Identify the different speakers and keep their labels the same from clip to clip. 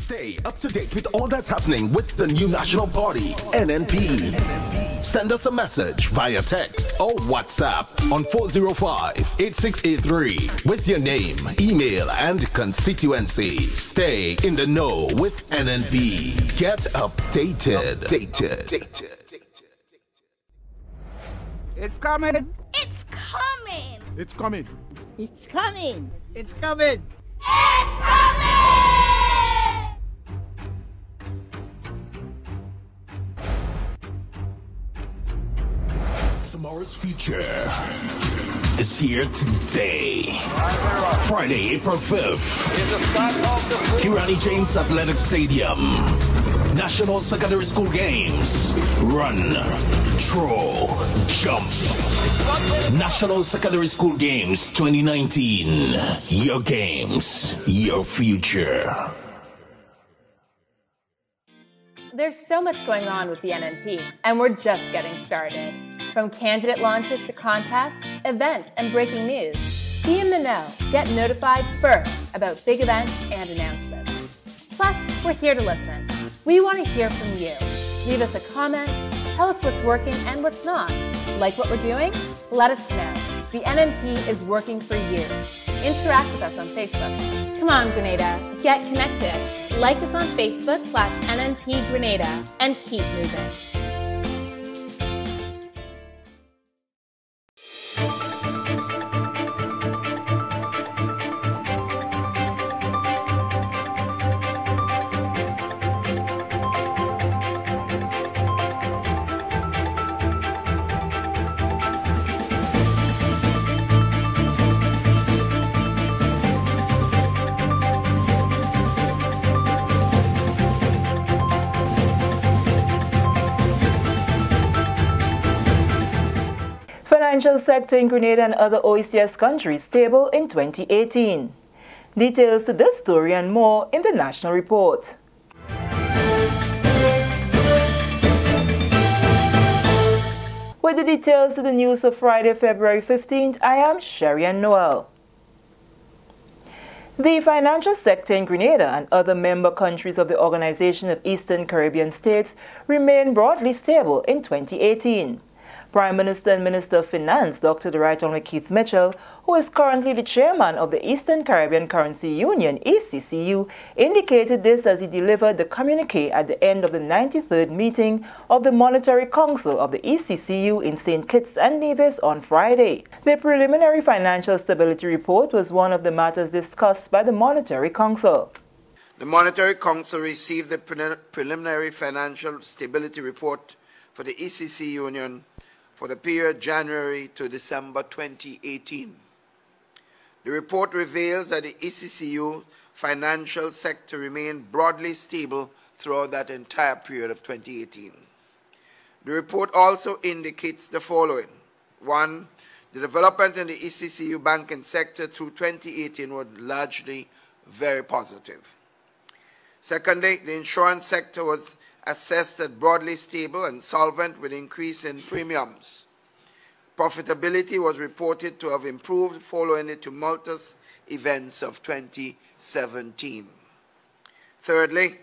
Speaker 1: Stay up to date with all that's happening with the new national party, NNP. Send us a message via text or WhatsApp on 405-8683 with your name, email, and constituency. Stay in the know with NNP. Get updated.
Speaker 2: It's coming.
Speaker 3: It's coming.
Speaker 2: It's coming.
Speaker 4: It's coming.
Speaker 2: It's coming.
Speaker 3: It's coming.
Speaker 1: Tomorrow's future is here today. Friday, April 5th. Kirani James Athletic Stadium. National Secondary School Games. Run, throw, jump. National Secondary School Games 2019. Your games, your future.
Speaker 5: There's so much going on with the NNP, and we're just getting started. From candidate launches to contests, events, and breaking news, be in the know. Get notified first about big events and announcements. Plus, we're here to listen. We want to hear from you. Leave us a comment, tell us what's working and what's not. Like what we're doing? Let us know. The NNP is working for you. Interact with us on Facebook. Come on, Grenada, get connected. Like us on Facebook/NNP Grenada and keep moving.
Speaker 6: Financial sector in Grenada and other OECS countries stable in 2018. Details to this story and more in the National Report. With the details to the news for Friday, February 15th, I am Sherry-Ann Noel. The financial sector in Grenada and other member countries of the Organization of Eastern Caribbean States remain broadly stable in 2018. Prime Minister and Minister of Finance, Dr. the Right Honourable Keith Mitchell, who is currently the chairman of the Eastern Caribbean Currency Union, ECCU, indicated this as he delivered the communique at the end of the 93rd meeting of the Monetary Council of the ECCU in St. Kitts and Nevis on Friday. The preliminary financial stability report was one of the matters discussed by the Monetary Council.
Speaker 7: The Monetary Council received the preliminary financial stability report for the ECC Union for the period January to December 2018. The report reveals that the ECCU financial sector remained broadly stable throughout that entire period of 2018. The report also indicates the following. 1. The development in the ECCU banking sector through 2018 was largely very positive. Secondly, the insurance sector was assessed as broadly stable and solvent with increase in premiums. Profitability was reported to have improved following the tumultuous events of 2017. Thirdly,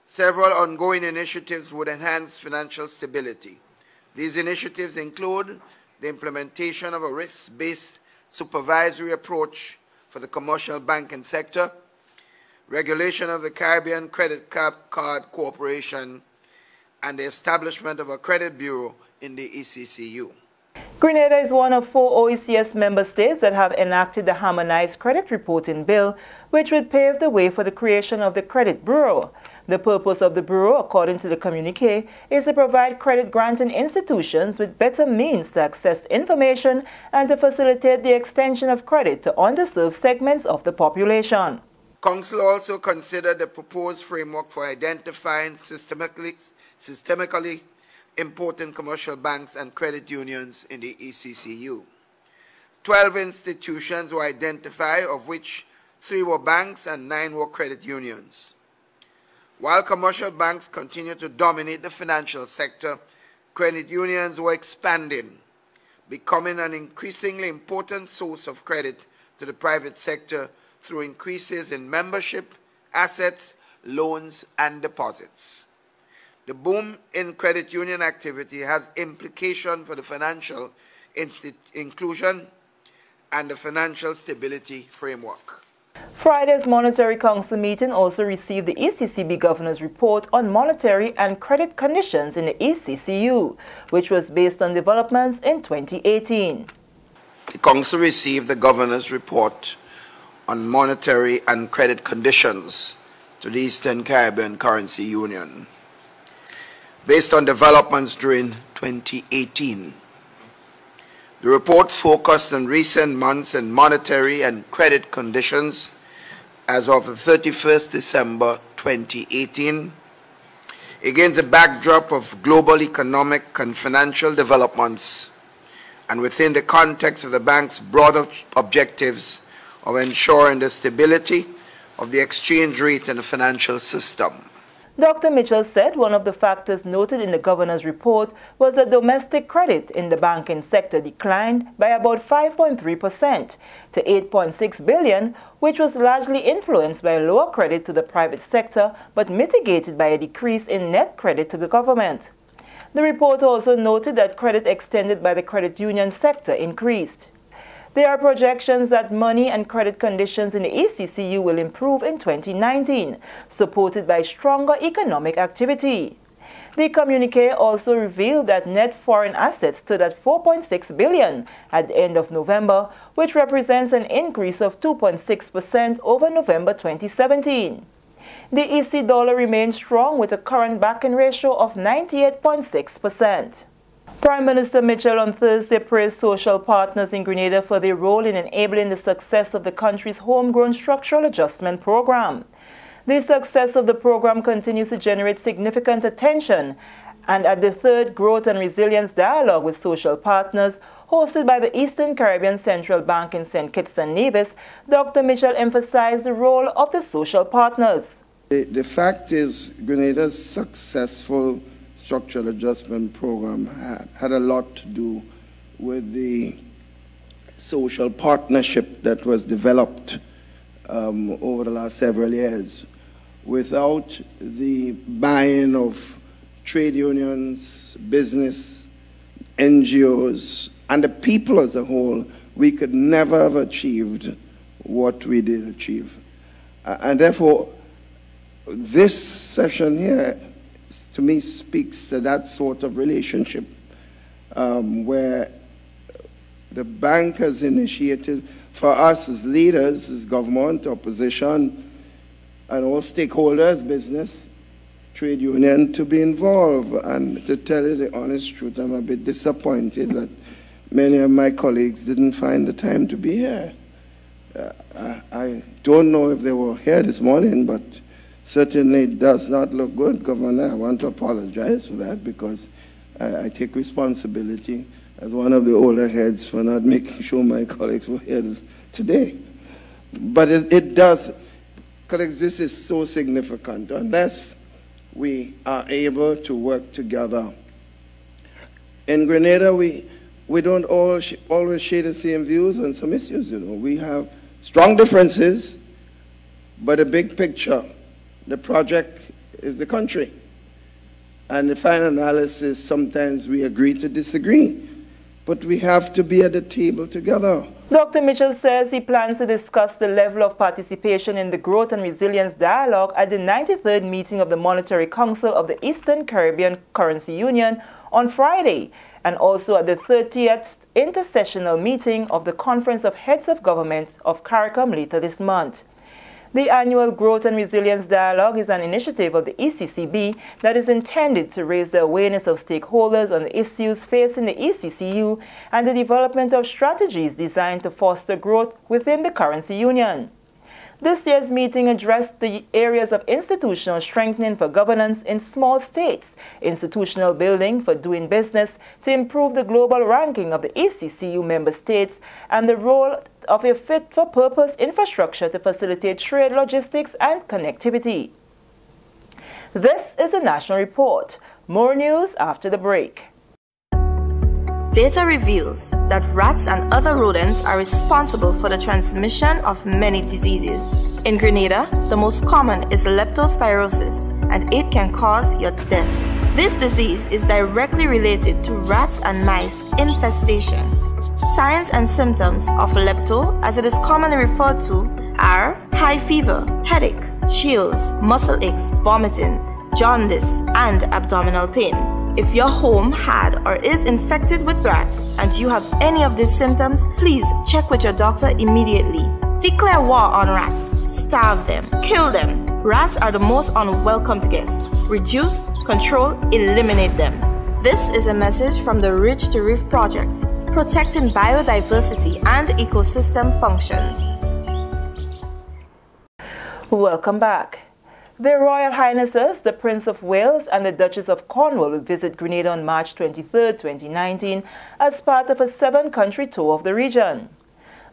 Speaker 7: several ongoing initiatives would enhance financial stability. These initiatives include the implementation of a risk-based supervisory approach for the commercial banking sector, regulation of the Caribbean Credit Card Corporation, and the establishment of a credit bureau in the ECCU.
Speaker 6: Grenada is one of 4 OECS member states that have enacted the Harmonized Credit Reporting Bill, which would pave the way for the creation of the Credit Bureau. The purpose of the Bureau, according to the communique, is to provide credit-granting institutions with better means to access information and to facilitate the extension of credit to underserved segments of the population.
Speaker 7: Council also considered the proposed framework for identifying systemically important commercial banks and credit unions in the ECCU. 12 institutions were identified, of which 3 were banks and 9 were credit unions. While commercial banks continue to dominate the financial sector, credit unions were expanding, becoming an increasingly important source of credit to the private sector through increases in membership, assets, loans and deposits. The boom in credit union activity has implications for the financial inclusion and the financial stability framework.
Speaker 6: Friday's Monetary Council meeting also received the ECCB Governor's report on monetary and credit conditions in the ECCU, which was based on developments in 2018.
Speaker 7: The Council received the Governor's report on monetary and credit conditions to the Eastern Caribbean Currency Union, based on developments during 2018. The report focused on recent months in monetary and credit conditions as of the 31st December 2018, against a backdrop of global economic and financial developments and within the context of the bank's broader objectives of ensuring the stability of the exchange rate and the financial system.
Speaker 6: Dr. Mitchell said one of the factors noted in the Governor's report was that domestic credit in the banking sector declined by about 5.3% to $8.6 billion, which was largely influenced by lower credit to the private sector but mitigated by a decrease in net credit to the government. The report also noted that credit extended by the credit union sector increased. There are projections that money and credit conditions in the ECCU will improve in 2019, supported by stronger economic activity. The communiqué also revealed that net foreign assets stood at $4.6 billion at the end of November, which represents an increase of 2.6% over November 2017. The EC dollar remains strong with a current backing ratio of 98.6%. Prime Minister Mitchell on Thursday praised social partners in Grenada for their role in enabling the success of the country's homegrown structural adjustment program. The success of the program continues to generate significant attention, and at the third Growth and Resilience Dialogue with Social Partners, hosted by the Eastern Caribbean Central Bank in St. Kitts and Nevis, Dr. Mitchell emphasized the role of the social partners.
Speaker 4: The fact is, Grenada's successful structural adjustment program had a lot to do with the social partnership that was developed over the last several years. Without the buy-in of trade unions, business, NGOs, and the people as a whole, we could never have achieved what we did achieve. And therefore, this session here, to me, speaks to that sort of relationship where the bank has initiated, for us as leaders, as government, opposition, and all stakeholders, business, trade union, to be involved. And to tell you the honest truth, I'm a bit disappointed that many of my colleagues didn't find the time to be here. I don't know if they were here this morning, but certainly it does not look good, Governor. I want to apologize for that because I take responsibility as one of the older heads for not making sure my colleagues were here today. But it does, because this is so significant. Unless we are able to work together. In Grenada, we don't always share the same views on some issues, you know. We have strong differences, but the big picture, the project is the country. And the final analysis, sometimes we agree to disagree, but we have to be at the table together.
Speaker 6: Dr. Mitchell says he plans to discuss the level of participation in the Growth and Resilience Dialogue at the 93rd meeting of the Monetary Council of the Eastern Caribbean Currency Union on Friday, and also at the 30th intersessional meeting of the Conference of Heads of Government of Carriacou later this month. The annual Growth and Resilience Dialogue is an initiative of the ECCB that is intended to raise the awareness of stakeholders on the issues facing the ECCU and the development of strategies designed to foster growth within the currency union. This year's meeting addressed the areas of institutional strengthening for governance in small states, institutional building for doing business to improve the global ranking of the ECCU member states, and the role of a fit-for-purpose infrastructure to facilitate trade, logistics, and connectivity. This is a National Report. More news after the break.
Speaker 8: Data reveals that rats and other rodents are responsible for the transmission of many diseases. In Grenada, the most common is leptospirosis, and it can cause your death. This disease is directly related to rats and mice infestation. Signs and symptoms of lepto, as it is commonly referred to, are high fever, headache, chills, muscle aches, vomiting, jaundice, and abdominal pain. If your home had or is infected with rats and you have any of these symptoms, please check with your doctor immediately. Declare war on rats. Starve them. Kill them. Rats are the most unwelcome guests. Reduce, control, eliminate them. This is a message from the Ridge to Reef Project, protecting biodiversity and ecosystem functions.
Speaker 6: Welcome back. Their Royal Highnesses, the Prince of Wales and the Duchess of Cornwall will visit Grenada on March 23, 2019 as part of a 7-country tour of the region.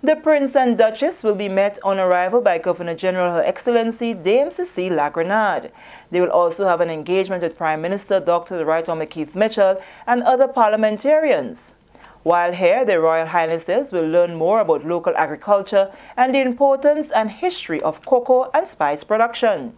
Speaker 6: The Prince and Duchess will be met on arrival by Governor-General Her Excellency Dame Cecile La Grenade. They will also have an engagement with Prime Minister Dr. The Right Honourable Keith Mitchell and other parliamentarians. While here, the Royal Highnesses will learn more about local agriculture and the importance and history of cocoa and spice production.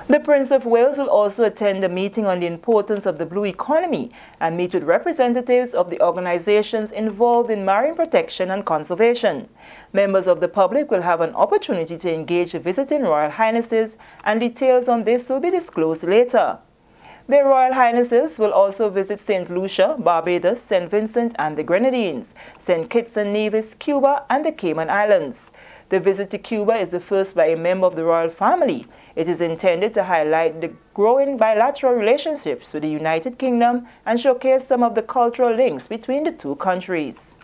Speaker 6: The Prince of Wales will also attend a meeting on the importance of the blue economy and meet with representatives of the organizations involved in marine protection and conservation. Members of the public will have an opportunity to engage the visiting Royal Highnesses, and details on this will be disclosed later. The Royal Highnesses will also visit St. Lucia, Barbados, St. Vincent and the Grenadines, St. Kitts and Nevis, Cuba and the Cayman Islands. The visit to Cuba is the first by a member of the royal family. It is intended to highlight the growing bilateral relationships with the United Kingdom and showcase some of the cultural links between the two countries.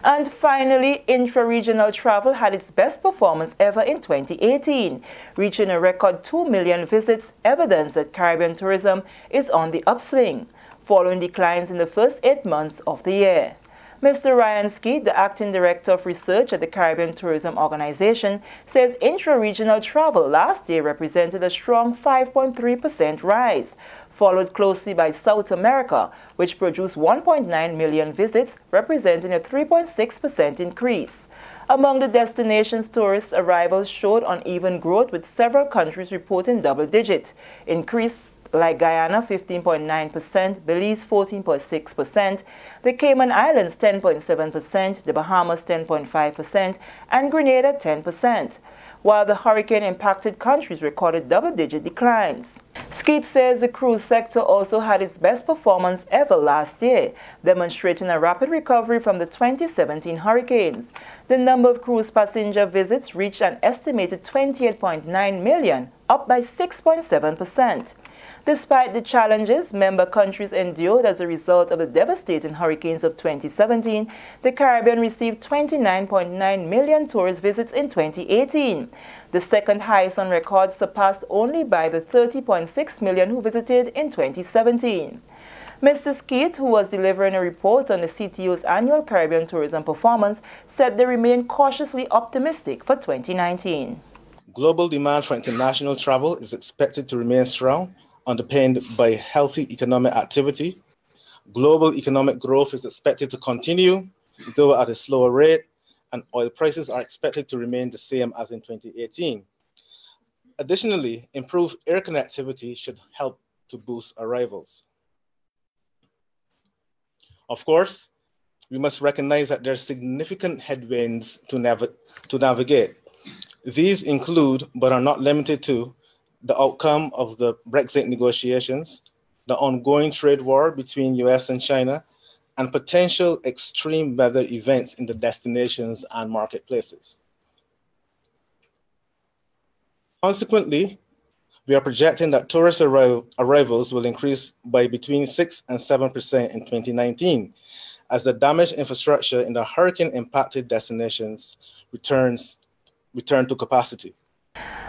Speaker 6: And finally, intra-regional travel had its best performance ever in 2018, reaching a record 2 million visits, evidence that Caribbean tourism is on the upswing, following declines in the first 8 months of the year. Mr. Ryan Skeet, the Acting Director of Research at the Caribbean Tourism Organization, says intra-regional travel last year represented a strong 5.3% rise, followed closely by South America, which produced 1.9 million visits, representing a 3.6% increase. Among the destinations, tourist arrivals showed uneven growth, with several countries reporting double-digit increase, like Guyana 15.9%, Belize 14.6%, the Cayman Islands 10.7%, the Bahamas 10.5%, and Grenada 10%, while the hurricane-impacted countries recorded double-digit declines. Skeet says the cruise sector also had its best performance ever last year, demonstrating a rapid recovery from the 2017 hurricanes. The number of cruise passenger visits reached an estimated 28.9 million, up by 6.7%. Despite the challenges member countries endured as a result of the devastating hurricanes of 2017, the Caribbean received 29.9 million tourist visits in 2018, the second highest on record, surpassed only by the 30.6 million who visited in 2017. Mr. Skeet, who was delivering a report on the CTO's annual Caribbean tourism performance, said they remain cautiously optimistic for 2019.
Speaker 9: Global demand for international travel is expected to remain strong, underpinned by healthy economic activity. Global economic growth is expected to continue, though at a slower rate, and oil prices are expected to remain the same as in 2018. Additionally, improved air connectivity should help to boost arrivals. Of course, we must recognize that there are significant headwinds to navigate. These include, but are not limited to, the outcome of the Brexit negotiations, the ongoing trade war between US and China, and potential extreme weather events in the destinations and marketplaces. Consequently, we are projecting that tourist arrivals will increase by between 6 and 7% in 2019, as the damaged infrastructure in the hurricane-impacted destinations return to capacity.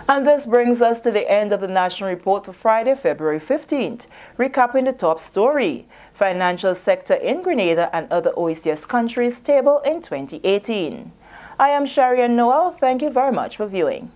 Speaker 6: And this brings us to the end of the National Report for Friday, February 15th. Recapping the top story: financial sector in Grenada and other OECS countries stable in 2018. I am Sharian Noel. Thank you very much for viewing.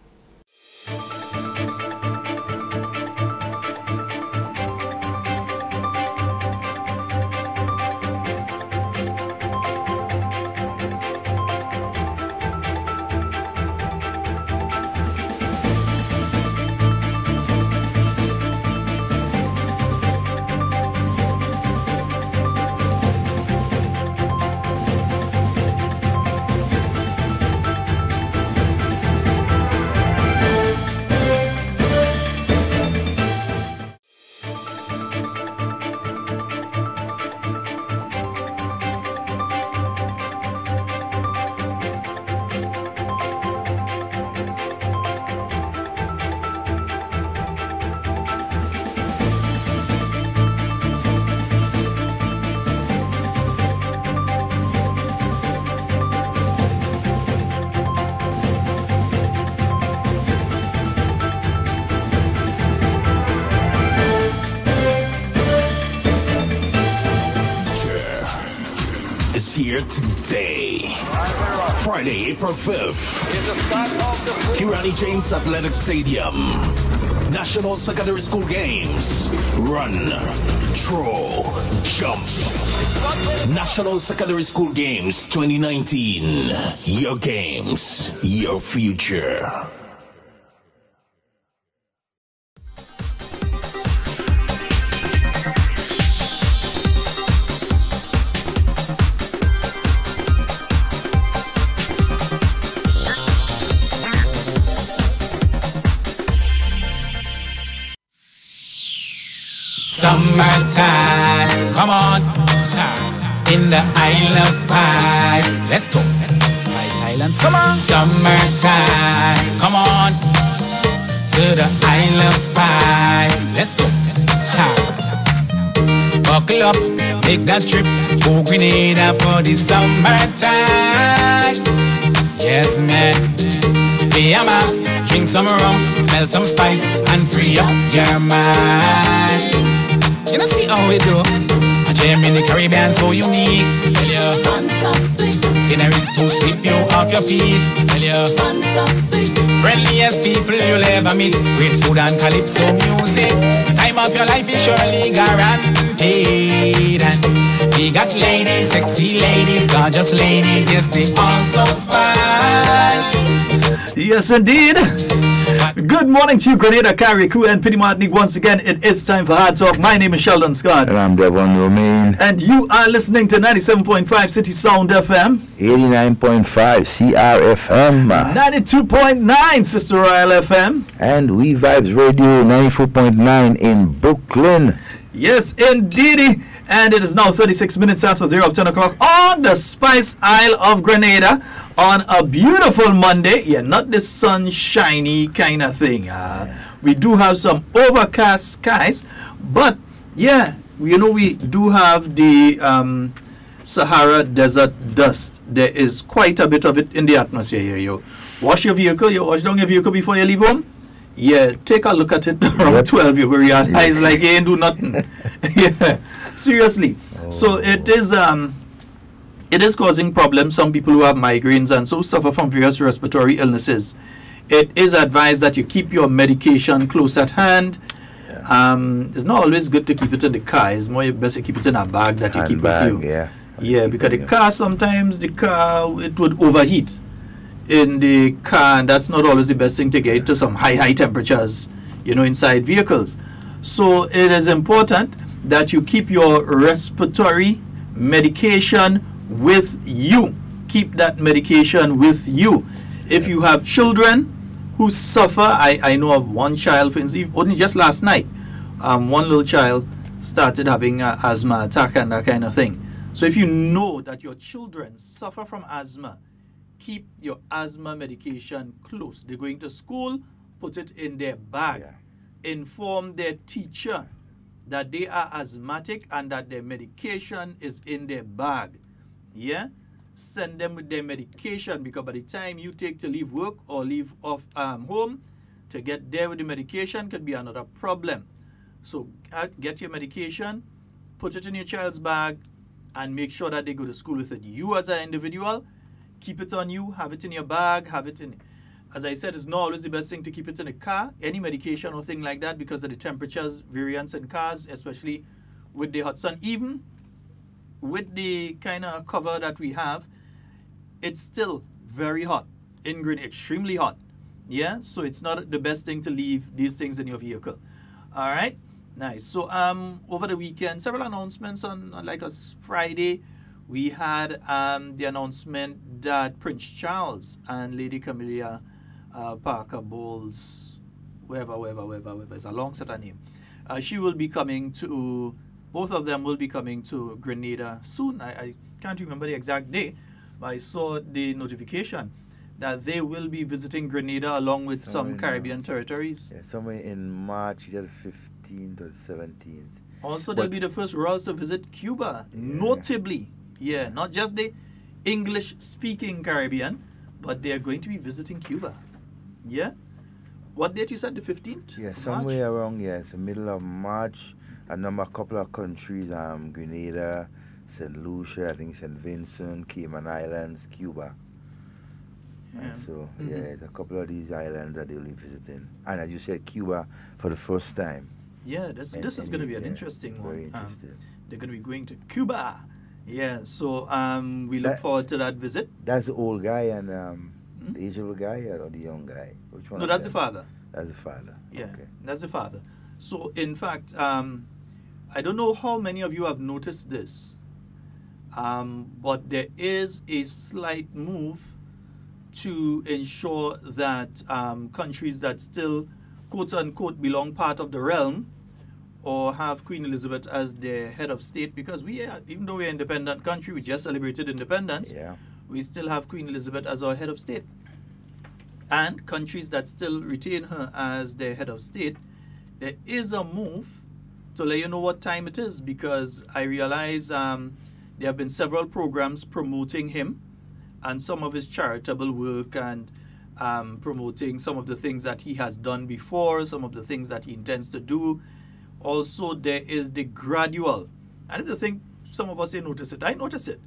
Speaker 1: here today. Friday, April 5th. Kirani James Athletic Stadium. National Secondary School Games. Run, throw, jump. National Secondary School Games 2019. Your games, your future.
Speaker 10: Summertime, come on, in the Isle of Spice, let's go, Spice Island, summertime, come on, to the Isle of Spice, let's go, buckle up, take that trip, go Grenada for the summertime, yes man, be a mass, drink some rum, smell some spice, and free up your mind. You know, see how we do. A gem in the Caribbean so unique. Tell you, fantastic. Sceneries to sweep you off your feet. Tell you, fantastic. Friendliest people you'll ever meet. Great food and calypso music. The time of your life is surely guaranteed. And we got ladies, sexy ladies, gorgeous ladies. Yes, they all so fine.
Speaker 11: Yes, indeed. Good morning to you, Grenada, Carriacou, and Pity Martinique. Once again, it is time for Hard Talk. My name is Sheldon Scott.
Speaker 12: And I'm Devon Romain.
Speaker 11: And you are listening to 97.5 CitysoundFM.
Speaker 12: 89.5 CRFM.
Speaker 11: 92.9 Sister Royal FM.
Speaker 12: And WeiVybz Radio 94.9 in Brooklyn.
Speaker 11: Yes, indeed. And it is now 36 minutes after 10 o'clock on the Spice Isle of Grenada on a beautiful Monday. Yeah, not the sunshiny kind of thing. We do have some overcast skies, but yeah, you know, we do have the Sahara Desert dust. There is quite a bit of it in the atmosphere here. You wash your vehicle, you wash down your vehicle before you leave home. Yeah, take a look at it around 12. You will realize like you ain't do nothing. Yeah, seriously. So it is causing problems. Some people who have migraines and so suffer from various respiratory illnesses. It is advised that you keep your medication close at hand. It's not always good to keep it in the car. It's more best to keep it in a bag that you keep with you. Yeah, because the car, sometimes the car, it would overheat in the car, and that's not always the best thing to get to some high temperatures, you know, inside vehicles. So it is important that you keep your respiratory medication with you. Keep that medication with you. If you have children who suffer, I know of one child, for instance, only just last night, one little child started having an asthma attack and that kind of thing. So if you know that your children suffer from asthma, keep your asthma medication close. They're going to school, put it in their bag. Inform their teacher that they are asthmatic and that their medication is in their bag. Yeah? Send them with their medication, because by the time you take to leave work or leave off home, to get there with the medication could be another problem. So get your medication, put it in your child's bag, and make sure that they go to school with it. You as an individual, keep it on you, have it in your bag, have it in, as I said, it's not always the best thing to keep it in a car, any medication or thing like that, because of the temperatures variance in cars, especially with the hot sun. Even with the kind of cover that we have, it's still very hot in Grenada, extremely hot. Yeah, so it's not the best thing to leave these things in your vehicle. All right, nice. So over the weekend, several announcements on like a Friday. We had the announcement that Prince Charles and Lady Camilla Parker Bowles, whoever, it's a long set of name. She will be coming to, both of them will be coming to Grenada soon. I can't remember the exact day, but I saw the notification that they will be visiting Grenada along with some Caribbean territories.
Speaker 12: Yeah, somewhere in March, either 15th or 17th.
Speaker 11: Also, they'll be the first royals to visit Cuba, notably. Yeah, not just the English-speaking Caribbean, but they are going to be visiting Cuba. Yeah? What date you said, the 15th?
Speaker 12: Yeah, somewhere around, the middle of March. A couple of countries, Grenada, St. Lucia, I think St. Vincent, Cayman Islands, Cuba.
Speaker 11: Yeah.
Speaker 12: And so, a couple of these islands that they'll be visiting. And as you said, Cuba for the first time.
Speaker 11: Yeah, this is going to be an interesting one.
Speaker 12: Very interesting.
Speaker 11: They're going to be going to Cuba. Yeah, so we look forward to that visit.
Speaker 12: That's the old guy and the Asian guy or the young guy? Which one?
Speaker 11: No, that's the father.
Speaker 12: That's the father.
Speaker 11: Yeah,
Speaker 12: okay.
Speaker 11: That's the father. So, in fact, I don't know how many of you have noticed this, but there is a slight move to ensure that countries that still, quote-unquote, belong part of the realm or have Queen Elizabeth as their head of state, because even though we're an independent country, we just celebrated independence, we still have Queen Elizabeth as our head of state. And countries that still retain her as their head of state, there is a move to let you know what time it is, because I realize there have been several programs promoting him and some of his charitable work and promoting some of the things that he has done before, some of the things that he intends to do. Also, there is the gradual. I don't think some of us say notice it. I notice it.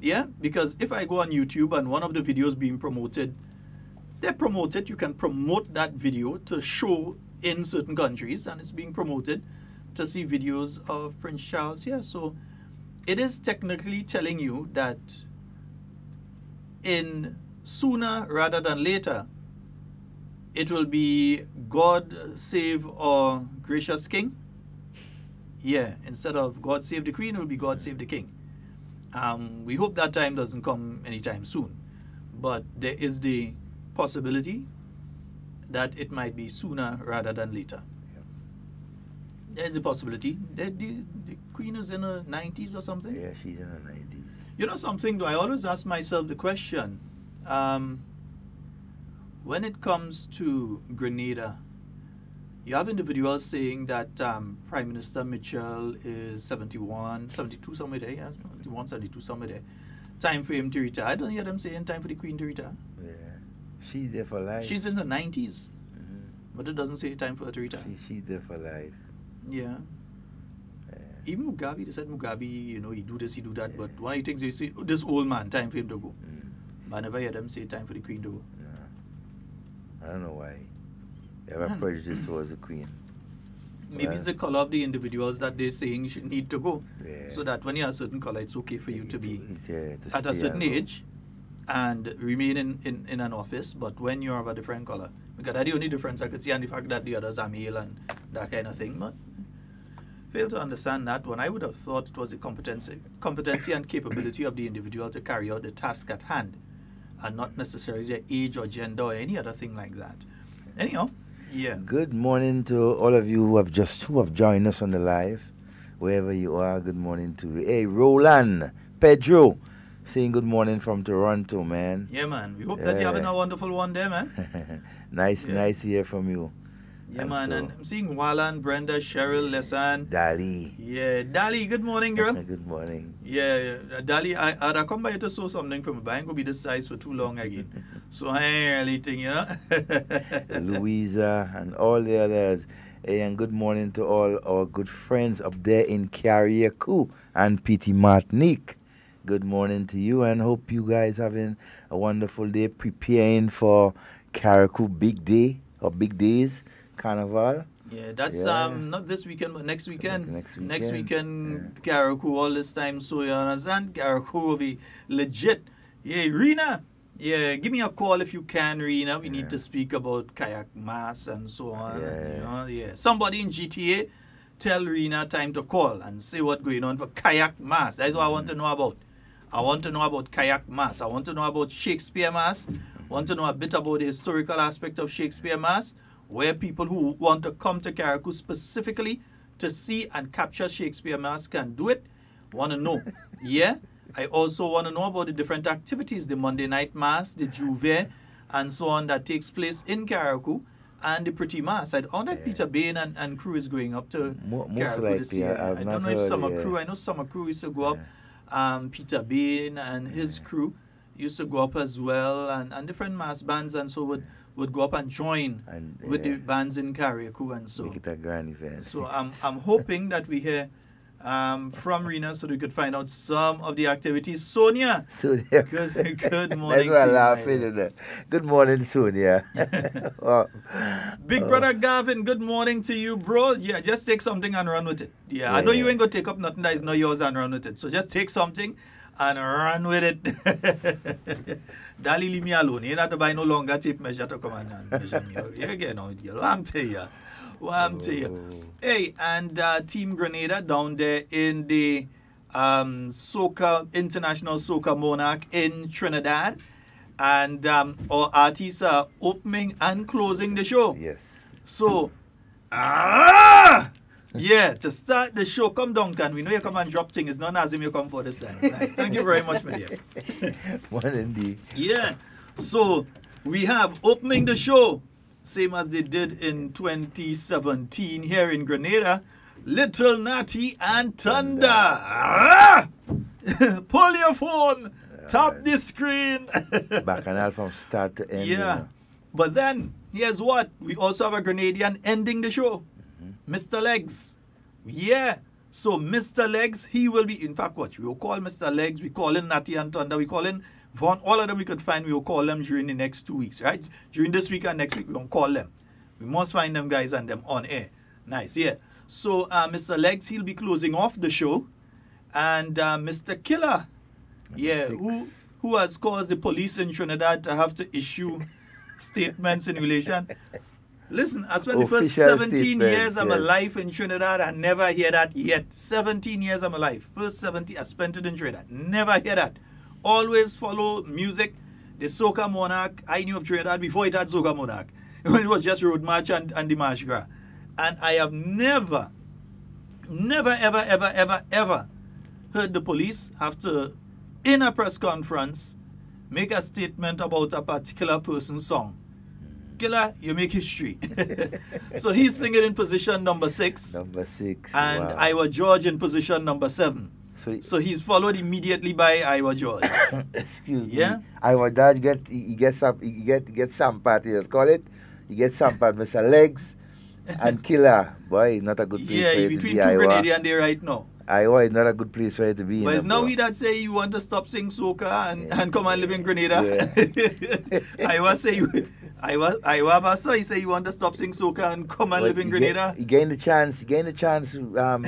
Speaker 11: Yeah, because if I go on YouTube and one of the videos being promoted, they're promoted. You can promote that video to show in certain countries, and it's being promoted to see videos of Prince Charles here. So it is technically telling you that in sooner rather than later, it will be God save our gracious King. Yeah, instead of God save the Queen, it will be God save the King. We hope that time doesn't come anytime soon, but there is the possibility that it might be sooner rather than later. There is a possibility. The Queen is in her 90s or something?
Speaker 12: Yeah, she's in her 90s.
Speaker 11: You know something, though? I always ask myself the question, when it comes to Grenada, you have individuals saying that Prime Minister Mitchell is 71, 72 somewhere there, yeah, 71, 72 somewhere there. Time for him to retire. I don't hear them saying time for the Queen to retire.
Speaker 12: Yeah, she's there for life.
Speaker 11: She's in the 90s, but it doesn't say time for her to retire.
Speaker 12: She's there for life.
Speaker 11: Yeah. Even Mugabe, they said Mugabe, you know, he do this, he do that, but one of the things they say, oh, this old man, time for him to go. But I never hear them say time for the Queen to go.
Speaker 12: No. I don't know why. They have a prejudice towards the Queen.
Speaker 11: Maybe it's the color of the individuals that they're saying should need to go. So that when you have a certain color, it's okay for you to be at a certain age and remain in an office, but when you're of a different color. Because that's the only difference I could see, and the fact that the others are male and that kind of thing. But fail to understand that one. I would have thought it was the competency and capability of the individual to carry out the task at hand, and not necessarily their age or gender or any other thing like that. Anyhow, yeah.
Speaker 12: Good morning to all of you who have joined us on the live, wherever you are. Good morning to you. Hey, Roland, Pedro, saying good morning from Toronto, man.
Speaker 11: Yeah, man. We hope that you're having a wonderful one there, man.
Speaker 12: Nice to hear from you.
Speaker 11: Yeah, man. So, and I'm seeing Wallan, Brenda, Cheryl, Lesan.
Speaker 12: Dali.
Speaker 11: Yeah, Dali, good morning, girl.
Speaker 12: Good morning.
Speaker 11: Yeah, Dali, I'd come by to sew something from a bank. Will be this size for too long again. So I ain't really think, you know.
Speaker 12: Louisa and all the others. Hey, and good morning to all our good friends up there in Carriacou and Petit Martinique. Good morning to you, and hope you guys having a wonderful day preparing for Carriacou Big Day or Big Days Carnival.
Speaker 11: Yeah, that's not this weekend, but next weekend. Next weekend, Carriacou all this time. So you understand, Carriacou will be legit. Yeah, Rena. Yeah, give me a call if you can, Rena. We need to speak about kayak mass and so on. You know, somebody in GTA, tell Rena time to call and say what's going on for kayak mass. That's what I want to know about. I want to know about kayak mass. I want to know about Shakespeare mass. I want to know a bit about the historical aspect of Shakespeare mass, where people who want to come to Carriacou specifically to see and capture Shakespeare mass can do it. Want to know. Yeah. I also want to know about the different activities, the Monday night mass, the Juve, and so on that takes place in Carriacou, and the Pretty Mass. I don't know if Peter Bain and crew is going up to Carriacou this year. I don't know if Summer Crew. I know Summer Crew used to go up. Peter Bain and his crew used to go up as well, and different mass bands and so would go up and join with the bands in Carriacou and so.
Speaker 12: Make it a grand event.
Speaker 11: So I'm hoping that we hear from Rena so we could find out some of the activities. Sonia.
Speaker 12: Sonia.
Speaker 11: Good morning.
Speaker 12: That's why I'm laughing. Good morning, Sonia.
Speaker 11: Big brother Gavin, good morning to you, bro. Yeah, just take something and run with it. Yeah, I know you ain't going to take up nothing that is not yours and run with it. So just take something and run with it. Dali, leave me alone. You don't have to buy no longer tape measure to come and measure me. You get no deal. I'm telling you. Hey, and Team Grenada down there in the International Soca Monarch in Trinidad. And our artists are opening and closing the show.
Speaker 12: Yes.
Speaker 11: So, yeah, to start the show, come Duncan. We know you come and drop things. It's not as if you come for this time. Nice. Thank you very much, my dear.
Speaker 12: One indeed.
Speaker 11: Yeah. So, we have opening the show, same as they did in 2017 here in Grenada, Little Natty and Thunder. Pull your phone. Tap the screen.
Speaker 12: Bacchanal from start to end.
Speaker 11: Yeah. But then, here's what. We also have a Grenadian ending the show. Mr. Legs. Yeah. So, Mr. Legs, he will be, in fact, what? We will call Mr. Legs. We call in Natty and Thunder. We call in Vaughn. All of them we could find. We will call them during the next 2 weeks, right? During this week and next week, we won't call them. We must find them guys and them on air. Nice, yeah. So, Mr. Legs, he'll be closing off the show. And Mr. Killer, yeah, who has caused the police in Trinidad to have to issue statements in relation. Listen, I spent the first 17 years of my life in Trinidad. I never hear that yet. 17 years of my life. First 17, I spent it in Trinidad. Never hear that. Always follow music. The Soca Monarch, I knew of Trinidad before it had Soca Monarch. When it was just Road March and the March Gras. And I have never, ever heard the police have to, in a press conference, make a statement about a particular person's song. Killer, you make history. So he's singing in position number 6.
Speaker 12: Number 6.
Speaker 11: And wow. Iowa George in position number 7. So he's followed immediately by Iowa George.
Speaker 12: Excuse me.
Speaker 11: Yeah?
Speaker 12: Iowa George gets some part, let's call it. He gets some part, Mr. Legs and Killer. Boy, not a good place for you to be,
Speaker 11: between two Grenadians there right now.
Speaker 12: Iowa is not a good place for you to be.
Speaker 11: But it's now we that say you want to stop singing soca and come and live in Grenada. Yeah. Iowa say Iowa so he say you want to stop singing soca and come and live in Grenada.
Speaker 12: He gained the chance. Soca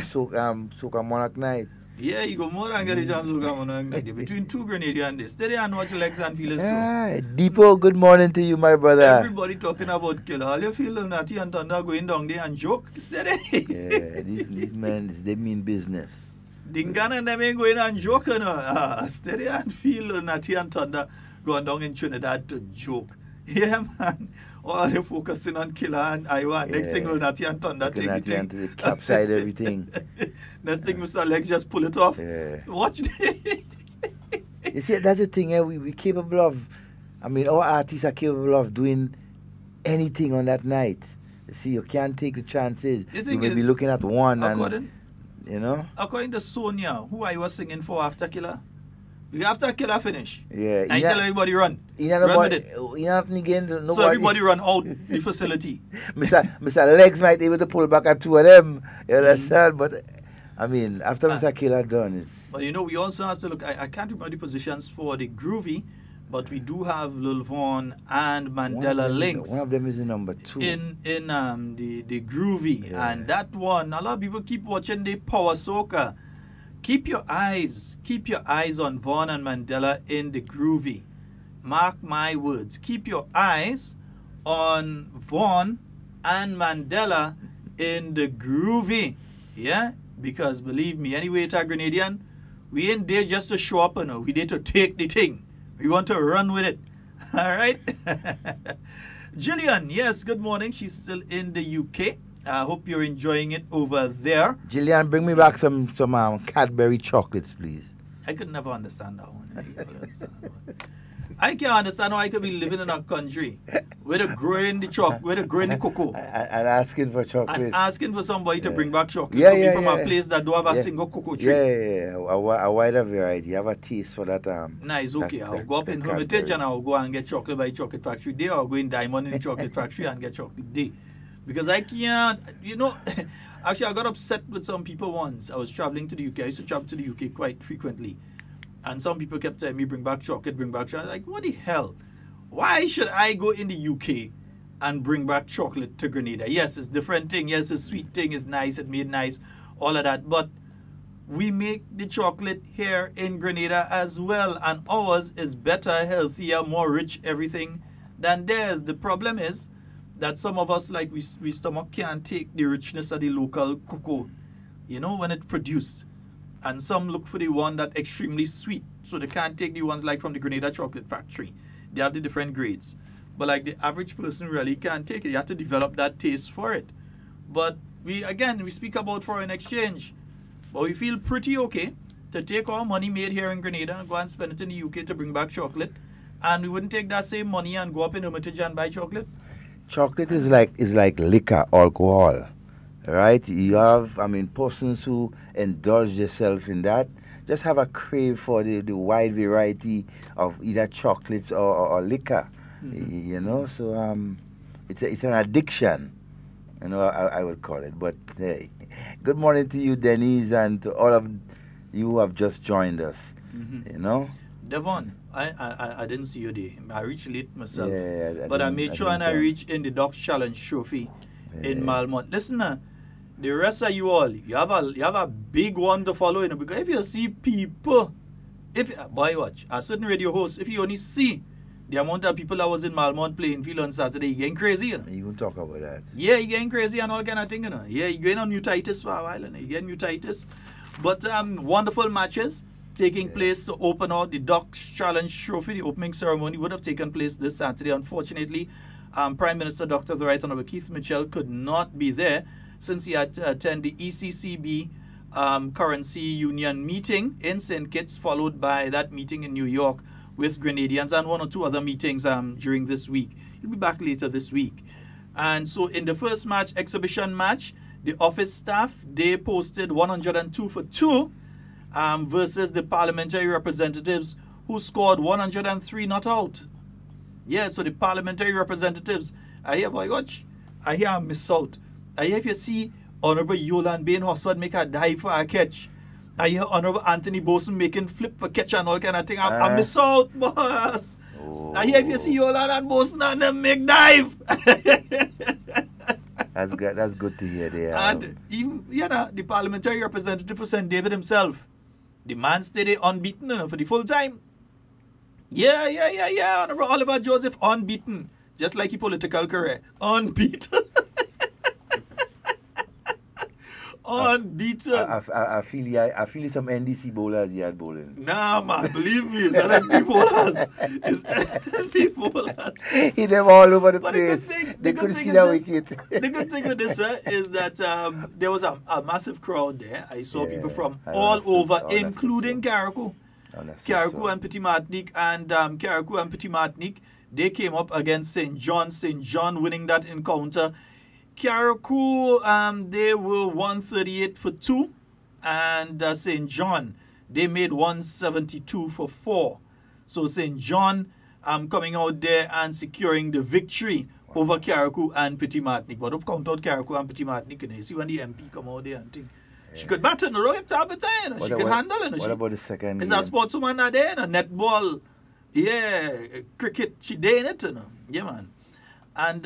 Speaker 12: Monarch night.
Speaker 11: Yeah, you go more and get a chance Soca Monarch night. Between two Grenadians there. Steady and watch your legs and feel it so.
Speaker 12: Depot, good morning to you, my brother.
Speaker 11: Everybody talking about Killer. All you feel Natty and Thunder going down there and joke. Steady.
Speaker 12: Yeah, these men, they mean business.
Speaker 11: Dingan and them ain't going and joke. Steady and feel Natty and Thunder going down in Trinidad to joke. Yeah, man. All they focusing on Killer and Iowa. Next thing, Natty and Thunder take the thing.
Speaker 12: To capside everything.
Speaker 11: Next thing, Mr. Legs just pull it off.
Speaker 12: Yeah.
Speaker 11: Watch it.
Speaker 12: You see, that's the thing. We're capable of, our artists are capable of doing anything on that night. You see, you can't take the chances. You may be looking at one and, you know.
Speaker 11: According to Sonia, who I was singing for after Killer, after Killer finish,
Speaker 12: yeah,
Speaker 11: I tell everybody run. Run with it. So everybody run out the facility.
Speaker 12: Mr. Legs might be able to pull back at 2 of them. You understand? But after Mr. Killer done it.
Speaker 11: But we also have to look. I can't remember the positions for the Groovy, but we do have Lil Vaughn and Mandela Links.
Speaker 12: One of them is the number 2.
Speaker 11: In the Groovy. Yeah. And that one, a lot of people keep watching the Power Soca. Keep your eyes on Vaughn and Mandela in the Groovy. Mark my words. Keep your eyes on Vaughn and Mandela in the Groovy. Yeah? Because believe me, anyway, it's a Grenadian, we ain't there just to show up, we there to take the thing. We want to run with it. All right? Jillian, yes, good morning. She's still in the UK. I hope you're enjoying it over there.
Speaker 12: Jillian, bring me back some Cadbury chocolates, please.
Speaker 11: I could never understand that one. I can't understand how I could be living in a country where they're growing the cocoa.
Speaker 12: And asking for chocolate.
Speaker 11: And asking for somebody to bring back chocolate from a place that don't have a single cocoa tree.
Speaker 12: Yeah. A wider variety. You have a taste for that.
Speaker 11: Nice, okay. I'll go up in Hermitage and I'll go and get chocolate by Chocolate Factory there. I'll go in Diamond in the Chocolate Factory and get chocolate there. Because I can't, you know, actually I got upset with some people once. I was traveling to the UK. I used to travel to the UK quite frequently. And some people kept telling me, bring back chocolate, bring back chocolate. Like, what the hell? Why should I go in the UK and bring back chocolate to Grenada? Yes, it's a different thing. Yes, it's a sweet thing. It's nice. It's made nice. All of that. But we make the chocolate here in Grenada as well. And ours is better, healthier, more rich, everything than theirs. The problem is that some of us, like, we stomach can't take the richness of the local cocoa, you know, when it's produced. And some look for the one that extremely sweet. So they can't take the ones like from the Grenada Chocolate Factory. They have the different grades. But like the average person really can't take it. You have to develop that taste for it. But we speak about foreign exchange. But we feel pretty okay to take our money made here in Grenada and go and spend it in the UK to bring back chocolate. And we wouldn't take that same money and go up in Hermitage and buy chocolate.
Speaker 12: Chocolate is like liquor, alcohol. Right? You have, persons who indulge themselves in that just have a crave for the wide variety of either chocolates or liquor. Mm-hmm. You know, so it's an addiction, you know, I would call it. But hey, good morning to you, Denise, and to all of you who have just joined us. Mm-hmm. You know,
Speaker 11: Devon, I didn't see you there. I reached late myself, but I made sure I reached in the Docs Challenge Trophy in Malmont. Listen, the rest of you all, you have a big one to follow, you know, because if you see people, boy watch, a certain radio host, if you only see the amount of people that was in Malmont playing field on Saturday, you getting crazy, you know.
Speaker 12: You won't talk about that.
Speaker 11: Yeah, you getting crazy and all kind of thing, you know. Yeah, you going on newtitis for a while, you know. You getting newtitis. But wonderful matches taking place to open out the Docs Challenge Trophy. The opening ceremony would have taken place this Saturday. Unfortunately, Prime Minister Dr. The Right Honourable Keith Mitchell could not be there, since he had to attend the ECCB Currency Union meeting in St. Kitts, followed by that meeting in New York with Grenadians and one or two other meetings during this week. He'll be back later this week. And so in the first match, exhibition match, the office staff, they posted 102 for 2 versus the parliamentary representatives who scored 103 not out. Yeah, so the parliamentary representatives, I hear, boy, watch, I hear I miss out. I hear if you see Honorable Yolan Bain Hosford make a dive for a catch. I hear Honorable Anthony Boson making flip for catch and all kind of thing. I miss out, boss. Oh. I hear if you see Yolan and Boson and them make dive.
Speaker 12: That's good to hear there.
Speaker 11: And even, you know, the parliamentary representative for St. David himself, the man stayed unbeaten, you know, for the full time. Yeah. Honorable Oliver Joseph, unbeaten. Just like his political career. Unbeaten. Unbeaten.
Speaker 12: I feel some NDC bowlers he had bowling.
Speaker 11: Nah, man, believe me, it's NP bowlers. It's NP bowlers.
Speaker 12: He them all over the place. They couldn't see that wicket.
Speaker 11: The good thing with this is that there was a massive crowd there. I saw people from all over, including Carriacou. Carriacou and Petit Martinique, and Carriacou and Petit Martinique, they came up against St. John. St. John winning that encounter. Carriacou, they were 138 for 2, and St. John, they made 172 for 4. So St. John coming out there and securing the victory over Carriacou and Petit Martinique. But don't count out Carriacou and Petit Martinique. You know, you see when the MP come out there and think, she could bat in the rocket top of time, you know. She could handle it.
Speaker 12: What about the second
Speaker 11: game? Is a sportswoman out there, you know, netball, cricket, she there in it, you know. Yeah, man. And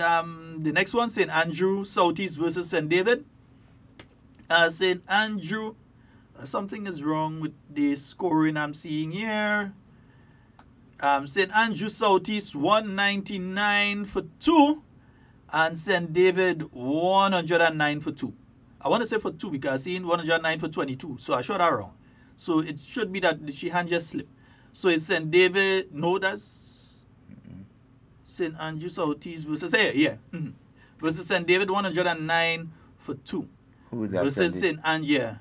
Speaker 11: the next one, St. Andrew Southeast versus St. David. St. Andrew, something is wrong with the scoring I'm seeing here. St. Andrew Southeast 199 for 2, and St. David 109 for 2. I want to say for 2 because I seen 109 for 22, so I showed that wrong. So it should be that she hand just slipped. So it's St. David, no, that's St. Andrew Southeast versus versus St. David 109 for 2.
Speaker 12: Who is that?
Speaker 11: Versus St. Andrew.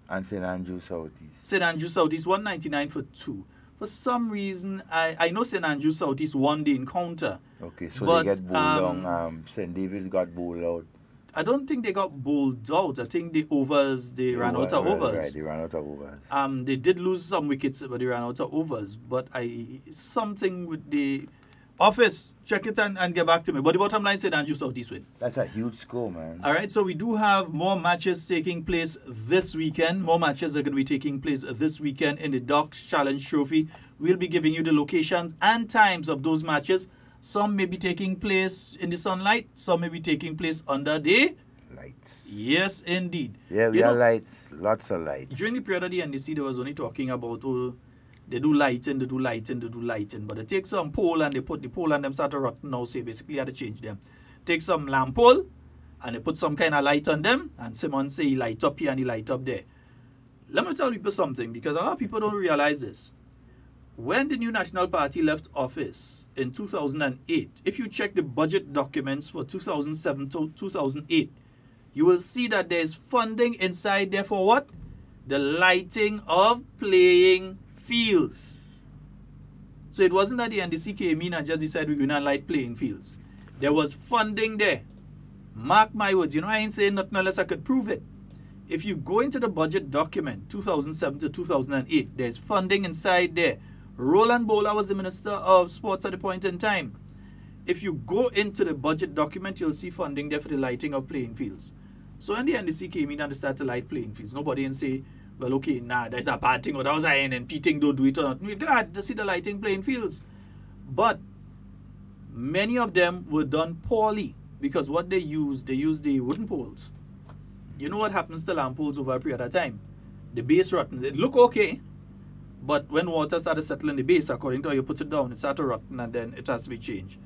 Speaker 12: And St. Andrew Southeast.
Speaker 11: St. Andrew Southeast 199 for 2. For some reason, I know St. Andrew Southeast won the encounter.
Speaker 12: Okay, so they get bowled on. St. David got bowled out.
Speaker 11: I don't think they got bowled out. I think the overs, they ran out of overs.
Speaker 12: Right, they ran out of overs.
Speaker 11: They did lose some wickets, but they ran out of overs. But something with the Office, check it and get back to me. But the bottom line said Andrew Southeast win.
Speaker 12: That's a huge score, man.
Speaker 11: All right, so we do have more matches taking place this weekend. More matches are going to be taking place this weekend in the Docs Challenge Trophy. We'll be giving you the locations and times of those matches. Some may be taking place in the sunlight. Some may be taking place under the
Speaker 12: lights.
Speaker 11: Yes, indeed.
Speaker 12: Yeah, we have lights. Lots of lights.
Speaker 11: During the period of the NDC, there was only talking about, oh, they do lighting, they do lighting, they do lighting. But they take some pole and they put the pole and them start to rot now, so basically had to change them. Take some lamp pole and they put some kind of light on them. And Simon say he light up here and he light up there. Let me tell people something, because a lot of people don't realize this. When the new National Party left office in 2008, if you check the budget documents for 2007 to 2008, you will see that there's funding inside there for what? The lighting of playing fields. So it wasn't that the NDC came in and just decided we're going to light playing fields. There was funding there. Mark my words. You know, I ain't saying nothing unless I could prove it. If you go into the budget document, 2007 to 2008, there's funding inside there. Roland Bowler was the Minister of Sports at the point in time. If you go into the budget document, you'll see funding there for the lighting of playing fields. So when the NDC came in and they started to light playing fields, nobody didn't say, well, okay, nah, that's a bad thing, or that was an NNP thing, don't do it or not. We're glad to see the lighting playing fields. But many of them were done poorly, because what they used the wooden poles. You know what happens to lamp poles over a period of time? The base rotten. It look okay, but when water started settling the base, according to how you put it down, it started rotten and then it has to be changed.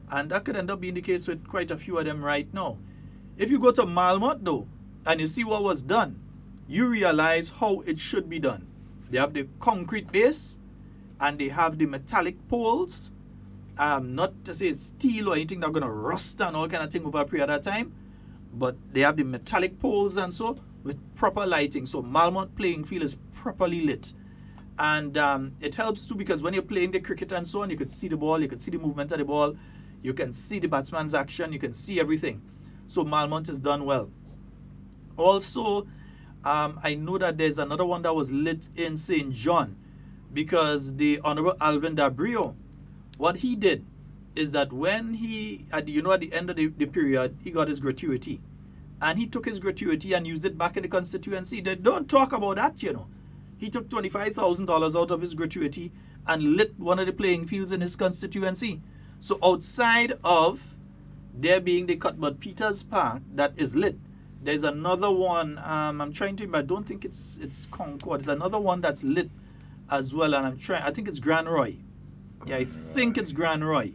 Speaker 11: And that could end up being the case with quite a few of them right now. If you go to Malmont though, and you see what was done, you realize how it should be done. They have the concrete base, and they have the metallic poles. Not to say it's steel or anything that's going to rust and all kind of thing over a period of time, but they have the metallic poles and so with proper lighting. So Malmont playing field is properly lit. And it helps too, because when you're playing the cricket and so on, you could see the ball, you could see the movement of the ball, you can see the batsman's action, you can see everything. So Malmont is done well. Also, I know that there's another one that was lit in St. John, because the Honorable Alvin Dabrio, what he did is that when he, at the end of the period, he got his gratuity. And he took his gratuity and used it back in the constituency. They don't talk about that, you know. He took $25,000 out of his gratuity and lit one of the playing fields in his constituency. So outside of there being the Cuthbert Peters Park that is lit, there's another one, I'm trying to, I don't think it's Concord. There's another one that's lit as well, and I think it's Grand Roy. Yeah, I think it's Grand Roy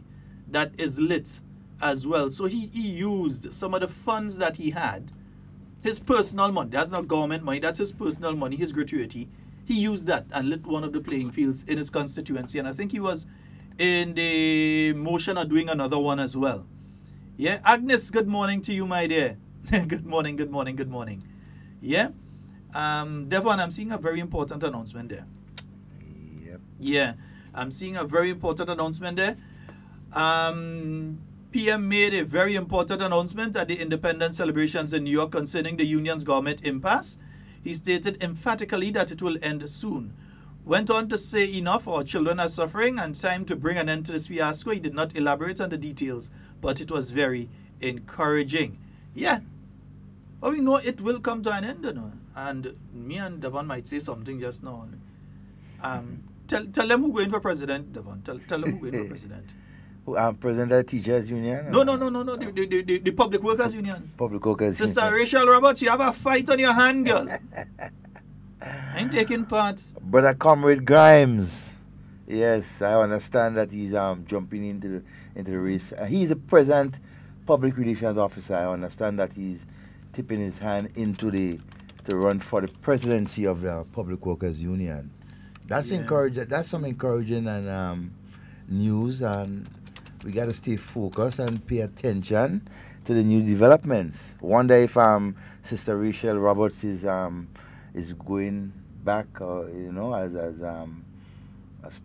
Speaker 11: that is lit as well. So he used some of the funds that he had, his personal money. That's not government money, that's his personal money, his gratuity. He used that and lit one of the playing fields in his constituency. And I think he was in the motion of doing another one as well. Yeah, Agnes, good morning to you, my dear. Good morning, good morning, good morning. Yeah. Devon, I'm seeing a very important announcement there.
Speaker 12: Yep.
Speaker 11: Yeah, I'm seeing a very important announcement there. PM made a very important announcement at the Independence celebrations in New York concerning the union's government impasse. He stated emphatically that it will end soon. Went on to say enough, our children are suffering and time to bring an end to this fiasco. He did not elaborate on the details, but it was very encouraging. Yeah. But we know it will come to an end, you know. And me and Devon might say something just now. Tell them who going for president, Devon. Tell them who going for president.
Speaker 12: President of the Teachers Union?
Speaker 11: No. The Public Workers Union.
Speaker 12: Public Workers
Speaker 11: Sister
Speaker 12: Union.
Speaker 11: Rachel Roberts, you have a fight on your hand, girl. I ain't taking part.
Speaker 12: Brother Comrade Grimes. Yes, I understand that he's jumping into the race. He's a present public relations officer. I understand that he's tipping his hand to run for the presidency of the Public Workers Union. That's encouraging. That's some encouraging and news, and we got to stay focused and pay attention to the new developments. Wonder if Sister Rachel Roberts is going back, as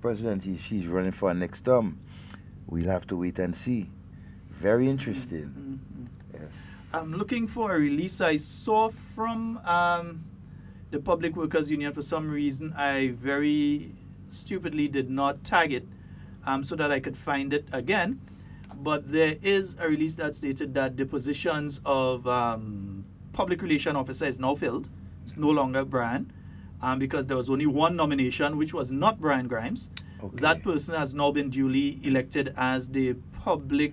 Speaker 12: president. She's running for next term. We'll have to wait and see. Very interesting. Yes.
Speaker 11: I'm looking for a release I saw from the Public Workers Union. For some reason, I very stupidly did not tag it. so that I could find it again. But there is a release that stated that the positions of public relation officer is now filled. It's no longer Brian, because there was only one nomination, which was not Brian Grimes.
Speaker 12: Okay.
Speaker 11: That person has now been duly elected as the public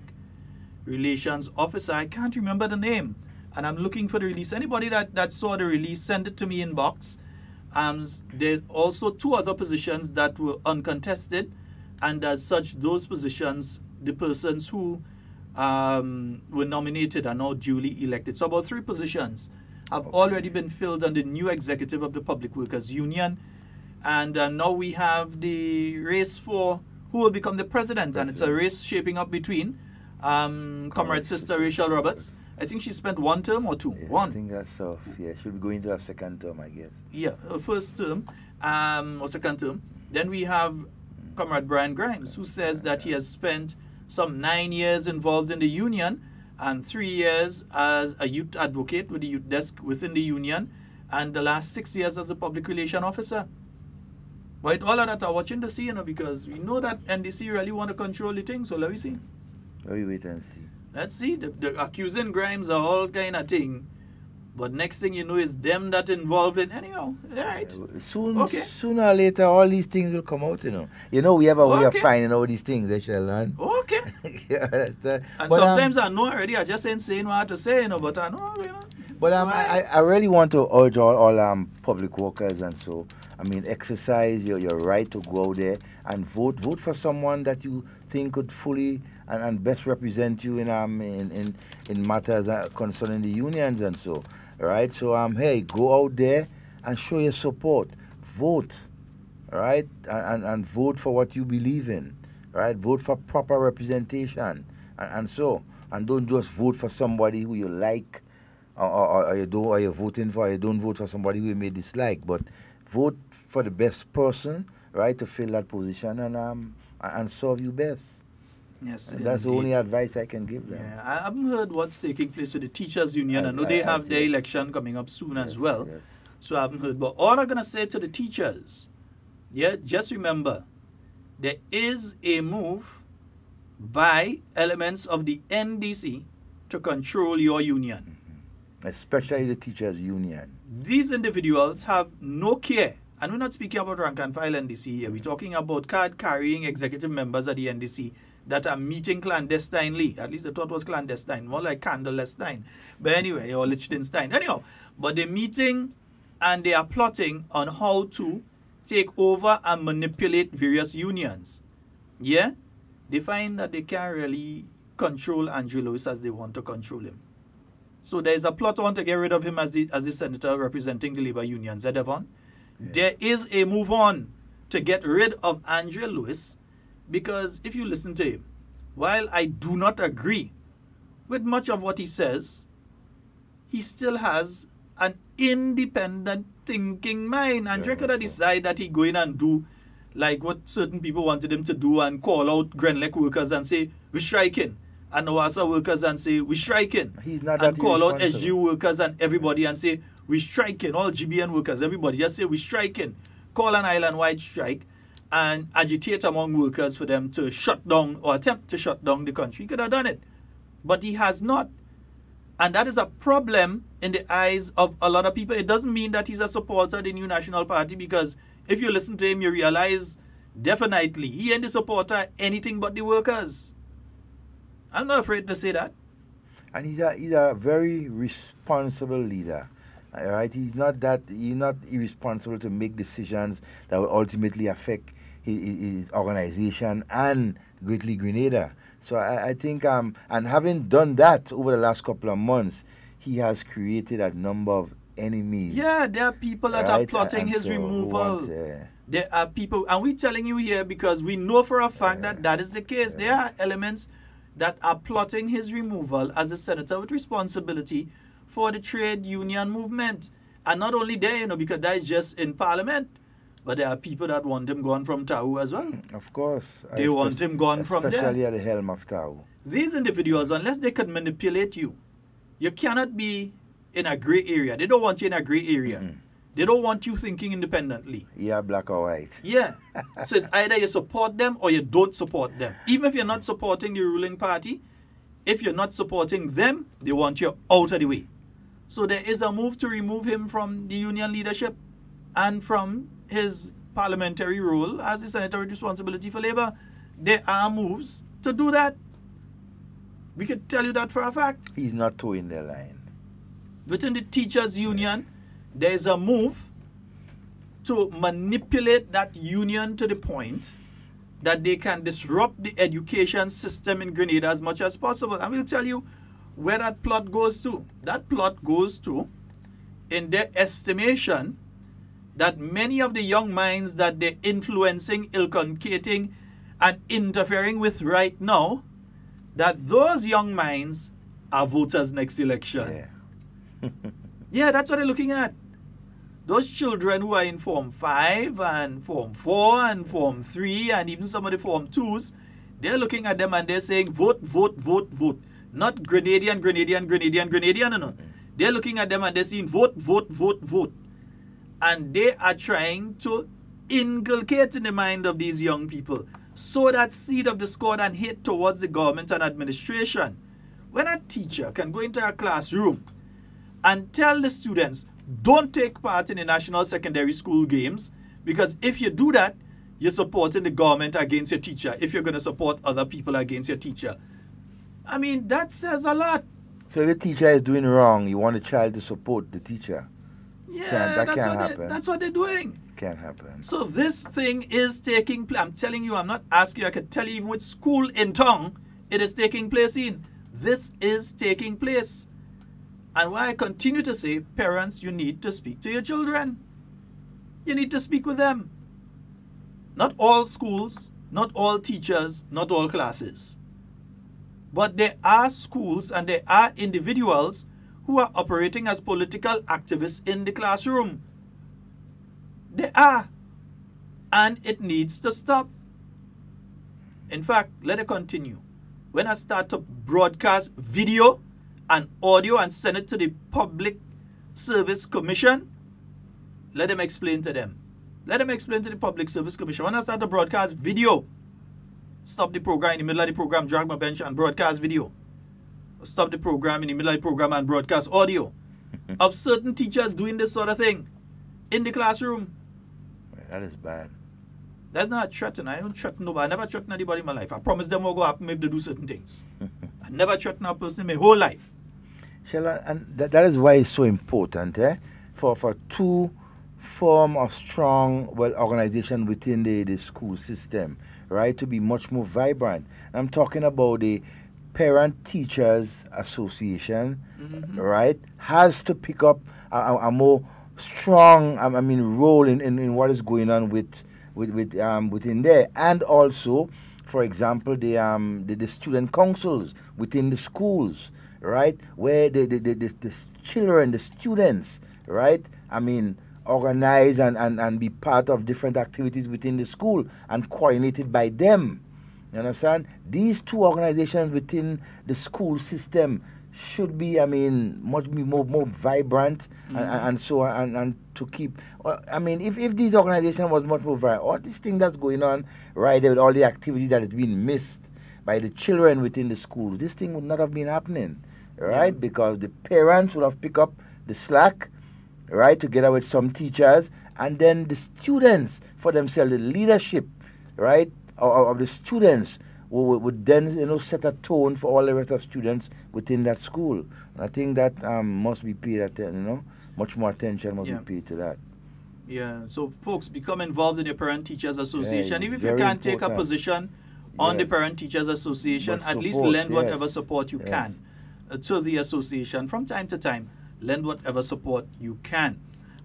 Speaker 11: relations officer. I can't remember the name, and I'm looking for the release. Anybody that saw the release, send it to me in box. There are also 2 other positions that were uncontested, and as such, those positions, the persons who were nominated are now duly elected. So about 3 positions have already been filled on the new executive of the Public Workers Union. And now we have the race for who will become the president. And it's a race shaping up between comrade sister Rachel Roberts. I think she spent 1 term or 2?
Speaker 12: Yeah,
Speaker 11: 1.
Speaker 12: I think that's so. Yeah, she'll be going to her 2nd term, I guess.
Speaker 11: Yeah, her 1st term or 2nd term. Then we have comrade Brian Grimes, who says that he has spent some 9 years involved in the union and 3 years as a youth advocate with the youth desk within the union, and the last 6 years as a public relation officer. But all of that are watching to see, because we know that NDC really want to control the thing, so let me see.
Speaker 12: Let me wait and see.
Speaker 11: Let's see. The accusing Grimes are all kind of thing. But next thing you know is them that involved in anyhow. All right.
Speaker 12: Sooner or later, all these things will come out, we have a way of finding all these things, Sheldon.
Speaker 11: Okay.
Speaker 12: Yeah,
Speaker 11: and sometimes I know already, I just ain't saying what I have to say, but I know,
Speaker 12: But I really want to urge all public workers and so, exercise your right to go out there and vote. Vote for someone that you think could fully and best represent you in matters concerning the unions and so. Right? So hey, go out there and show your support. Vote. Right? And vote for what you believe in. Right? Vote for proper representation. And so. And don't just vote for somebody who you like or you're voting for, you don't vote for somebody who you may dislike, but vote for the best person, right, to fill that position and serve you best.
Speaker 11: Yes,
Speaker 12: and that's the only advice I can give them.
Speaker 11: Yeah, I haven't heard what's taking place with the teachers' union. I know they have their election coming up soon as well. Yes. So I haven't heard. But all I'm going to say to the teachers, just remember, there is a move by elements of the NDC to control your union.
Speaker 12: Especially the teachers' union.
Speaker 11: These individuals have no care. And we're not speaking about rank and file NDC here. We're talking about card-carrying executive members of the NDC that are meeting clandestinely. At least the thought was clandestine, more like clandestine. But anyway, or Liechtenstein. Anyhow, but they're meeting and they are plotting on how to take over and manipulate various unions. Yeah? They find that they can't really control Andrew Lewis as they want to control him. So there's a plot on to get rid of him as the senator representing the labor unions, Devon. Yeah. There is a move on to get rid of Andrea Lewis, because if you listen to him, while I do not agree with much of what he says, he still has an independent thinking mind. Andrea could have decided that he go in and do like what certain people wanted him to do and call out Grenlec workers and say, we're striking. And Nawasa workers and say, we're striking.
Speaker 12: He's not
Speaker 11: and call out SGU workers and everybody and say, we're striking. All GBN workers, everybody just say, we're striking. Call an island-wide strike and agitate among workers for them to shut down or attempt to shut down the country. He could have done it. But he has not. And that is a problem in the eyes of a lot of people. It doesn't mean that he's a supporter of the New National Party, because if you listen to him, you realize definitely he ain't the supporter of anything but the workers. I'm not afraid to say that.
Speaker 12: And he's a very responsible leader. Right? He's not irresponsible to make decisions that will ultimately affect his organization and Greatly Grenada. So I think, and having done that over the last couple of months, he has created a number of enemies.
Speaker 11: Yeah, there are people that are plotting his removal. There are people, and we're telling you here because we know for a fact that that is the case. There are elements that are plotting his removal as a senator with responsibility for the trade union movement. And not only there, because that is just in parliament, but there are people that want him gone from Tau as well.
Speaker 12: Of course.
Speaker 11: They want him gone from there.
Speaker 12: Especially at the helm of Tau.
Speaker 11: These individuals, unless they can manipulate you, you cannot be in a gray area. They don't want you in a gray area. They don't want you thinking independently.
Speaker 12: Yeah, black or white.
Speaker 11: Yeah. So it's either you support them or you don't support them. Even if you're not supporting the ruling party, if you're not supporting them, they want you out of the way. So there is a move to remove him from the union leadership and from his parliamentary role as the senator with responsibility for labor. There are moves to do that. We could tell you that for a fact.
Speaker 12: He's not towing the line.
Speaker 11: Within the teachers' union, there is a move to manipulate that union to the point that they can disrupt the education system in Grenada as much as possible. And we'll tell you where that plot goes to. That plot goes to, in their estimation, that many of the young minds that they're influencing, inculcating, and interfering with right now, that those young minds are voters next election.
Speaker 12: Yeah.
Speaker 11: Yeah, that's what they're looking at. Those children who are in Form 5 and Form 4 and Form 3 and even some of the Form 2s, they're looking at them and they're saying, vote, vote, vote, vote. Not Grenadian, Grenadian, Grenadian, Grenadian, no. They're looking at them and they're saying, vote, vote, vote, vote. And they are trying to inculcate in the mind of these young people, sow that seed of discord and hate towards the government and administration. When a teacher can go into a classroom and tell the students, don't take part in the national secondary school games, because if you do that, you're supporting the government against your teacher, if you're going to support other people against your teacher. I mean, that says a lot.
Speaker 12: So if the teacher is doing wrong, you want the child to support the teacher.
Speaker 11: Yeah,
Speaker 12: that can't happen.
Speaker 11: That's what they're doing.
Speaker 12: Can't happen.
Speaker 11: So this thing is taking place. I'm telling you, I'm not asking you. I could tell you even which school in town it is taking place in. This is taking place. And why I continue to say, parents, you need to speak to your children. You need to speak with them. Not all schools, not all teachers, not all classes. But there are schools and there are individuals who are operating as political activists in the classroom. They are. And it needs to stop. In fact, let it continue. When I start to broadcast video and audio and send it to the Public Service Commission, let them explain to them. Let them explain to the Public Service Commission. When I start to broadcast video, stop the program in the middle of the program, drag my bench and broadcast video. Stop the program in the middle of the program and broadcast audio of certain teachers doing this sort of thing in the classroom.
Speaker 12: That is bad.
Speaker 11: That's not a threat. I don't threaten nobody. I never threaten anybody in my life. I promise them what will happen if they do certain things. I never threaten a person in my whole life.
Speaker 12: Sheldon, and that is why it's so important, for two form of strong, organization within the school system, right, to be much more vibrant. I'm talking about the Parent Teachers Association, right, has to pick up a more strong, role in what is going on within there, and also, for example, the student councils within the schools, right, where the children, the students, right, organize and be part of different activities within the school and coordinated by them. You understand? These two organizations within the school system should be, much more vibrant and so on, and to keep. If these organizations was much more vibrant, all this thing that's going on right there with all the activities that has been missed by the children within the school, this thing would not have been happening, right? Yeah. Because the parents would have picked up the slack, right, together with some teachers, and then the students for themselves, the leadership, right, of the students would then set a tone for all the rest of students within that school. And I think that must be paid attention, much more attention must be paid to that.
Speaker 11: Yeah, so folks, become involved in your Parent Teachers Association.
Speaker 12: Yeah,
Speaker 11: even if you can't take a position on the Parent Teachers Association, at least lend whatever support you can to the association from time to time. Lend whatever support you can.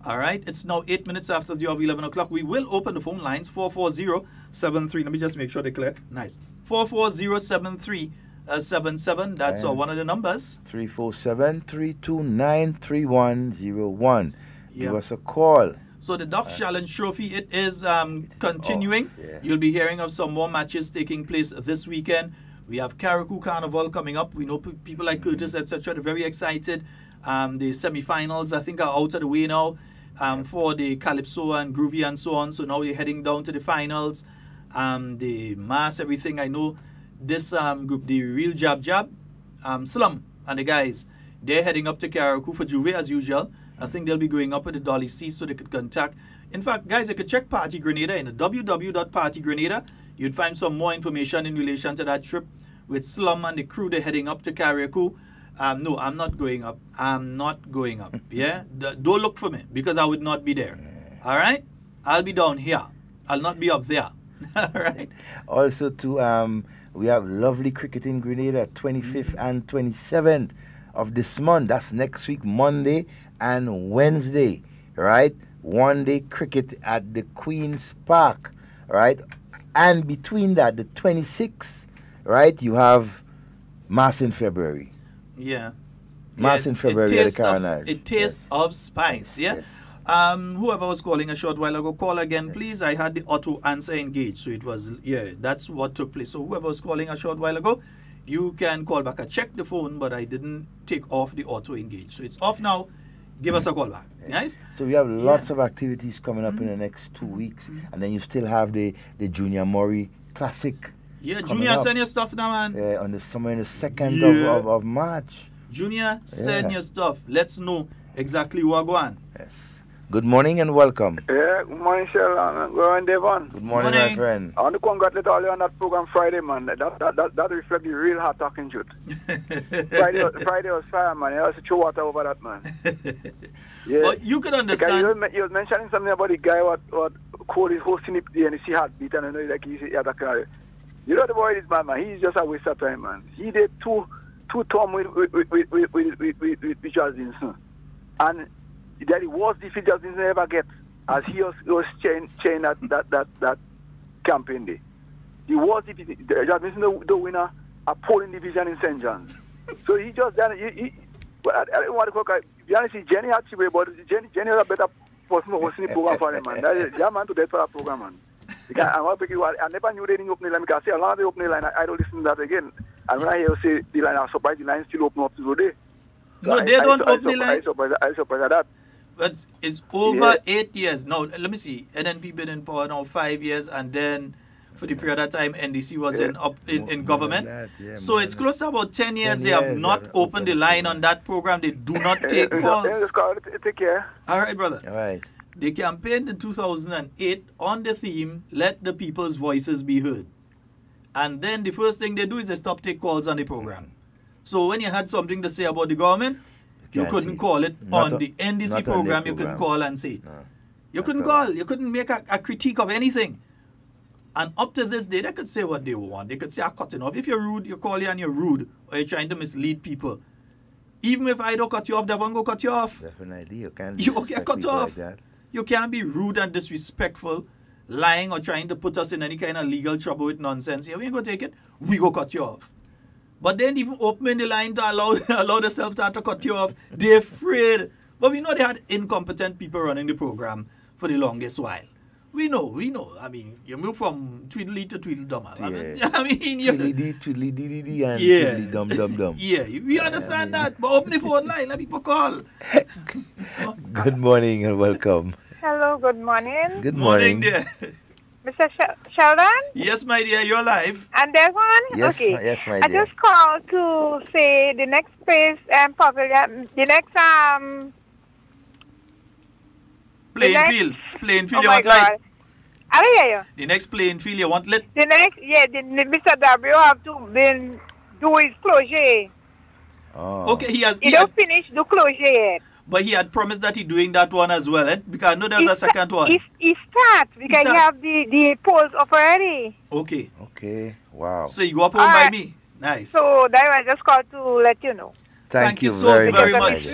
Speaker 11: All right, it's now 8 minutes after the hour of 11 o'clock. We will open the phone lines, 440-73. Let me just make sure they're clear. Nice. 440-7377. That's one of the numbers.
Speaker 12: 347-329-3101. Give us a call.
Speaker 11: So the Doc Challenge Trophy, it is continuing. You'll be hearing of some more matches taking place this weekend. We have Carriacou Carnival coming up. We know people like Curtis, etc. They're very excited. The semi-finals, I think, are out of the way now. for the Calypso and Groovy and so on. So now we're heading down to the finals. The mass, everything. I know this group, the Real Jab Jab, Slum and the guys, they're heading up to Carriacou for Juve as usual. I think they'll be going up with the Dolly C so they could contact. In fact, guys, you could check Party Grenada in the www.partygrenada. You'd find some more information in relation to that trip with Slum and the crew. They're heading up to Carriacou. No, I'm not going up. I'm not going up. Yeah? Don't look for me because I would not be there. All right? I'll be down here. I'll not be up there. All right?
Speaker 12: Also, too, we have lovely cricket in Grenada, 25th and 27th of this month. That's next week, Monday and Wednesday, right? One-day cricket at the Queen's Park, right? And between that, the 26th, right, you have Mass in February.
Speaker 11: Yeah.
Speaker 12: Mass in February at the Carnival.
Speaker 11: A taste of spice, yeah?
Speaker 12: Yes.
Speaker 11: Whoever was calling a short while ago, call again, please. I had the auto answer engaged, so it was, yeah, that's what took place. So whoever was calling a short while ago, you can call back. I checked the phone, but I didn't take off the auto engage. So it's off now. Give us a call back. Right?
Speaker 12: So we have lots of activities coming up in the next 2 weeks, and then you still have the Junior Murray Classic.
Speaker 11: Yeah, Junior, send your stuff now, man.
Speaker 12: Yeah, on the somewhere in the 2nd of March.
Speaker 11: Junior, send your stuff. Let's know exactly what going.
Speaker 12: Yes. Good morning and welcome.
Speaker 13: Yeah, good morning, Sheldon. Go on, Devon.
Speaker 12: Good morning, my friend.
Speaker 13: I want to congratulate all you on that program Friday, man. That reflects the real hard talking truth. Friday was fire, man. You have to throw water over that, man. Yeah.
Speaker 11: But you could understand.
Speaker 13: You was mentioning something about the guy what Cole is hosting it and he heartbeat and I know like he had a car. You know the boy is man. He's just a waste of time, man. He did two term with Charles Dinson. And that the worst defeat Charles Dinson ever get as he was chain that campaign day. The worst defeat Charles Dinson the winner a polling division in St. John's. So he just done I don't want to call be honest, Jenny had to be, but Jenny is a better person hosting the program for him, man. That man to death for that program, man. Because I never knew they didn't open the line because I say a lot of the opening line, I don't listen to that again. And when I hear you say the line, I'm surprised the line still open up to today.
Speaker 11: No, they don't open the line.
Speaker 13: I'm surprised at that.
Speaker 11: But it's over 8 years. No, let me see. NNP been in power now 5 years, and then for the period of time NDC was in government. So it's close to about 10 years. They have not opened the line on that program. They do not take calls.
Speaker 13: Take care.
Speaker 11: All right, brother.
Speaker 12: All right.
Speaker 11: They campaigned in 2008 on the theme, let the people's voices be heard. And then the first thing they do is they stop take calls on the program. So when you had something to say about the government, you couldn't call it on the NDC program. You couldn't call and say it. You couldn't call. You couldn't make a critique of anything. And up to this day, they could say what they want. They could say, I'm cutting off. If you're rude, you call you and you're rude, or you're trying to mislead people. Even if I don't cut you off, Devon go cut you off.
Speaker 12: Definitely, you can't
Speaker 11: get cut off. Like you can't be rude and disrespectful, lying or trying to put us in any kind of legal trouble with nonsense. Here, we ain't going to take it. We go cut you off. But then even opening the line to allow themselves to cut you off, they're afraid. But we know they had incompetent people running the program for the longest while. We know. I mean, you move from Tweedledee to Tweedledum.
Speaker 12: Yeah.
Speaker 11: I mean, you
Speaker 12: Tweedledee, and Tweedledum.
Speaker 11: Yeah, we understand that. But open the phone line, let people call.
Speaker 12: Good morning and welcome.
Speaker 14: Hello, good morning.
Speaker 12: Good morning,
Speaker 11: dear.
Speaker 14: Mr. Sheldon?
Speaker 11: Yes, my dear, you're live.
Speaker 14: And there's one?
Speaker 12: Yes,
Speaker 14: okay.
Speaker 12: Yes, my dear.
Speaker 14: I just called to say the next place, pavilion, the next,
Speaker 11: Playing field you want light?
Speaker 14: I don't hear you.
Speaker 11: The next playing field you want lit?
Speaker 14: The next, Mr. W have to do his closure.
Speaker 12: Oh.
Speaker 11: Okay,
Speaker 14: he don't finish the closure yet.
Speaker 11: But he had promised that he's doing that one as well, because I know there's a second one.
Speaker 14: He start because he have the poles up already.
Speaker 11: Okay,
Speaker 12: wow.
Speaker 11: So you go up home by me. Nice.
Speaker 14: So that I just called to let you know.
Speaker 12: Thank you
Speaker 11: so
Speaker 12: very
Speaker 11: much.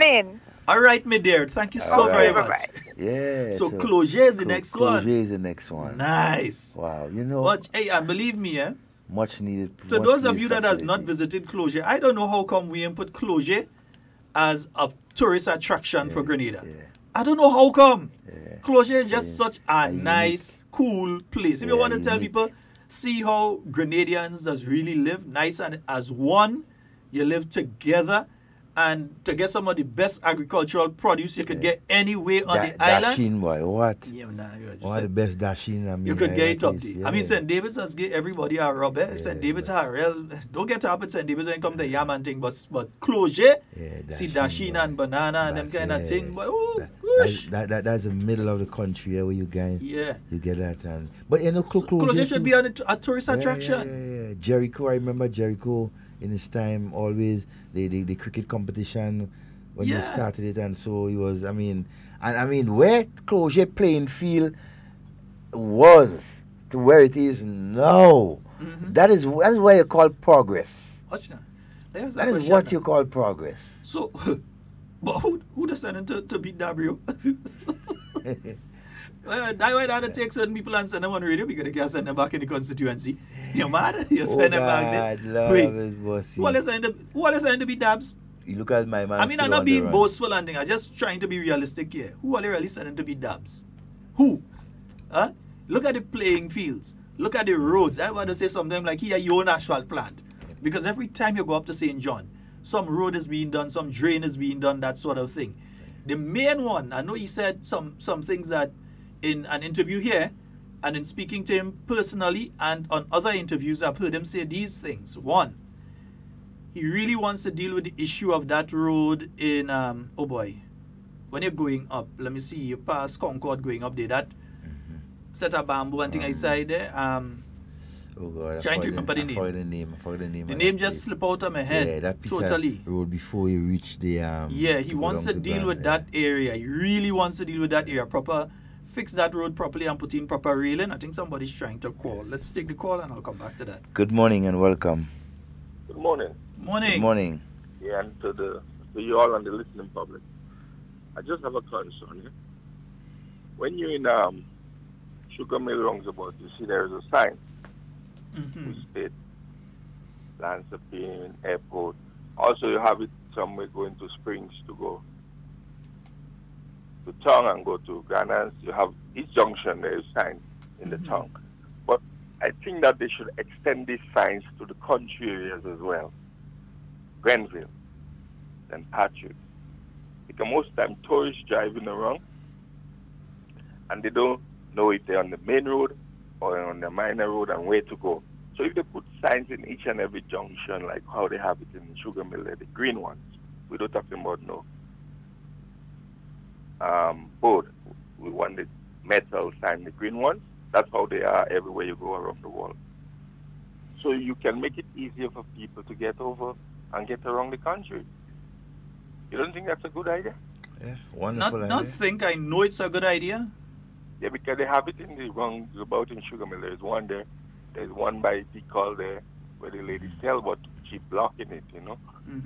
Speaker 11: All right, my dear. Thank you so very much.
Speaker 12: Yeah.
Speaker 11: So closure is the next one.
Speaker 12: Closure is the next one.
Speaker 11: Nice.
Speaker 12: Wow. You know.
Speaker 11: And believe me,
Speaker 12: much needed.
Speaker 11: To those of you that has not visited closure, I don't know how come we input closure as a tourist attraction for Grenada.
Speaker 12: Yeah.
Speaker 11: I don't know how come. Yeah. Closure is just such a nice, cool place. If you want to tell people, see how Grenadians does really live, nice and as one. You live together. and to get some of the best agricultural produce you could get anywhere on the island.
Speaker 12: Dashing, boy, what?
Speaker 11: Yeah,
Speaker 12: the best dashing. I mean,
Speaker 11: you could get it up there.
Speaker 12: Yeah.
Speaker 11: I mean, St. David's has give everybody a rubber. St. David's are real. Don't get up at St. David's when it come to yam and thing, but closure. See dashing and banana and them kind of thing. But
Speaker 12: that's the middle of the country where you guys.
Speaker 11: Yeah.
Speaker 12: You get that, but you know,
Speaker 11: closure should be a tourist attraction.
Speaker 12: Yeah. Jericho, I remember Jericho. In his time, always the cricket competition when he started it, and so he was. I mean, where Closure playing field was to where it is now. That is what you call progress.
Speaker 11: Watch now.
Speaker 12: That is what you call progress.
Speaker 11: So, but who decided to beat W? That's why they take certain people and send them on radio because they can't send them back in the constituency. You're mad? You send them back there. Wait, what is saying to be Dabs?
Speaker 12: You look at my man.
Speaker 11: I mean, I'm not being boastful and thing. I'm just trying to be realistic here. Who are they really sending to be Dabs? Who? Huh? Look at the playing fields. Look at the roads. I want to say something like here, your own asphalt plant. Because every time you go up to St. John, some road is being done, some drain is being done, that sort of thing. The main one, I know he said some things that in an interview here, and in speaking to him personally and on other interviews, I've heard him say these things. One, he really wants to deal with the issue of that road in, oh boy, when you're going up, let me see, you pass Concord going up there, that set of bamboo and thing I said there.
Speaker 12: Oh God,
Speaker 11: trying to remember the name. The name just slipped out of my head.
Speaker 12: Yeah, that
Speaker 11: totally.
Speaker 12: Road before you reach the
Speaker 11: he wants to deal with that area. He really wants to deal with that area proper. Fix that road properly and put in proper railing. I think somebody's trying to call. Let's take the call and I'll come back to that.
Speaker 12: Good morning and welcome.
Speaker 15: Good morning.
Speaker 11: Morning.
Speaker 12: Good morning.
Speaker 15: Yeah, and to you all and the listening public. I just have a concern. Yeah? When you're in Sugar Mill roundabout, you see there is a sign. State, Lansapine, Airport. Also, you have it somewhere going to Springs to go to town and go to Grenada. You have each junction there is signs in the town. But I think that they should extend these signs to the country areas as well. Grenville and Patrick. Because most time tourists driving around and they don't know if they're on the main road or on the minor road and where to go. So if they put signs in each and every junction, like how they have it in Sugar Mill, the green ones, we're not talking about no board. We want the metal sign, the green ones. That's how they are everywhere you go around the world. So you can make it easier for people to get over and get around the country. You don't think that's a good idea?
Speaker 12: Yeah, wonderful idea.
Speaker 11: Not think, I know it's a good idea.
Speaker 15: Yeah, because they have it in the roundabout in Sugar Mill. There's one there. There's one by Decal there where the ladies tell but keep blocking it, you know.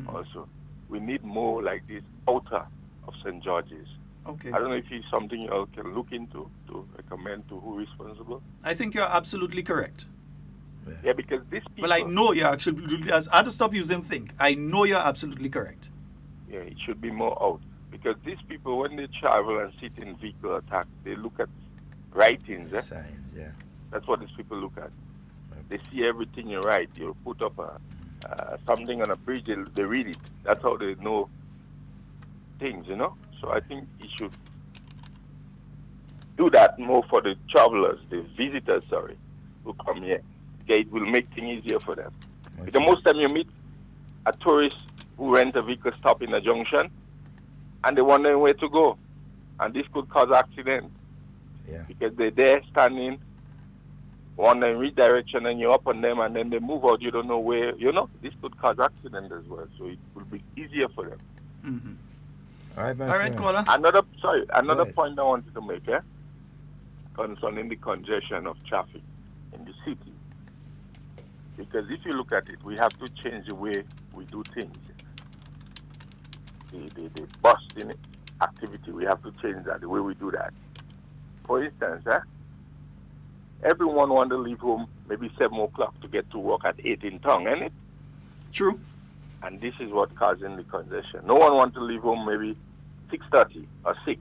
Speaker 15: Also, we need more like this outer of St. George's.
Speaker 11: Okay.
Speaker 15: I don't know if it's something you all can look into to recommend to who is responsible.
Speaker 11: I think you're absolutely correct.
Speaker 15: Yeah, because these people...
Speaker 11: Well, I know you're actually... I had to stop using think. I know you're absolutely correct.
Speaker 15: Yeah, it should be more out. Because these people, when they travel and sit in vehicle attack, they look at writings.
Speaker 12: Signs, yeah.
Speaker 15: That's what these people look at. They see everything you write. You put up something on a bridge, they read it. That's how they know things, you know. So I think he should do that more for the travelers, the visitors, who come here. Okay, it will make things easier for them. Because most time you meet a tourist who rent a vehicle stop in a junction and they wondering where to go. And this could cause accident.
Speaker 12: Yeah.
Speaker 15: Because they're there standing, wondering which direction and you're up on them and then they move out, you don't know where, you know, this could cause accident as well. So it will be easier for them.
Speaker 12: All
Speaker 11: right, caller.
Speaker 15: Another point I wanted to make, concerning the congestion of traffic in the city. Because if you look at it, we have to change the way we do things. The busting activity, we have to change that, the way we do that. For instance, everyone wants to leave home maybe 7 o'clock to get to work at 8 in town, ain't it?
Speaker 11: True.
Speaker 15: And this is what causing the congestion. No one wants to leave home maybe 6:30 or 6.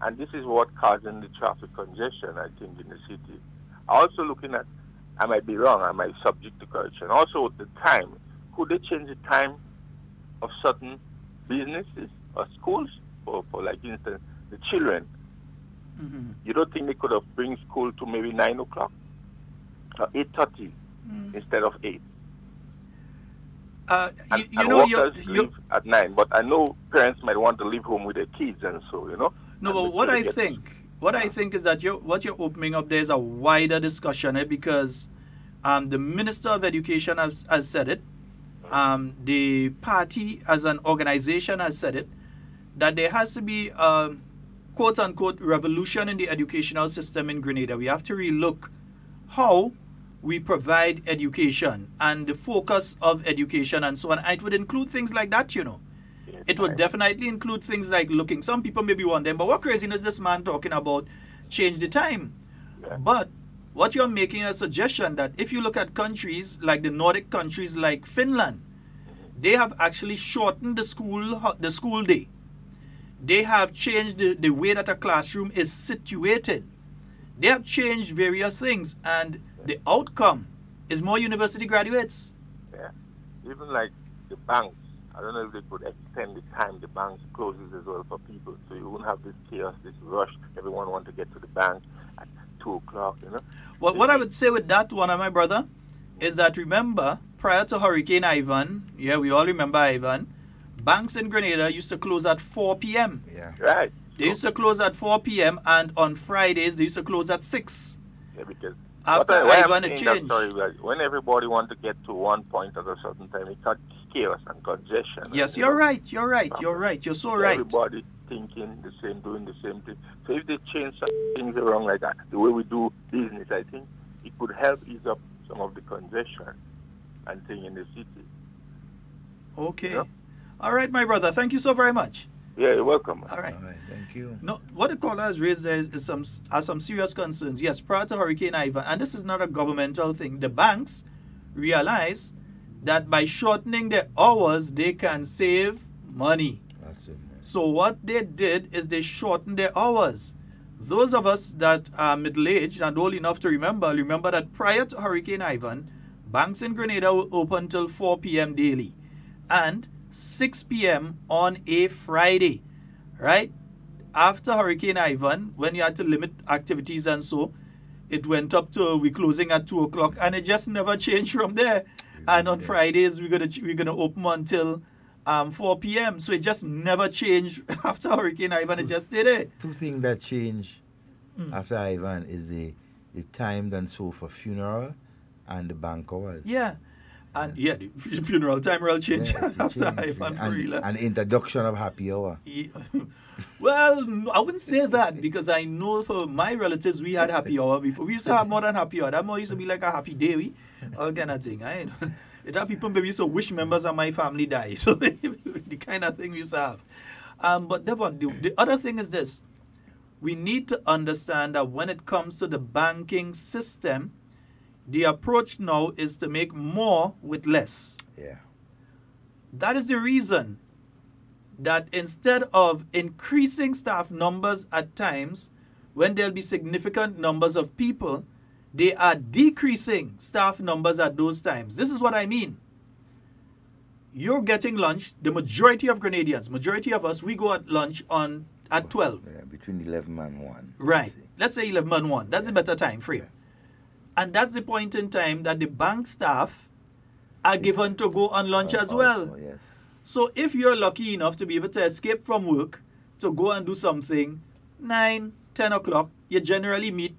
Speaker 15: And this is what causing the traffic congestion, I think, in the city. Also looking at, I might be wrong, I might subject to correction. Also the time. Could they change the time of certain businesses or schools, for like instance, the children. You don't think they could have bring school to maybe 9 o'clock or 8:30 instead of 8? And workers leave at 9, but I know parents might want to leave home with their kids, and so
Speaker 11: No, but what I think is that what you're opening up there is a wider discussion, because the Minister of Education has said it. The party as an organization has said it, that there has to be a quote-unquote revolution in the educational system in Grenada. We have to relook how we provide education and the focus of education and so on. And it would include things like that, you know. It would definitely include things like looking. Some people maybe want them, but what craziness is this man talking about? Change the time. But what you're making a suggestion that if you look at countries like the Nordic countries like Finland, they have actually shortened the school day. They have changed the way that a classroom is situated. They have changed various things, and the outcome is more university graduates.
Speaker 15: Yeah. Even like the banks, I don't know if they could extend the time the bank closes as well for people, so you won't have this chaos, this rush. Everyone want to get to the bank at 2 o'clock, you know.
Speaker 11: Well, what I would say with that one, my brother, is that remember, prior to Hurricane Ivan, yeah, we all remember Ivan, banks in Grenada used to close at 4 p.m.
Speaker 15: Yeah. Right.
Speaker 11: They used to close at 4 p.m. and on Fridays they used to close at 6.
Speaker 15: Yeah, because
Speaker 11: after Ivan it changed.
Speaker 15: When everybody want to get to one point at a certain time, it got chaos and congestion.
Speaker 11: Yes, you're right. You're so right.
Speaker 15: Everybody thinking the same, doing the same thing. So if they change some things around like that, the way we do business, I think it could help ease up some of the congestion and thing in the city.
Speaker 11: Okay. Yeah? All right, my brother. Thank you so very much.
Speaker 15: Yeah, you're welcome.
Speaker 11: All right.
Speaker 12: Thank you.
Speaker 11: No, what the caller has raised there is some serious concerns. Yes, prior to Hurricane Ivan, and this is not a governmental thing. The banks realize that by shortening their hours, they can save money.
Speaker 12: That's it, man.
Speaker 11: So what they did is they shortened their hours. Those of us that are middle-aged and old enough to remember that prior to Hurricane Ivan, banks in Grenada were open till 4 p.m. daily and 6 p.m. on a Friday, right? After Hurricane Ivan, when you had to limit activities and so, it went up to we closing at 2 o'clock, and it just never changed from there. And on Fridays, we're gonna open until 4 p.m. So it just never changed after Hurricane Ivan. It just did it.
Speaker 12: Two things that changed after Ivan is the time and so for funeral and the bank hours.
Speaker 11: Yeah. And yeah, the funeral time will change after Ivan for real.
Speaker 12: And introduction of happy hour.
Speaker 11: Yeah. Well, I wouldn't say that, because I know for my relatives we had happy hour before. We used to have more than happy hour. That more used to be like a happy day, all kind of thing. It had people maybe used to wish members of my family die. So the kind of thing we used to have. But Devon, the other thing is this. We need to understand that when it comes to the banking system, the approach now is to make more with less.
Speaker 12: Yeah.
Speaker 11: That is the reason that instead of increasing staff numbers at times, when there'll be significant numbers of people, they are decreasing staff numbers at those times. This is what I mean. You're getting lunch, the majority of Grenadians, majority of us, we go at lunch at 12.
Speaker 12: Yeah, between 11 and 1.
Speaker 11: Right. Let's say 11 and 1. That's a better time frame. Yeah. And that's the point in time that the bank staff are given to go on lunch as well.
Speaker 12: Also, yes.
Speaker 11: So if you're lucky enough to be able to escape from work, to go and do something, 9, 10 o'clock, you generally meet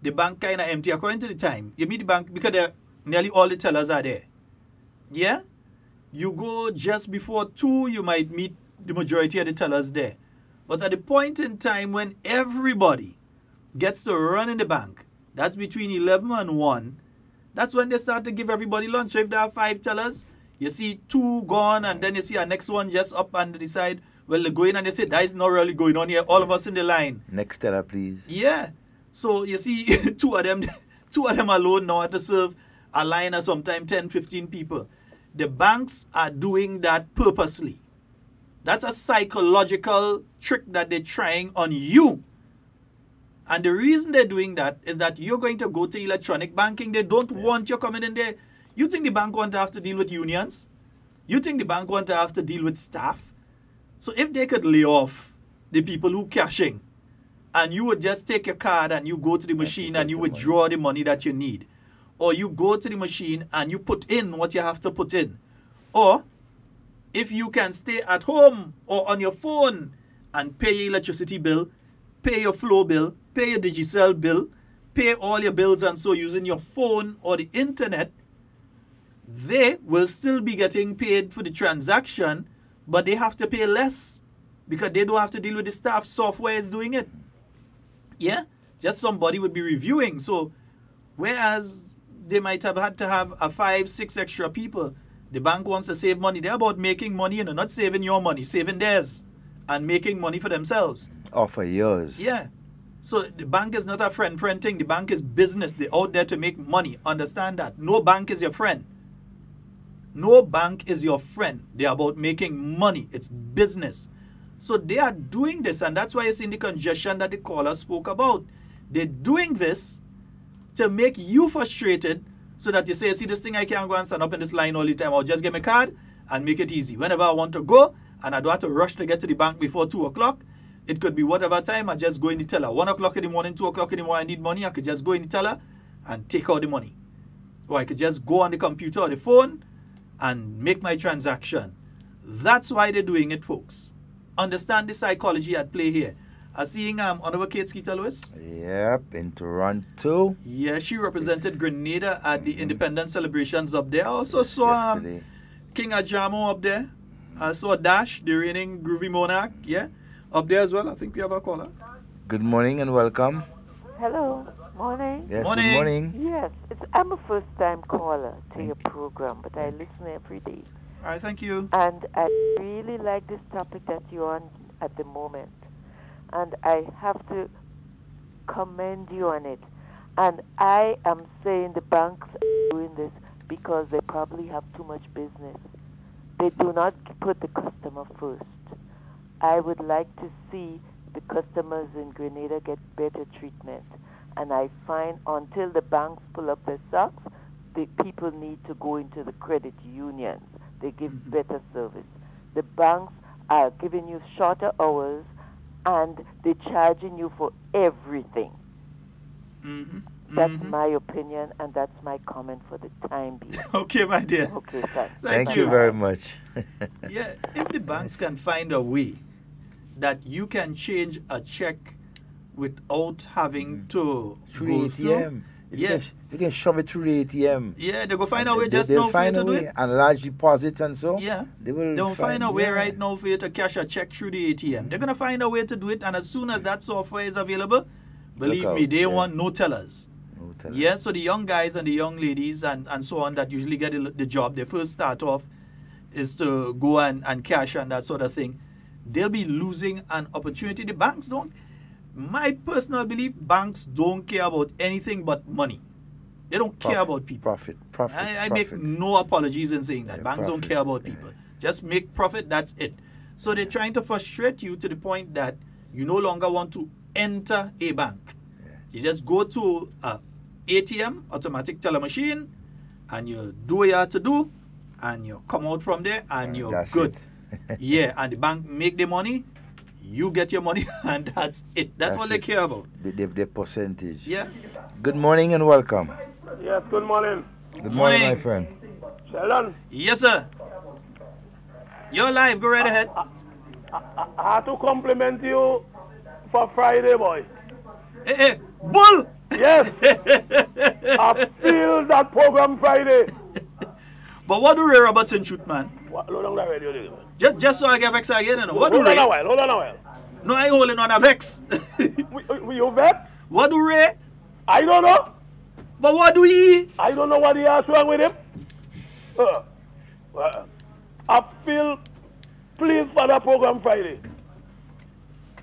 Speaker 11: the bank kind of empty according to the time. You meet the bank because nearly all the tellers are there. Yeah? You go just before 2, you might meet the majority of the tellers there. But at the point in time when everybody gets to run in the bank, that's between 11 and 1, that's when they start to give everybody lunch. So if there are 5 tellers, you see 2 gone, and then you see a next one just up and decide, well, they go in and they say, that is not really going on here. All of us in the line.
Speaker 12: Next teller, please.
Speaker 11: Yeah. So you see 2 of them alone now have to serve a line of sometimes 10, 15 people. The banks are doing that purposely. That's a psychological trick that they're trying on you. And the reason they're doing that is that you're going to go to electronic banking. They don't want you coming in there. You think the bank want to have to deal with unions? You think the bank want to have to deal with staff? So if they could lay off the people who cashing, and you would just take your card and you go to the machine and you withdraw the money that you need, or you go to the machine and you put in what you have to put in, or if you can stay at home or on your phone and pay your electricity bill, pay your flow bill, pay your Digicel bill, pay all your bills and so using your phone or the internet, they will still be getting paid for the transaction, but they have to pay less because they don't have to deal with the staff. Software is doing it. Yeah? Just somebody would be reviewing. So whereas they might have had to have a 5-6 extra people, the bank wants to save money. They're about making money, not saving your money, saving theirs and making money for themselves.
Speaker 12: Or for yours.
Speaker 11: Yeah. So the bank is not a friend thing. The bank is business. They're out there to make money. Understand that. No bank is your friend. No bank is your friend. They're about making money. It's business. So they are doing this, and that's why you're seeing the congestion that the caller spoke about. They're doing this to make you frustrated so that you say, see this thing, I can't go and stand up in this line all the time. I'll just get my card and make it easy. Whenever I want to go, and I don't have to rush to get to the bank before 2 o'clock, it could be whatever time, I just go in the teller. 1 o'clock in the morning, 2 o'clock in the morning, I need money, I could just go in the teller and take out the money. Or I could just go on the computer or the phone and make my transaction. That's why they're doing it, folks. Understand the psychology at play here. I seeing Honorable Kate Skeeter Lewis.
Speaker 12: Yep, in Toronto.
Speaker 11: Yeah, she represented Grenada at the independence celebrations up there. I also saw King Ajamo up there. I saw Dash, the reigning groovy monarch, up there as well. I think we have a caller.
Speaker 12: Good morning and welcome.
Speaker 16: Hello, morning.
Speaker 12: Yes, morning. Good morning.
Speaker 16: Yes, I'm a first-time caller to your program, but I listen every day.
Speaker 11: All right, thank you.
Speaker 16: And I really like this topic that you're on at the moment. And I have to commend you on it. And I am saying the banks are doing this because they probably have too much business. They do not put the customer first. I would like to see the customers in Grenada get better treatment. And I find until the banks pull up their socks, the people need to go into the credit unions. They give better service. The banks are giving you shorter hours and they're charging you for everything. That's my opinion, and that's my comment for the time being.
Speaker 11: Okay, my dear.
Speaker 16: Okay, thanks.
Speaker 12: Thank you very much.
Speaker 11: Yeah, if the banks can find a way that you can change a check without having to
Speaker 12: through
Speaker 11: go
Speaker 12: ATM. You can shove it through the ATM.
Speaker 11: Yeah, they go find a way just now for you to do it.
Speaker 12: And large deposits and so.
Speaker 11: Yeah,
Speaker 12: they'll
Speaker 11: find a way right now for you to cash a check through the ATM. They're going to find a way to do it, and as soon as that software is available, believe me, they want no tellers. Yeah, so the young guys and the young ladies and so on that usually get the job, they first start off is to go and cash and that sort of thing. They'll be losing an opportunity. The banks don't. My personal belief, banks don't care about anything but money. They don't care about people.
Speaker 12: Profit.
Speaker 11: I make no apologies in saying that. Banks don't care about people. Just make profit, that's it. So they're trying to frustrate you to the point that you no longer want to enter a bank. You just go to a ATM, automatic teller machine, and you do what you have to do, and you come out from there, and you're good. Yeah, and the bank make the money, you get your money, and that's it. That's what they care about.
Speaker 12: The percentage.
Speaker 11: Yeah.
Speaker 12: Good morning and welcome.
Speaker 17: Yes, good morning.
Speaker 12: Good morning, my friend.
Speaker 17: Sheldon?
Speaker 11: Yes, sir. You're live. Go right ahead.
Speaker 17: I have to compliment you for Friday, boy.
Speaker 11: Hey, bull!
Speaker 17: Yes. I feel that program Friday.
Speaker 11: But what do Ray Robertson shoot, man?
Speaker 17: Load on that radio.
Speaker 11: Just so I get vexed again, you know. What do
Speaker 17: Hold
Speaker 11: Ray?
Speaker 17: on a while.
Speaker 11: No, I ain't holding on a vex.
Speaker 17: You vex?
Speaker 11: What do Ray?
Speaker 17: I don't know.
Speaker 11: But what do he?
Speaker 17: I don't know what he has wrong with him. I feel pleased for that program Friday.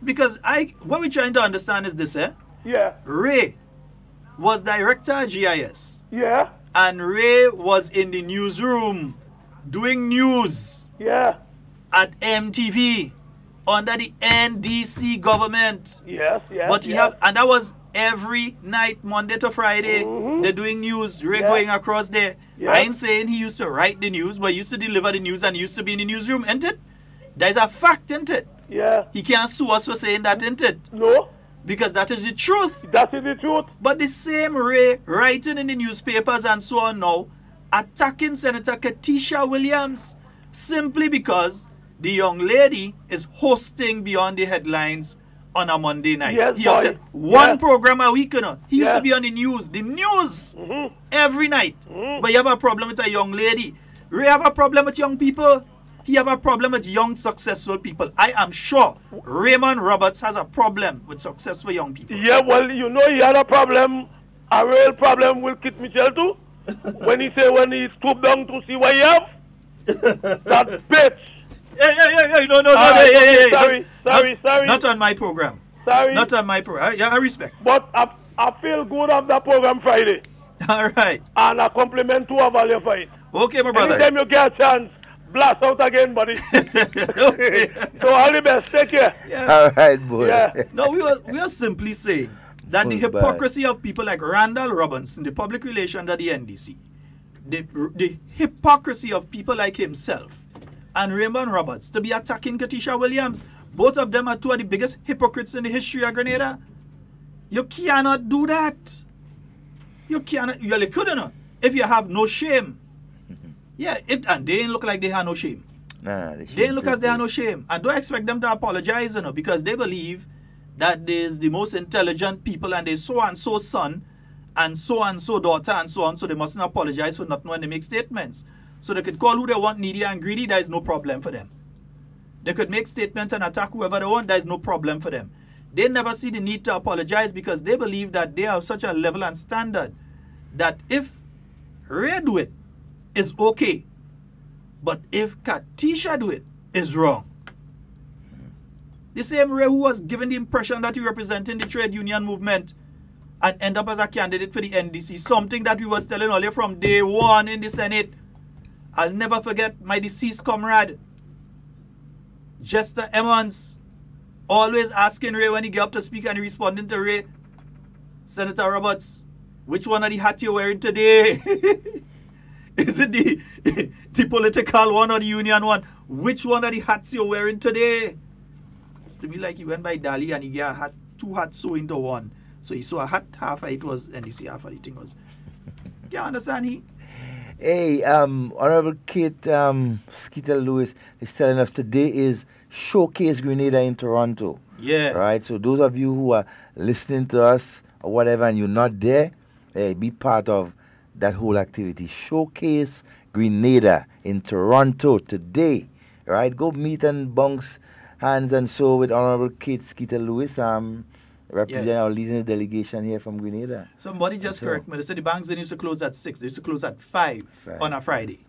Speaker 11: Because what we're trying to understand is this,
Speaker 17: Yeah.
Speaker 11: Ray was director at GIS.
Speaker 17: Yeah.
Speaker 11: And Ray was in the newsroom doing news.
Speaker 17: Yeah.
Speaker 11: At MTV under the NDC government.
Speaker 17: Yes.
Speaker 11: But and that was every night, Monday to Friday. They're doing news. Ray going across there. I ain't saying he used to write the news, but he used to deliver the news and he used to be in the newsroom, ain't it? There's a fact, ain't it?
Speaker 17: Yeah.
Speaker 11: He can't sue us for saying that, ain't it?
Speaker 17: No.
Speaker 11: Because that is the truth.
Speaker 17: That is the truth.
Speaker 11: But the same Ray writing in the newspapers and so on now, attacking Senator Katisha Williams simply because the young lady is hosting Beyond the Headlines on a Monday night.
Speaker 17: Yes,
Speaker 11: he upset one program a week, you know. He used to be on the news every night. But you have a problem with a young lady. Ray have a problem with young people. He have a problem with young, successful people. I am sure Raymond Roberts has a problem with successful young people.
Speaker 17: Yeah, well, you know he had a problem, a real problem with Kit Mitchell too. When he stooped down to see what he have. That bitch.
Speaker 11: Hey, no,
Speaker 17: sorry.
Speaker 11: Not on my program.
Speaker 17: Sorry.
Speaker 11: Not on my program. Yeah, I respect.
Speaker 17: But I feel good of that program Friday.
Speaker 11: All right.
Speaker 17: And I compliment to a value for it.
Speaker 11: Okay, my brother.
Speaker 17: Anytime you get a chance, blast out again, buddy. So all the best. Take care.
Speaker 11: Yeah.
Speaker 12: All right, boy.
Speaker 17: Yeah.
Speaker 11: No, we are simply saying that the hypocrisy of people like Randall Robinson, the public relations at the NDC, the hypocrisy of people like himself and Raymond Roberts to be attacking Katisha Williams, both of them are two of the biggest hypocrites in the history of Grenada. You cannot do that. You cannot. You really couldn't if you have no shame. Yeah, and they ain't look like they have no shame.
Speaker 12: Nah,
Speaker 11: they ain't look as they have no shame. And don't expect them to apologize, you know, because they believe that there's the most intelligent people and there's so and so son and so daughter and so on, so they mustn't apologize for nothing when they make statements. So they could call who they want needy and greedy, there is no problem for them. They could make statements and attack whoever they want, there is no problem for them. They never see the need to apologize because they believe that they have such a level and standard that if Ray do it, is okay. But if Katisha do it, is wrong. The same Ray who was given the impression that he representing the trade union movement and end up as a candidate for the NDC, something that we was telling earlier from day one in the Senate. I'll never forget my deceased comrade, Jester Emmons, always asking Ray when he get up to speak and he responding to Ray, Senator Roberts, which one of the hats you're wearing today? Is it the political one or the union one? Which one of the hats you're wearing today? To me, like he went by Dali and he got a hat, two hats sewn into one. So he saw a hat, half of it was NDC, half of the thing was. You understand he?
Speaker 12: Hey, Honorable Kate Skeeter Lewis is telling us today is Showcase Grenada in Toronto.
Speaker 11: Yeah.
Speaker 12: Right? So those of you who are listening to us or whatever and you're not there, hey, be part of that whole activity. Showcase Grenada in Toronto today. Right? Go meet and bounce hands and so with Honorable Kate Skeeter Lewis, representing our leading delegation here from Grenada.
Speaker 11: Somebody just correct me. They said the banks didn't used to close at 6. They used to close at 5 on a Friday.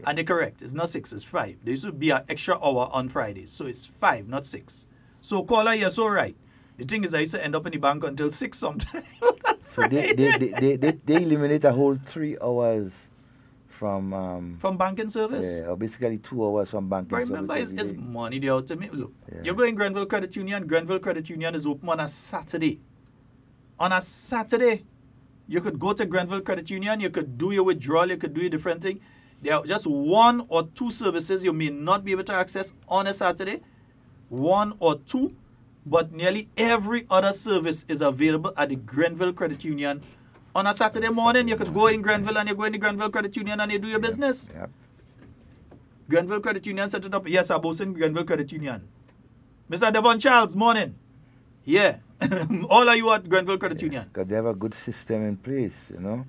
Speaker 11: And they're correct. It's not 6, it's 5. There used to be an extra hour on Fridays. So it's 5, not 6. So caller, you're so right. The thing is I used to end up in the bank until 6 sometimes.
Speaker 12: So they eliminate a whole 3 hours from
Speaker 11: banking service?
Speaker 12: Yeah, or basically 2 hours from banking service.
Speaker 11: But remember, it's money they ultimate. Look, you're going Grenville Credit Union. Grenville Credit Union is open on a Saturday. On a Saturday, you could go to Grenville Credit Union. You could do your withdrawal. You could do a different thing. There are just 1 or 2 services you may not be able to access on a Saturday. 1 or 2. But nearly every other service is available at the Grenville Credit Union. On a Saturday morning, you could go in Grenville and you go in the Grenville Credit Union and you do your business.
Speaker 12: Yep.
Speaker 11: Grenville Credit Union set it up. Yes, I boss in Grenville Credit Union. Mr. Devon Charles, morning. Yeah. All of you at Grenville Credit Union.
Speaker 12: Because they have a good system in place, you know.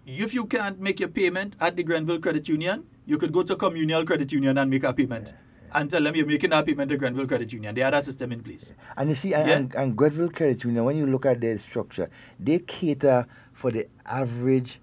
Speaker 11: If you can't make your payment at the Grenville Credit Union, you could go to Communal Credit Union and make a payment. And tell them you're making that payment to Grenville Credit Union. They have that system in place.
Speaker 12: And you see, and Grenville Credit Union, when you look at their structure, they cater for the average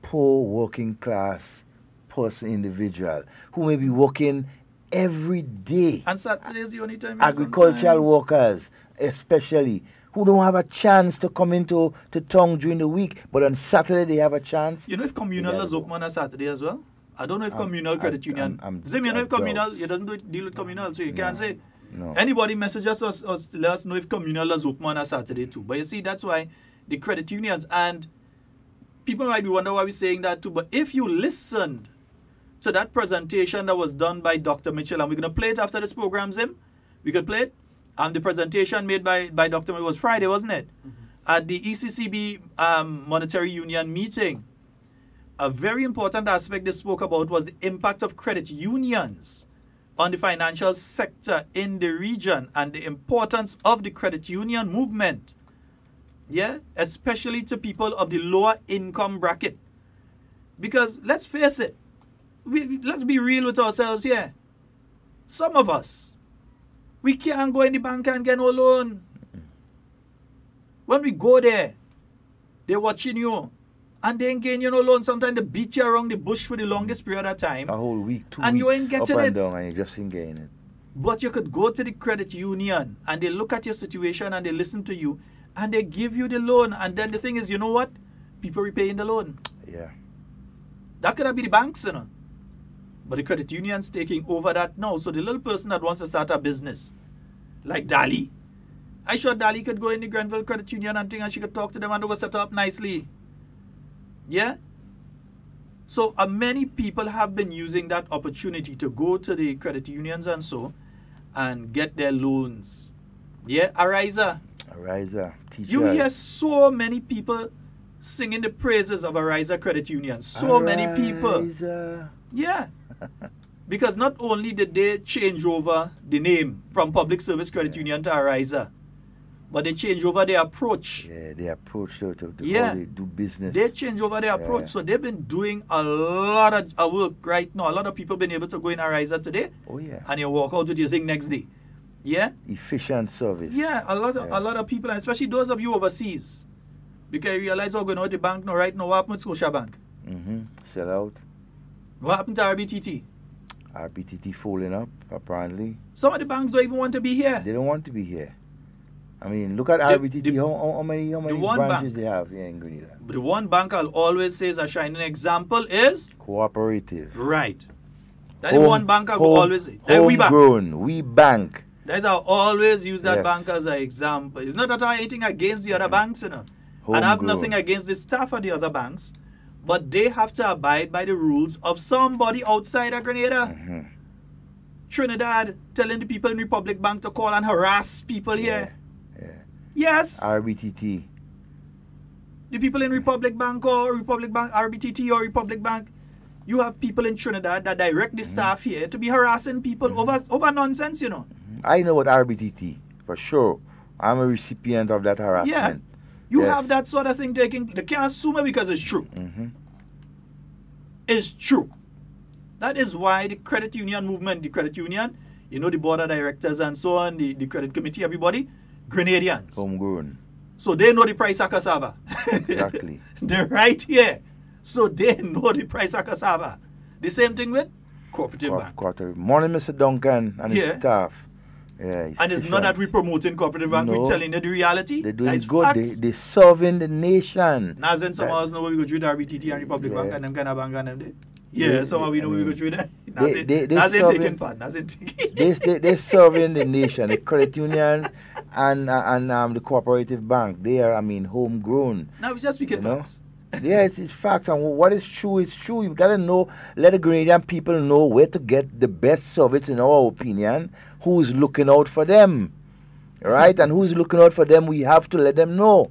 Speaker 12: poor working class person, individual, who may be working every day.
Speaker 11: And Saturday is the only time.
Speaker 12: Agricultural workers, especially, who don't have a chance to come into town during the week, but on Saturday they have a chance.
Speaker 11: You know if Communal is open on a Saturday as well? I don't know if Communal Credit Union. Zim, you know if Communal, you doesn't deal with Communal, so you can't say.
Speaker 12: No.
Speaker 11: Anybody messages us or let us know if Communal is open on a Saturday too. But you see, that's why the credit unions, and people might be wondering why we're saying that too, but if you listened to that presentation that was done by Dr. Mitchell, and we're going to play it after this program, Zim. We could play it. The presentation made by Dr. Mitchell was Friday, wasn't it? At the ECCB Monetary Union meeting. A very important aspect they spoke about was the impact of credit unions on the financial sector in the region and the importance of the credit union movement. Yeah, especially to people of the lower income bracket. Because let's face it, let's be real with ourselves here. Some of us, we can't go in the bank and get no loan. When we go there, they're watching you. And they ain't getting you no loan. Sometimes they beat you around the bush for the longest period of time.
Speaker 12: A whole week, 2 weeks.
Speaker 11: And you ain't getting
Speaker 12: up
Speaker 11: it.
Speaker 12: and down, and you just ain't getting it.
Speaker 11: But you could go to the credit union and they look at your situation and they listen to you and they give you the loan. And then the thing is, you know what? People repaying the loan.
Speaker 12: Yeah.
Speaker 11: That could be the banks, you know. But the credit union's taking over that now. So the little person that wants to start a business, like Dali, I sure Dali could go in the Grenville Credit Union and think and she could talk to them and they will set up nicely. Yeah? So many people have been using that opportunity to go to the credit unions and so and get their loans. Yeah, Ariza.
Speaker 12: Teacher.
Speaker 11: You hear so many people singing the praises of Ariza Credit Union. So many people. Yeah. Because not only did they change over the name from Public Service Credit Union to Ariza, but they change over their approach.
Speaker 12: Yeah, their approach to how they do business.
Speaker 11: They change over their approach. So they've been doing a lot of work right now. A lot of people been able to go in Ariza today.
Speaker 12: Oh, yeah.
Speaker 11: And you walk out with your thing next day. Yeah?
Speaker 12: Efficient service.
Speaker 11: Yeah, a lot of people, especially those of you overseas. Because you realize what's going on with the bank now, right now. What happened with Scotiabank?
Speaker 12: Sell out.
Speaker 11: What happened to RBTT?
Speaker 12: RBTT falling up, apparently.
Speaker 11: Some of the banks don't even want to be here.
Speaker 12: They don't want to be here. I mean, look at RBTT. How many branches they have here in Grenada?
Speaker 11: The one bank I'll always say is a shining example is
Speaker 12: cooperative.
Speaker 11: Right. That's the one bank I'll always say.
Speaker 12: Homegrown. WeiVybz.
Speaker 11: That's how I always use that bank as an example. It's not that I have anything against the other banks, you know. And I have nothing against the staff of the other banks. But they have to abide by the rules of somebody outside of Grenada. Trinidad telling the people in Republic Bank to call and harass people here. Yes.
Speaker 12: RBTT.
Speaker 11: The people in Republic Bank or Republic Bank, RBTT or Republic Bank, you have people in Trinidad that direct the staff here to be harassing people over nonsense, you know.
Speaker 12: I know what RBTT, for sure. I'm a recipient of that harassment.
Speaker 11: Yeah. You have that sort of thing taking. They can't assume it because it's true. It's true. That is why the credit union movement, the credit union, you know, the board of directors and so on, the credit committee, everybody, Grenadians.
Speaker 12: Homegrown.
Speaker 11: So they know the price of cassava.
Speaker 12: Exactly.
Speaker 11: They're right here. So they know the price of cassava. The same thing with Cooperative Bank.
Speaker 12: Morning, Mr. Duncan and his staff. Yeah,
Speaker 11: and it's not that we're promoting Cooperative Bank, we're telling you the reality.
Speaker 12: They're doing good. They're serving the nation.
Speaker 11: Now then some of us know we go through the RBTT and Republic Bank and them kind of bank and them. Somehow we know we go through that. They're taking part.
Speaker 12: They're serving the nation, the credit unions and the cooperative bank. They are, homegrown.
Speaker 11: Now we just speaking facts.
Speaker 12: Yeah, it's facts, and what is true is true. You gotta know, let the Grenadian people know where to get the best service in our opinion, who's looking out for them, right? And who's looking out for them, we have to let them know.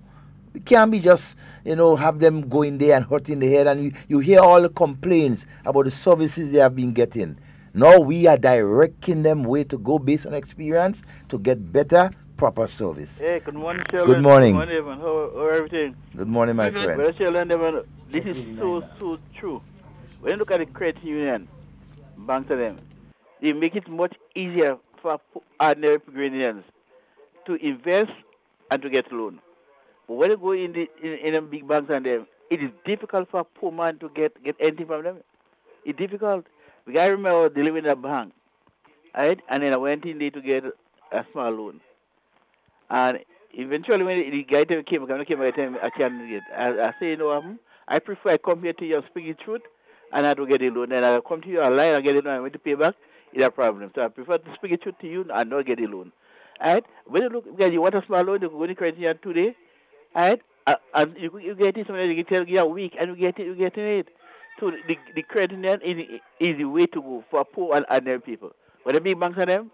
Speaker 12: We can't be just, have them going there and hurting the head, and you hear all the complaints about the services they have been getting. Now we are directing them where to go based on experience to get better, proper service.
Speaker 18: Hey, good morning, Sheldon.
Speaker 12: Good morning.
Speaker 18: Good morning, Evan. How everything?
Speaker 12: Good morning, my friend.
Speaker 18: Well, Sheldon, Evan, this is so true. When you look at the credit union, banks of them, they make it much easier for ordinary Grenadians to invest and to get loan. But when you go in the big banks and them, it is difficult for a poor man to get anything from them. It's difficult. Because I remember dealing in a bank, right? And then I went in there to get a small loan. And eventually when the guy came, I can't get. I say, I prefer I come here to your speaking truth and I don't get a loan. And I come to you online and get a loan. I want to pay back, it's a problem. So I prefer to speak the truth to you and not get a loan. Right? When you look, because you want a small loan, you go to credit union today, right? And you get it, somebody can tell you a week, and you get it. So the credit union is the way to go for poor and ordinary people. But the big banks are them,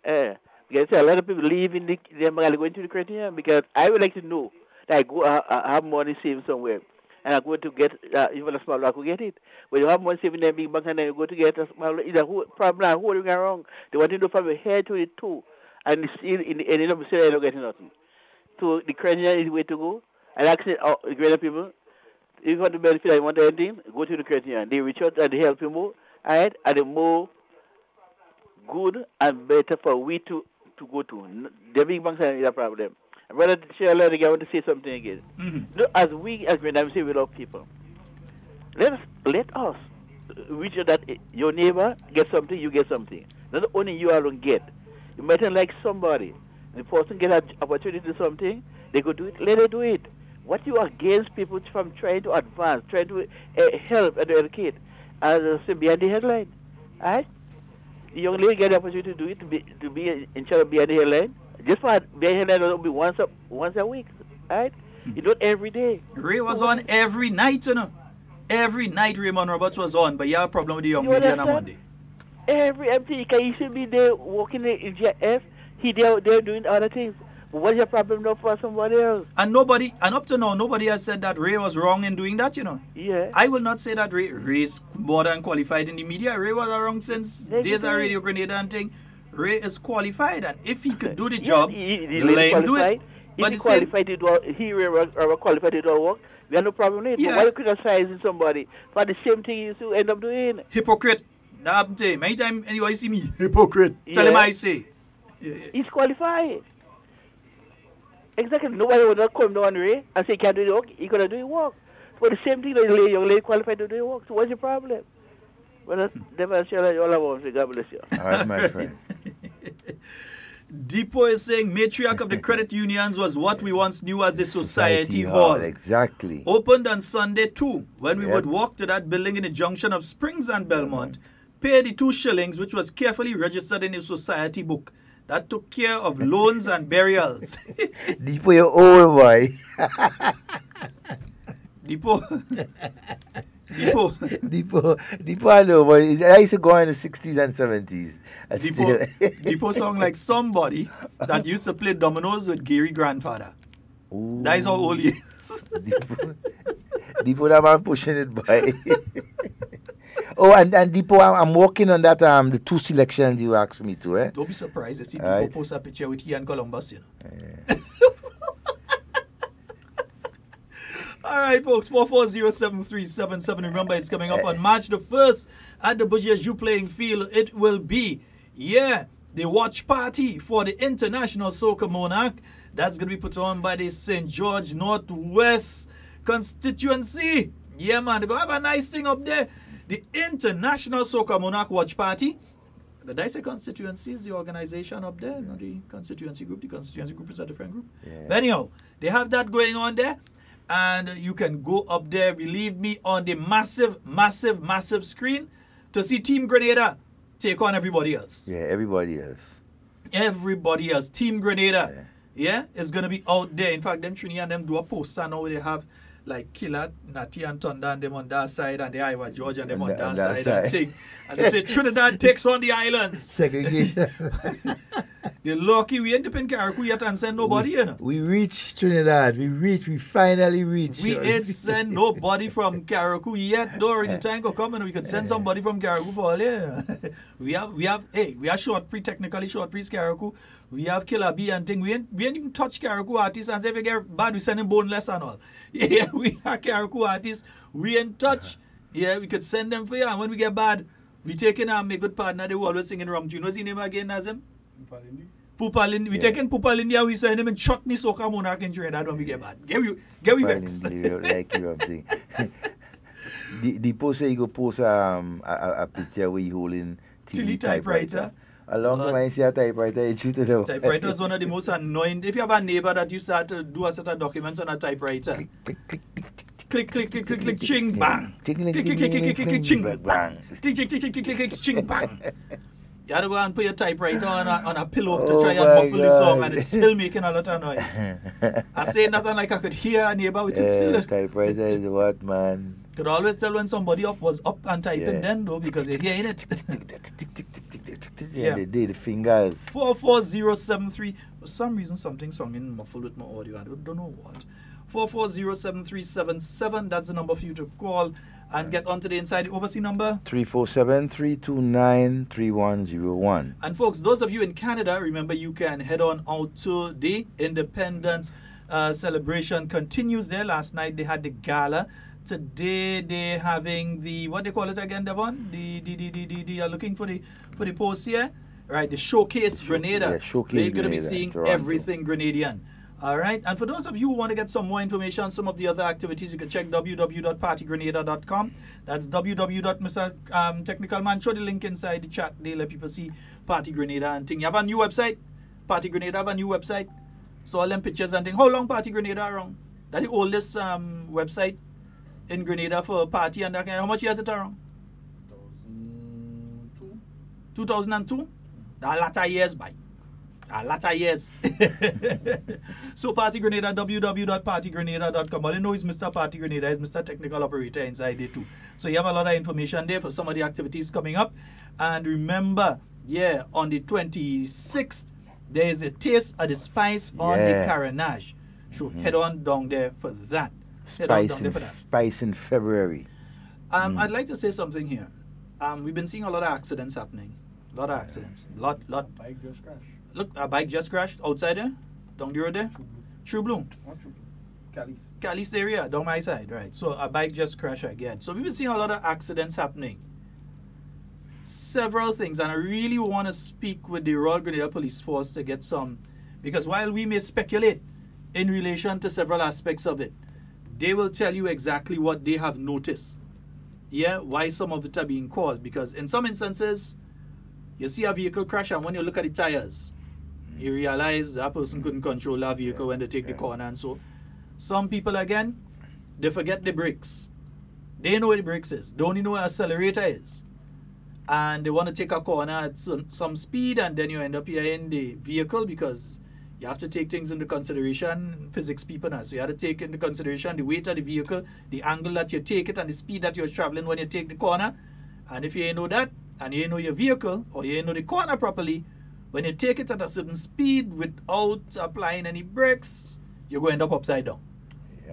Speaker 18: because a lot of people leave in them going to the credit union, because I would like to know that I go I have money saved somewhere, and I go to get even a small, I could get it. When you have money saved in the big bank and then you go to get a small, it's a problem holding around. They want to do from your head to the toe, and still in the end of the day, they're not getting nothing. So the credit union is the way to go. And actually, the greater people, if you want to benefit and you want anything, go to the credit union. They reach out and they help you more, right? And the more good and better for we to go to. The big banks are a problem. Brother Sheldon, I want to say something again. Mm-hmm. As we, as when I'm saying with our people, let us reach out that your neighbor gets something, you get something. Not only you alone get. You might not like somebody. The person get an opportunity to do something, they could do it, let her do it. What you are against people from trying to advance, trying to help and educate, as I say, behind the headline, right? The young lady get the opportunity to do it, to be in charge of behind the headline. Just for behind the headline, it'll be once a week, right? You do it every day.
Speaker 11: Ray was on every night, you know. Every night Raymond Roberts was on, but you have a problem with the young lady on a Monday.
Speaker 18: Every empty, he should be there working in JF. They're doing other things. What's your problem now for somebody else?
Speaker 11: And up to now, nobody has said that Ray was wrong in doing that, you know.
Speaker 18: Yeah.
Speaker 11: I will not say that Ray is more than qualified in the media. Ray was wrong since days of Radio Grenada and thing. Ray is qualified, and if he could do the job, let him do it.
Speaker 18: But he qualified to do qualified to do our work, we have no problem with it. Yeah. But why you criticizing somebody for the same thing you used to end up doing?
Speaker 11: Hypocrite. Many times anybody see me, hypocrite. Tell him I say.
Speaker 18: Yeah. He's qualified. Exactly. Nobody would not come down Ray and say he can't do the work. He could do the work. But the same thing, the young lady qualified to do the work. So what's the problem? Well, that's never share all about it. God bless you.
Speaker 12: All right, my friend.
Speaker 11: Depot is saying matriarch of the credit unions was what we once knew as the Society Hall.
Speaker 12: Exactly.
Speaker 11: Opened on Sunday too, when we would walk to that building in the junction of Springs and Belmont, pay the 2 shillings, which was carefully registered in the society book. That took care of loans and burials.
Speaker 12: Depot, you're old, boy.
Speaker 11: Depot,
Speaker 12: I know, but I used to go in the 60s and 70s.
Speaker 11: Depot sound like somebody that used to play dominoes with Gary's grandfather. Ooh. That is how old he is.
Speaker 12: Depot, that man pushing it, boy. Oh, and Depot, I'm working on that, the 2 selections you asked me to, eh?
Speaker 11: Don't be surprised to see people post a picture with he and Columbus, you know. Yeah. All right, folks, 4407377. Remember, it's coming up on March the 1st at the Bugias playing field. It will be, the watch party for the International Soca Monarch. That's going to be put on by the St. George Northwest constituency. Yeah, man, they're going to have a nice thing up there. The International Soca Monarch Watch Party. Did I say constituency is the organization up there, not the constituency group. The constituency group is a different group. Yeah. But anyhow, they have that going on there. And you can go up there, believe me, on the massive screen to see Team Grenada take on everybody else.
Speaker 12: Yeah, everybody else.
Speaker 11: Everybody else. Team Grenada. Yeah, it's going to be out there. In fact, them Trini and them do a poster now where they have like Killer, Natty and Thunder and them on that side and the Iowa George and them on that side. And thing. And they say Trinidad takes on the islands.
Speaker 12: Segregation.
Speaker 11: They're lucky we ain't up in Carriacou yet and send nobody, you know.
Speaker 12: We reached Trinidad. We finally reached.
Speaker 11: We ain't send nobody from Carriacou yet. Though the time could come and we could send somebody from Carriacou for all year. we have short technically short pre Carriacou. We have Killer B and thing. We ain't even touch Carriacou artists and say if we get bad we send them boneless and all. Yeah, we have Carriacou artists. We ain't touch. Yeah, we could send them for you. And when we get bad, we take in and make good partner. They were always singing rum tune. What's his name again, Nazim? Pupalindi. We taking Pupalindi. We send him in Chutney Soca Monarch in Trinidad when we get bad. Get we vex.
Speaker 12: Like you thing. The poster you go post a picture where you holding
Speaker 11: Tilly typewriter.
Speaker 12: Along the way, I see a typewriter.
Speaker 11: Typewriter is one of the most annoying. If you have a neighbor that you start to do a set of documents on a typewriter, click, ching, bang. Click, ching, bang. Click, ching, bang. You had to go and put your typewriter on a pillow to try and muffle the song, and it's still making a lot of noise. I say nothing like I could hear a neighbor with it still.
Speaker 12: Typewriter is what, man?
Speaker 11: Could always tell when somebody was up and typing then, though, because you're hearing it.
Speaker 12: Yeah, they did the fingers.
Speaker 11: 44073. For some reason, something songing muffled with my audio. I don't know what. 4407377. That's the number for you to call and get onto the inside. The overseas number
Speaker 12: 347-329-3101.
Speaker 11: And folks, those of you in Canada, remember you can head on out to the Independence celebration. Continues there. Last night they had the gala. Today they're having the, what they call it again, Devon? The looking for the post here, right? The showcase Grenada.
Speaker 12: Yeah, showcase.
Speaker 11: They're going to be
Speaker 12: Grenada,
Speaker 11: seeing
Speaker 12: Toronto.
Speaker 11: everything Grenadian. All right, and for those of you who want to get some more information on some of the other activities, you can check www.partygrenada.com. That's www. Technical Man, show the link inside the chat. They let people see Party Grenada and thing. You have a new website. Party Grenada have a new website. So all them pictures and thing. How long Party Grenada around? That's the oldest website in Grenada for party and that kind. How much years it around? 2002. A lot of years by. A lot of years. So Party Grenada, www.partygrenada.com. All you know is Mr. Party Grenada is Mr. Technical Operator inside there too. So you have a lot of information there for some of the activities coming up. And remember, yeah, on the 26th, there is a taste of the spice on the Carriacou. So head on down there for that.
Speaker 12: Spice in February.
Speaker 11: I'd like to say something here. We've been seeing a lot of accidents happening. A lot of accidents. Lot.
Speaker 19: Bike just crashed.
Speaker 11: Look, a bike just crashed outside there? Down the road there? True Blue.
Speaker 19: Not True Blue.
Speaker 11: Cali's area, down my side, right. So a bike just crashed again. So we've been seeing a lot of accidents happening. Several things, and I really want to speak with the Royal Grenada Police Force to get some, because while we may speculate in relation to several aspects of it, they will tell you exactly what they have noticed. Yeah, why some of it are being caused. Because in some instances, you see a vehicle crash, and when you look at the tires, you realize that person couldn't control that vehicle when they take the corner. And so some people, again, they forget the brakes. They know where the brakes is. They only know where accelerator is. And they want to take a corner at some speed, and then you end up here in the vehicle, because you have to take things into consideration, physics people now. So you have to take into consideration the weight of the vehicle, the angle that you take it, and the speed that you're traveling when you take the corner. And if you ain't know that, and you ain't know your vehicle, or you ain't know the corner properly, when you take it at a certain speed without applying any brakes, you're going to end up upside down.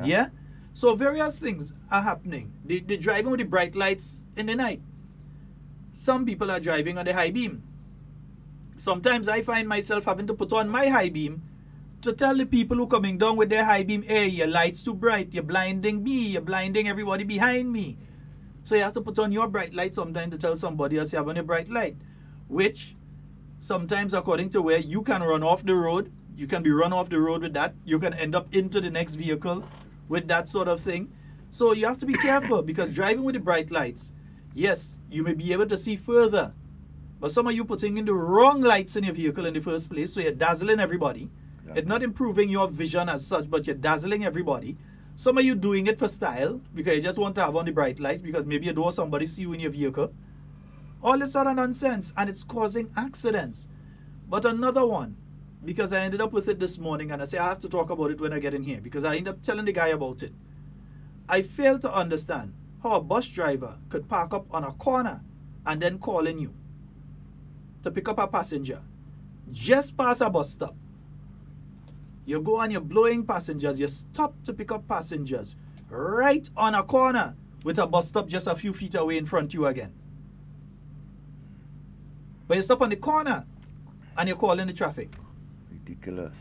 Speaker 11: Yeah? So various things are happening. They're driving with the bright lights in the night. Some people are driving on the high beam. Sometimes I find myself having to put on my high beam to tell the people who are coming down with their high beam, hey, your light's too bright, you're blinding me, you're blinding everybody behind me. So you have to put on your bright light sometimes to tell somebody else you have on a bright light, which sometimes, according to where you can run off the road, you can be run off the road with that, you can end up into the next vehicle with that sort of thing. So you have to be careful, because driving with the bright lights, yes, you may be able to see further, but some of you putting in the wrong lights in your vehicle in the first place, so you're dazzling everybody. It's not improving your vision as such, but you're dazzling everybody. Some of you doing it for style, because you just want to have on the bright lights, because maybe you don't want somebody see you in your vehicle. All this sort of nonsense, and it's causing accidents. But another one, because I ended up with it this morning, and I say I have to talk about it when I get in here, because I ended up telling the guy about it. I fail to understand how a bus driver could park up on a corner and then calling you to pick up a passenger just past a bus stop. You go and you're blowing passengers, you stop to pick up passengers right on a corner with a bus stop just a few feet away in front of you again. But you stop on the corner and you're calling the traffic.
Speaker 12: Ridiculous.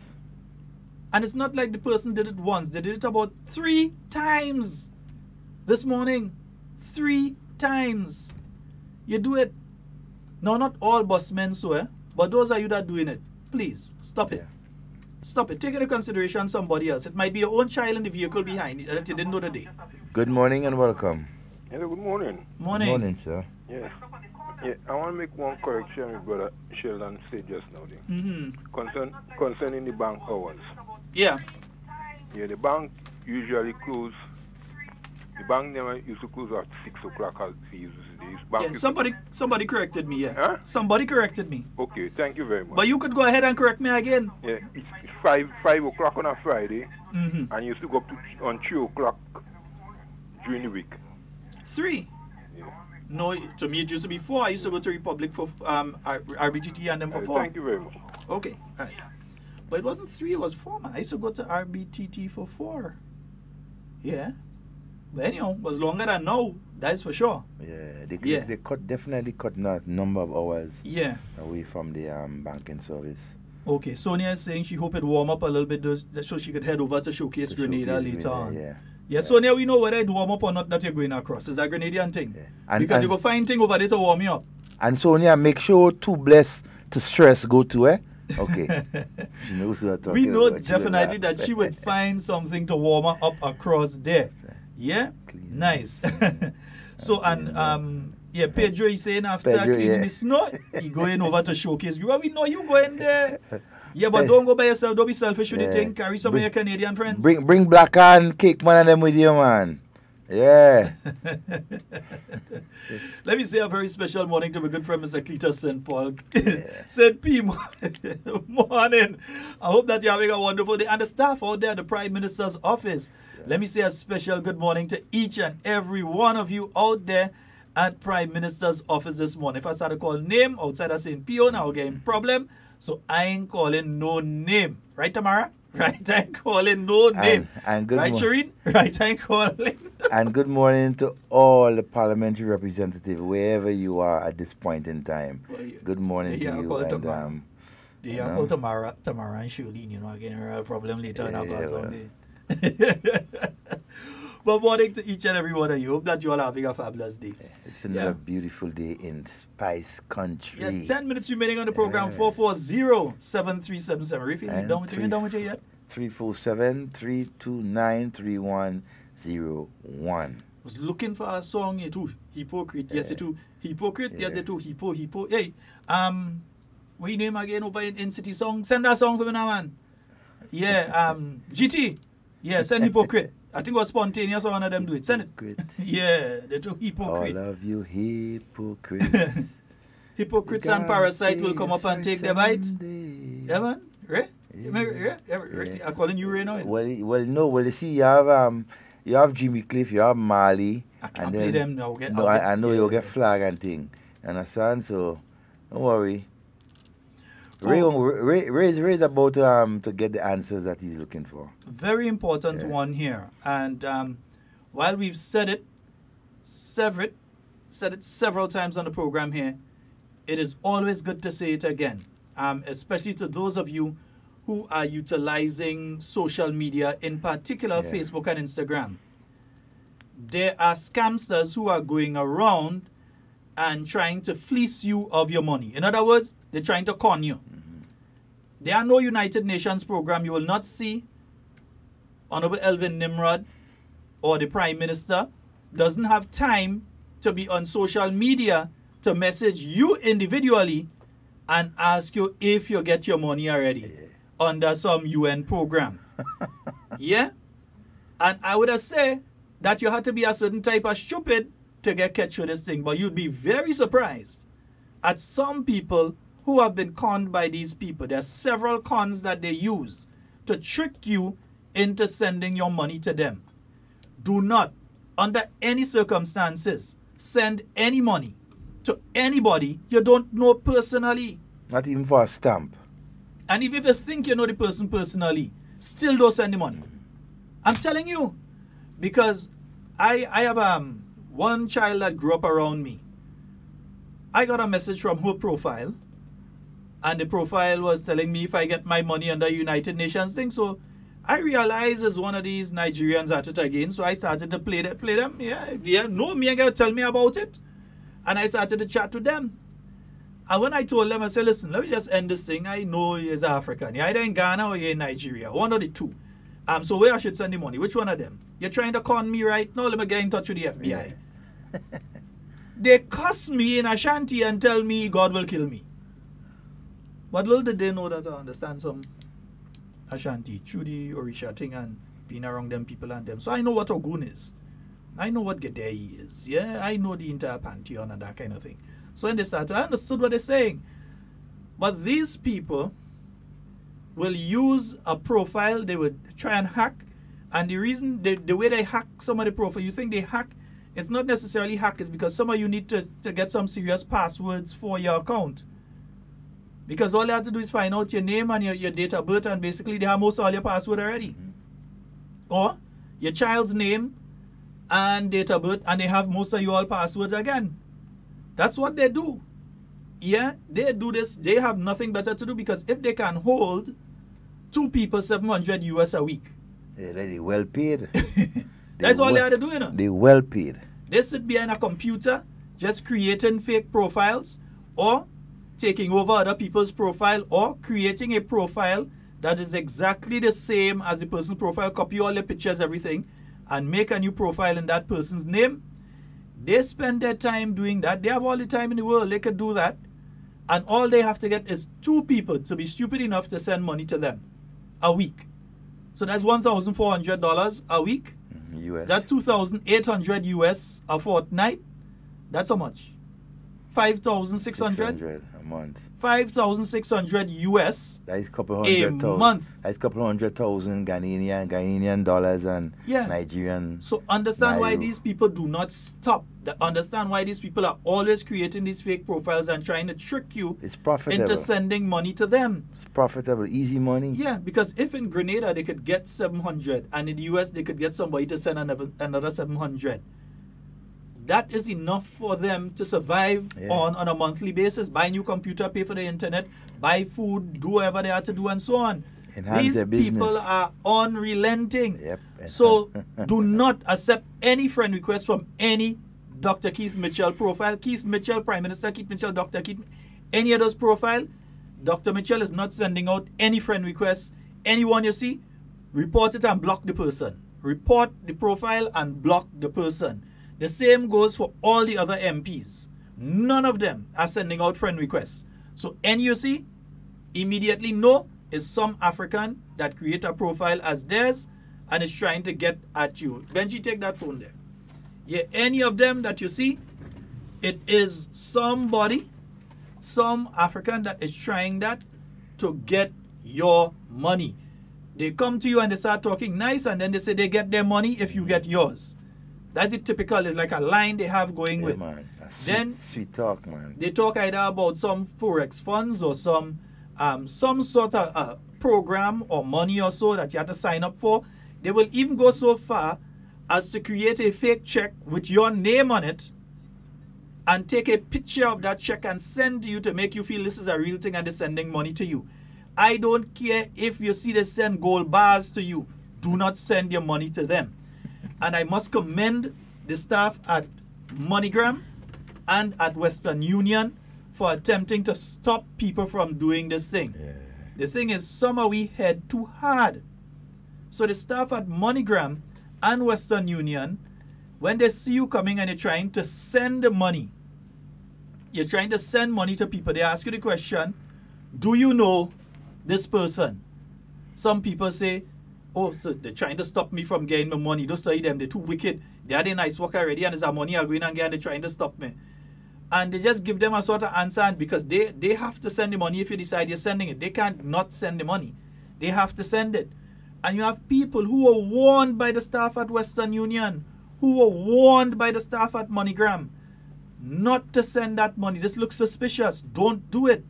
Speaker 11: And it's not like the person did it once. They did it about 3 times this morning. 3 times. You do it. Now, not all busmen so, but those are you that are doing it. Please, stop it. Stop it. Take into consideration somebody else. It might be your own child in the vehicle behind it that you didn't know today.
Speaker 12: Good morning and welcome.
Speaker 17: Hello, good morning.
Speaker 11: Morning.
Speaker 12: Good morning, sir.
Speaker 17: Yeah. I want to make one correction with Brother Sheldon said just now. Concerning the bank hours.
Speaker 11: Yeah.
Speaker 17: Yeah, the bank usually close. The bank never used to close at 6 o'clock as he uses to do. Bank
Speaker 11: Yeah, somebody corrected me, yeah.
Speaker 17: Huh?
Speaker 11: Somebody corrected me.
Speaker 17: Okay, thank you very much.
Speaker 11: But you could go ahead and correct me again.
Speaker 17: Yeah, it's 5 o'clock on a Friday,
Speaker 11: Mm-hmm.
Speaker 17: and you used to go up to on 3 o'clock during the week.
Speaker 11: 3?
Speaker 17: Yeah.
Speaker 11: No, to me it used to be 4. I used to go to Republic for RBTT and then for 4.
Speaker 17: Thank you very much.
Speaker 11: Okay, all right. But it wasn't 3, it was 4, man. I used to go to RBTT for 4. Yeah. But anyhow, was longer than now. That's for sure.
Speaker 12: Yeah, they definitely cut that number of hours.
Speaker 11: Yeah.
Speaker 12: Away from the banking service.
Speaker 11: Okay, Sonia is saying she hope it warm up a little bit so she could head over to Showcase Grenada later on. Yeah, Sonia, we know whether it warm up or not that you're going across. It's a Grenadian thing. Yeah. Because you go find thing over there to warm you up.
Speaker 12: And Sonia, make sure too blessed to stress go to, eh? Okay. She knows what I'm talking
Speaker 11: we know
Speaker 12: about.
Speaker 11: definitely that she would find something to warm her up across there. Yeah? Nice. So, and yeah, Pedro is saying after cleaning the snow, he going over to Showcase. Well, we know you going there. Yeah, but don't go by yourself. Don't be selfish with the thing. Carry some of your Canadian friends.
Speaker 12: Bring Black and Cake Man and them with you, man. Yeah.
Speaker 11: Let me say a very special morning to my good friend Mr. Cletus St. Paul. St. P. Morning. I hope that you're having a wonderful day. And the staff out there at the Prime Minister's office. Let me say a special good morning to each and every one of you out there at Prime Minister's office this morning. If I start to call name outside of St. Pio, now getting problem. So I ain't calling no name. Right, Tamara? Right, I ain't calling no name.
Speaker 12: And good
Speaker 11: right, Shireen? Right, I ain't calling.
Speaker 12: And good morning to all the parliamentary representatives, wherever you are at this point in time. Good morning to you. And,
Speaker 11: yeah, call Tamara and Shireen, you know, getting a problem later on Sunday. But morning to each and every one of you. Hope that you all are having a fabulous day.
Speaker 12: It's another beautiful day in Spice Country.
Speaker 11: Yeah, 10 minutes remaining on the program. 440-7377. Riffy, you done with it yet?
Speaker 12: 347-329-3101.
Speaker 11: Was looking for a song here too. Hypocrite. Yes, it too. Hypocrite. Yes, it too. Hypo. Hey, what your name again over in City Song? Send that song for me now, man. Yeah, GT. Yeah, send Hypocrite. I think it was spontaneous, one of them do it. Send it. Yeah, they do Hypocrite.
Speaker 12: All of you hypocrites.
Speaker 11: Hypocrites and Parasite will come up and take their bite. Yeah, man. Right? Yeah. I'm calling you right now.
Speaker 12: Well, you see, you have Jimmy Cliff, you have Marley.
Speaker 11: I can't play them now.
Speaker 12: I know you'll get flag and thing. Understand? So, don't worry. Ray's about to get the answers that he's looking for.
Speaker 11: Very important one here. And while we've said it several times on the program here, it is always good to say it again, especially to those of you who are utilizing social media, in particular Facebook and Instagram. There are scamsters who are going around and trying to fleece you of your money. In other words, they're trying to con you. There are no United Nations program. You will not see Honorable Elvin Nimrod or the Prime Minister doesn't have time to be on social media to message you individually and ask you if you get your money already under some UN program. Yeah? And I would have said that you had to be a certain type of stupid to get catch with this thing. But you'd be very surprised at some people who have been conned by these people. There are several cons that they use to trick you into sending your money to them. Do not, under any circumstances, send any money to anybody you don't know personally.
Speaker 12: Not even for a stamp.
Speaker 11: And even if you think you know the person personally, still don't send the money. I'm telling you. Because I have one child that grew up around me. I got a message from her profile. And the profile was telling me if I get my money under United Nations thing. So I realized it's one of these Nigerians at it again. So I started to play them. Yeah. No, me ain't gonna tell me about it. And I started to chat with them. And when I told them, I said, listen, let me just end this thing. I know you're African. You're either in Ghana or you're in Nigeria. One of the two. So where I should send the money? Which one of them? You're trying to con me right now? Let me get in touch with the FBI. Yeah. They cuss me in Ashanti and tell me God will kill me. But little did they know that I understand some Ashanti through the Orisha thing and being around them people and them. So I know what Ogun is. I know what Gadei is. Yeah, I know the entire pantheon and that kind of thing. So when they started, I understood what they're saying. But these people will use a profile, they would try and hack. And the reason, the way they hack some of the profile, you think they hack, it's not necessarily hack, it's because some of you need to get some serious passwords for your account. Because all you have to do is find out your name and your date of birth, and basically they have most of all your password already. Or your child's name and date of birth, and they have most of your passwords again. That's what they do. Yeah, they do this. They have nothing better to do, because if they can hold 2 people $700 US a week,
Speaker 12: they well paid.
Speaker 11: That's all they have to do, you know.
Speaker 12: They well paid.
Speaker 11: They sit behind a computer just creating fake profiles, or taking over other people's profile, or creating a profile that is exactly the same as the person's profile, copy all the pictures, everything, and make a new profile in that person's name. They spend their time doing that. They have all the time in the world. They could do that. And all they have to get is 2 people to be stupid enough to send money to them a week. So that's $1,400 a week.
Speaker 12: US.
Speaker 11: That's $2,800 US a fortnight. That's how much? 5,600
Speaker 12: a month.
Speaker 11: 5,600 US.
Speaker 12: That is a couple
Speaker 11: a
Speaker 12: hundred thousand.
Speaker 11: month.
Speaker 12: That's a couple 100,000 Ghanaian dollars and Nigerian.
Speaker 11: So understand why
Speaker 12: Naira.
Speaker 11: these people do not stop. Understand why these people are always creating these fake profiles and trying to trick you
Speaker 12: It's profitable.
Speaker 11: into sending money to them.
Speaker 12: It's profitable, easy money.
Speaker 11: Yeah, because if in Grenada they could get 700 and in the US they could get somebody to send another 700, that is enough for them to survive on a monthly basis. Buy new computer, pay for the internet, buy food, do whatever they have to do, and so on.
Speaker 12: Enhance
Speaker 11: These
Speaker 12: their business.
Speaker 11: people are unrelenting.
Speaker 12: Yep.
Speaker 11: So do not accept any friend request from any Dr. Keith Mitchell profile. Keith Mitchell, Prime Minister Keith Mitchell, Dr. Keith, any of those profile, Dr. Mitchell is not sending out any friend requests. Anyone you see, report it and block the person. Report the profile and block the person. The same goes for all the other MPs. None of them are sending out friend requests. So any you see, immediately know is some African that create a profile as theirs and is trying to get at you. Benji, take that phone there. Yeah, any of them that you see, it is somebody, some African that is trying that to get your money. They come to you and they start talking nice, and then they say they get their money if you get yours. That's it typical. It's like a line they have going with.
Speaker 12: Man.
Speaker 11: Then
Speaker 12: sweet talk, man.
Speaker 11: They talk either about some forex funds or some sort of program or money or so that you have to sign up for. They will even go so far as to create a fake check with your name on it and take a picture of that check and send to you to make you feel this is a real thing and they're sending money to you. I don't care if you see they send gold bars to you. Do not send your money to them. And I must commend the staff at MoneyGram and at Western Union for attempting to stop people from doing this thing. The thing is, somehow we head too hard. So the staff at MoneyGram and Western Union, when they see you coming and you're trying to send the money, you're trying to send money to people, they ask you the question, do you know this person? Some people say, oh, so they're trying to stop me from getting my money. Don't study them. They're too wicked. They had a nice work already and there's a money I'm going and they're trying to stop me. And they just give them a sort of answer, and because they have to send the money if you decide you're sending it. They can't not send the money. They have to send it. And you have people who were warned by the staff at Western Union, who were warned by the staff at MoneyGram not to send that money. This looks suspicious. Don't do it.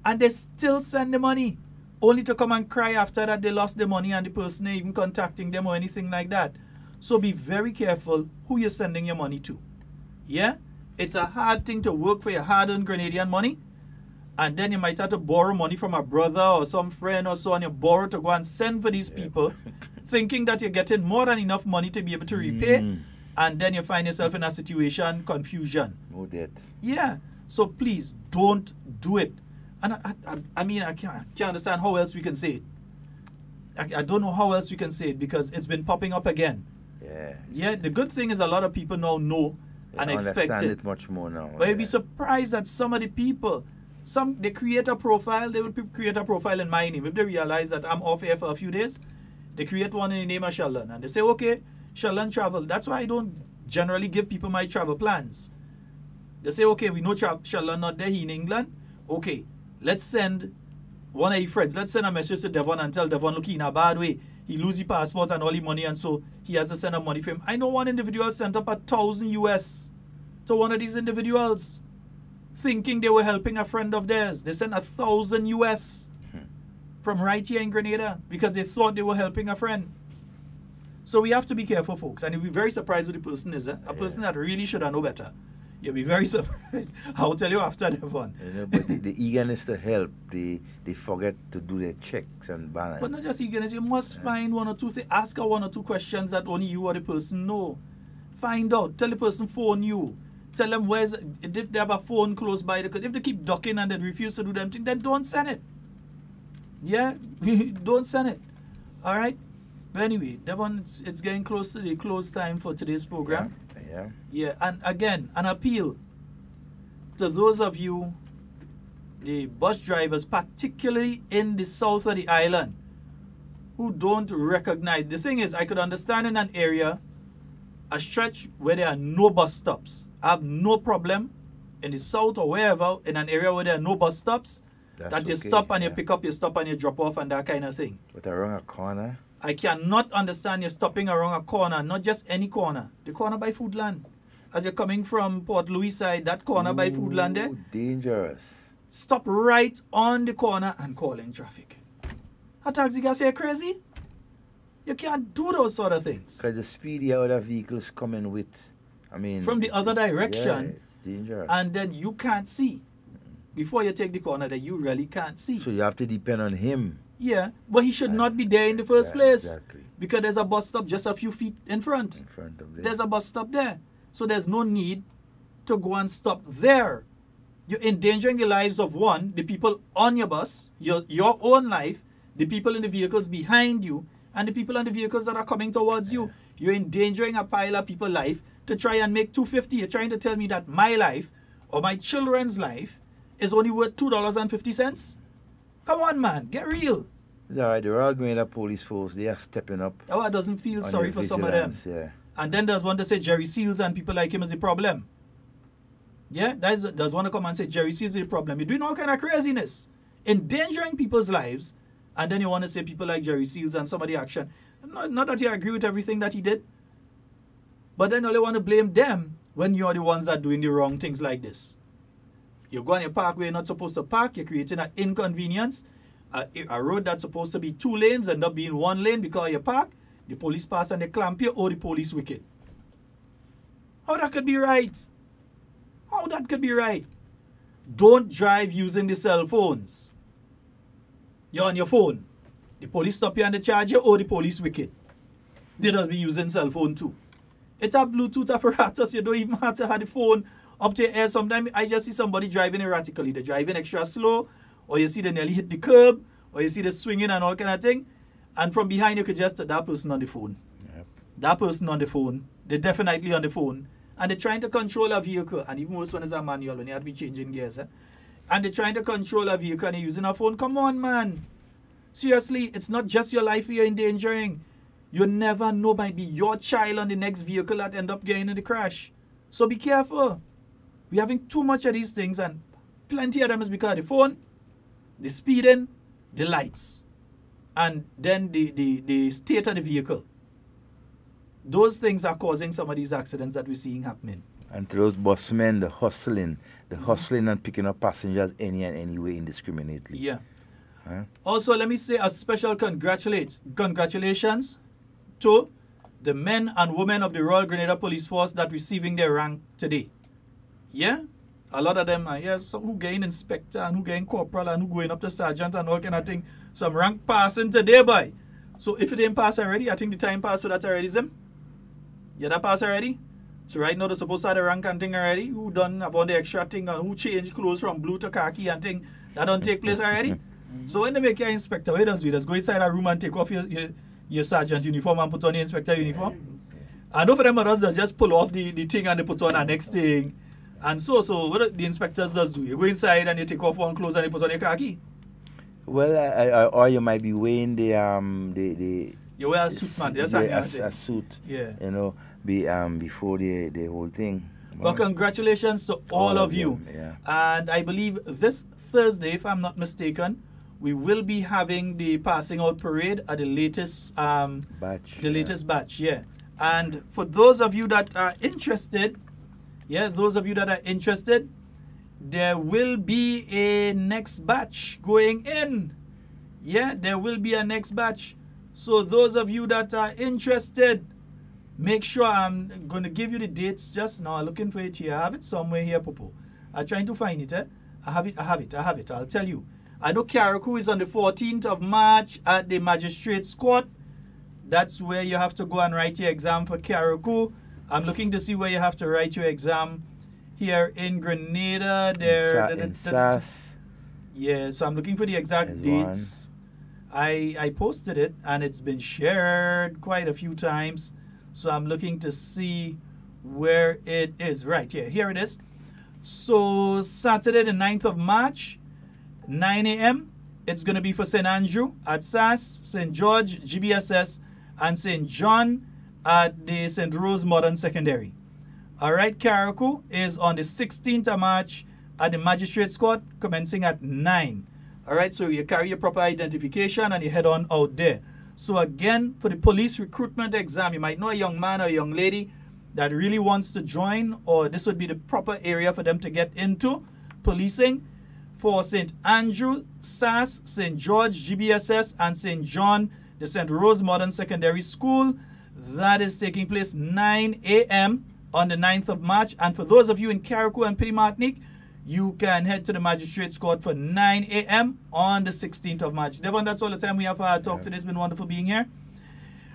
Speaker 11: And they still send the money, only to come and cry after that they lost the money and the person ain't even contacting them or anything like that. So be very careful who you're sending your money to. Yeah? It's a hard thing to work for your hard-earned Grenadian money, and then you might have to borrow money from a brother or some friend or so, and you borrow to go and send for these people, thinking that you're getting more than enough money to be able to repay, and then you find yourself in a situation, confusion.
Speaker 12: No debt.
Speaker 11: Yeah. So please don't do it. And I mean, I can't understand how else we can say it. I don't know how else we can say it, because it's been popping up again.
Speaker 12: Yeah.
Speaker 11: Yeah, the good thing is a lot of people now know and expect
Speaker 12: understand
Speaker 11: it.
Speaker 12: it much more now.
Speaker 11: But you'd be surprised that some of the people, they create a profile, they will create a profile in my name. If they realize that I'm off here for a few days, they create one in the name of Sheldon. And they say, okay, Sheldon travel. That's why I don't generally give people my travel plans. They say, okay, we know Sheldon not there, he in England. Okay, let's send one of your friends. Let's send a message to Devon and tell Devon, look, he in a bad way. He lose his passport and all his money, and so he has to send up money for him. I know one individual sent up $1,000 to one of these individuals, thinking they were helping a friend of theirs. They sent $1,000 from right here in Grenada because they thought they were helping a friend. So we have to be careful, folks. And you'll be very surprised who the person is. A person that really should have known better. You'll be very surprised. I'll tell you after Devon.
Speaker 12: You know, but the eagerness to help, they forget to do their checks and balance.
Speaker 11: But not just eagerness. You must find one or two things. Ask her one or two questions that only you or the person know. Find out. Tell the person phone you. Tell them if they have a phone close by. If they keep ducking and they refuse to do them thing, then don't send it. Yeah? Don't send it. All right? But anyway, Devon, it's getting close to the close time for today's program. Yeah, and again, an appeal to those of you, the bus drivers, particularly in the south of the island, who don't recognize. The thing is, I could understand in an area, a stretch where there are no bus stops. I have no problem in the south or wherever, in an area where there are no bus stops, that you stop and you pick up, you stop and you drop off and that kind of thing.
Speaker 12: But around a corner?
Speaker 11: I cannot understand you stopping around a corner, not just any corner. The corner by Foodland. As you're coming from Port Louis side, that corner by Foodland there.
Speaker 12: Dangerous.
Speaker 11: Stop right on the corner and call in traffic. A taxi guy say crazy? You can't do those sort of things.
Speaker 12: Because the speed the other vehicles coming with, I mean...
Speaker 11: From the other direction.
Speaker 12: Yeah, it's dangerous.
Speaker 11: And then you can't see. Before you take the corner that you really can't see.
Speaker 12: So you have to depend on him.
Speaker 11: Yeah, but he should not be there in the first place. Exactly. Because there's a bus stop just a few feet in front.
Speaker 12: In front of there.
Speaker 11: There's a bus stop there. So there's no need to go and stop there. You're endangering the lives of one, the people on your bus, your own life, the people in the vehicles behind you, and the people in the vehicles that are coming towards you. You're endangering a pile of people's life to try and make $2.50. You're trying to tell me that my life or my children's life is only worth $2.50? Come on, man. Get real.
Speaker 12: It's all right. They're all going to police force. They are stepping up.
Speaker 11: Oh, I doesn't feel sorry for some of them.
Speaker 12: Yeah.
Speaker 11: And then there's one to say Jerry Seals and people like him is the problem. Yeah? There's one to come and say Jerry Seals is the problem. You're doing all kind of craziness. Endangering people's lives. And then you want to say people like Jerry Seals and some of the action. Not that you agree with everything that he did. But then you want to blame them when you're the ones that are doing the wrong things like this. You go on your park where you're not supposed to park. You're creating an inconvenience. A road that's supposed to be 2 lanes end up being 1 lane because you park. The police pass and they clamp you, or the police wicked. How that could be right? How that could be right? Don't drive using the cell phones. You're on your phone. The police stop you and they charge you, or the police wicked. They just be using cell phone too. It's a Bluetooth apparatus. You don't even have to have the phone up to your ear. Sometimes I just see somebody driving erratically. They're driving extra slow, or you see they nearly hit the curb, or you see they swinging and all kind of thing. And from behind you could just that person on the phone. Yep. That person on the phone. They're definitely on the phone. And they're trying to control a vehicle. And even worse when it's a manual, when you have to be changing gears. And they're trying to control a vehicle and you're using a phone. Come on, man. Seriously, it's not just your life you're endangering. You never know, might be your child on the next vehicle that end up getting in the crash. So be careful. We're having too much of these things, and plenty of them is because of the phone, the speeding, the lights, and then the state of the vehicle. Those things are causing some of these accidents that we're seeing happening.
Speaker 12: And to those busmen, the hustling and picking up passengers any and any way indiscriminately.
Speaker 11: Yeah. Huh? Also, let me say a special congratulations to the men and women of the Royal Grenada Police Force that receiving their rank today. Yeah? A lot of them are, some who getting inspector and who getting corporal and who going up to sergeant and all kind of thing. Some rank passing today, boy. So if it didn't pass already, I think the time passed so that already is them. Yeah, that passed already? So right now they're supposed to have the rank and thing already. Who done about the extra thing and who changed clothes from blue to khaki and thing. That don't take place already. So when they make your inspector, what does do? Just go inside a room and take off your sergeant uniform and put on your inspector uniform. And over them others just pull off the thing and they put on the next thing. And so what the inspectors does do? You go inside and you take off one clothes and you put on your khaki.
Speaker 12: Well, or you might be weighing the
Speaker 11: You wear a suit, man. Yes,
Speaker 12: a suit.
Speaker 11: Yeah.
Speaker 12: You know, before the whole thing.
Speaker 11: Well, congratulations to all of you.
Speaker 12: Them, yeah.
Speaker 11: And I believe this Thursday, if I'm not mistaken, we will be having the passing out parade at the latest
Speaker 12: batch.
Speaker 11: The latest batch, yeah. And for those of you that are interested, there will be a next batch going in. Yeah, there will be a next batch. So those of you that are interested, make sure I'm going to give you the dates just now. I'm looking for it here. I have it somewhere here, Popo. I'm trying to find it. I have it. I'll tell you. I know Carriacou is on the 14th of March at the Magistrates Court. That's where you have to go and write your exam for Carriacou. I'm looking to see where you have to write your exam here in Grenada.
Speaker 12: In SAS.
Speaker 11: Yeah, so I'm looking for the exact dates. I posted it and it's been shared quite a few times. So I'm looking to see where it is. Right, yeah, here it is. So Saturday the 9th of March, 9 a.m. It's going to be for St. Andrew at SAS, St. George, GBSS, and St. John at the St. Rose Modern Secondary. All right, Carriacou is on the 16th of March at the Magistrates Court, commencing at 9. All right, so you carry your proper identification and you head on out there. So again, for the police recruitment exam, you might know a young man or a young lady that really wants to join, or this would be the proper area for them to get into policing. For St. Andrew, SAS, St. George, GBSS, and St. John, the St. Rose Modern Secondary School. That is taking place 9 a.m. on the 9th of March. And for those of you in Carriacou and Petit Martinique, you can head to the Magistrates Court for 9 a.m. on the 16th of March. Devon, that's all the time we have for our talk today. It's been wonderful being here.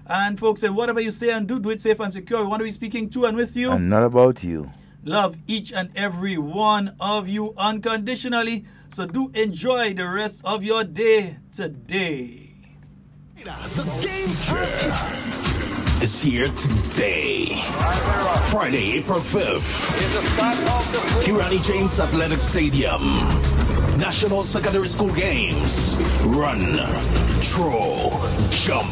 Speaker 11: And folks, whatever you say and do it safe and secure. We want to be speaking to and with you.
Speaker 12: And not about you.
Speaker 11: Love each and every one of you unconditionally. So do enjoy the rest of your day today.
Speaker 1: The game is here today. Friday, April 5th. Kirani James Athletic Stadium. National Secondary School Games. Run, throw, jump.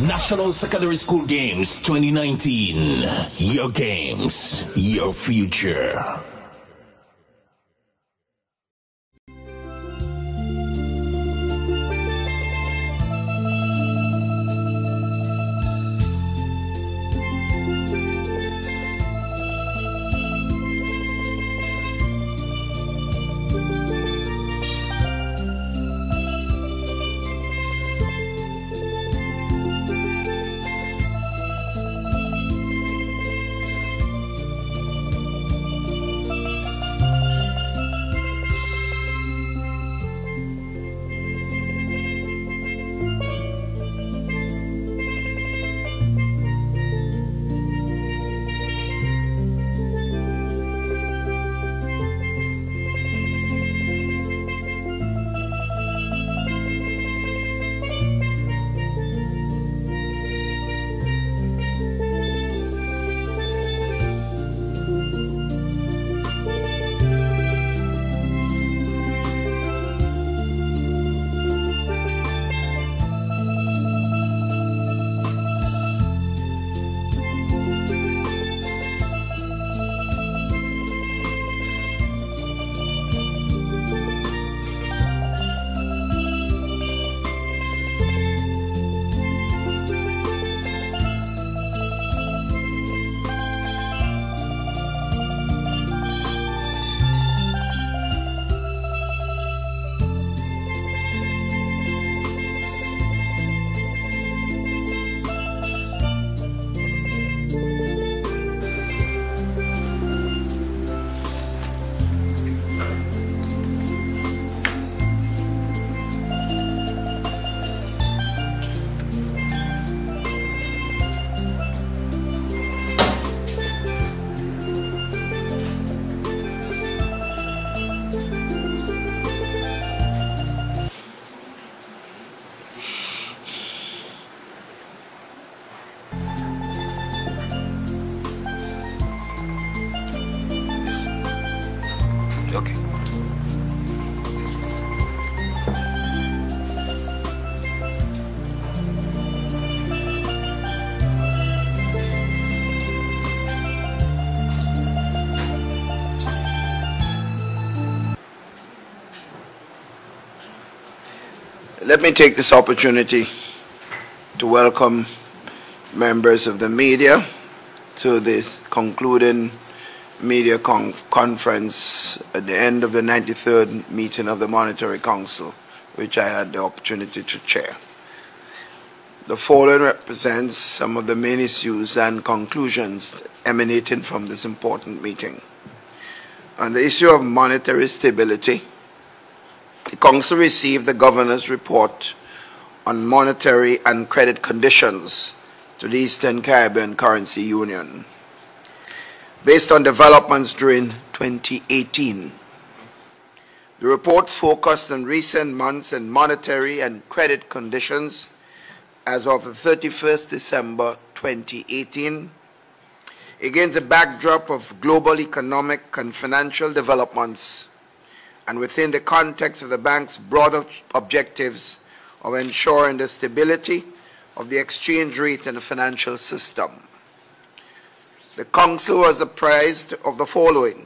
Speaker 1: National Secondary School Games 2019. Your games, your future.
Speaker 7: Let me take this opportunity to welcome members of the media to this concluding media conference at the end of the 93rd meeting of the Monetary Council, which I had the opportunity to chair. The following represents some of the main issues and conclusions emanating from this important meeting. On the issue of monetary stability, the Council received the Governor's report on monetary and credit conditions to the Eastern Caribbean Currency Union. Based on developments during 2018, the report focused on recent months and monetary and credit conditions as of the 31st December 2018, against a backdrop of global economic and financial developments and within the context of the bank's broader objectives of ensuring the stability of the exchange rate and the financial system. The Council was apprised of the following.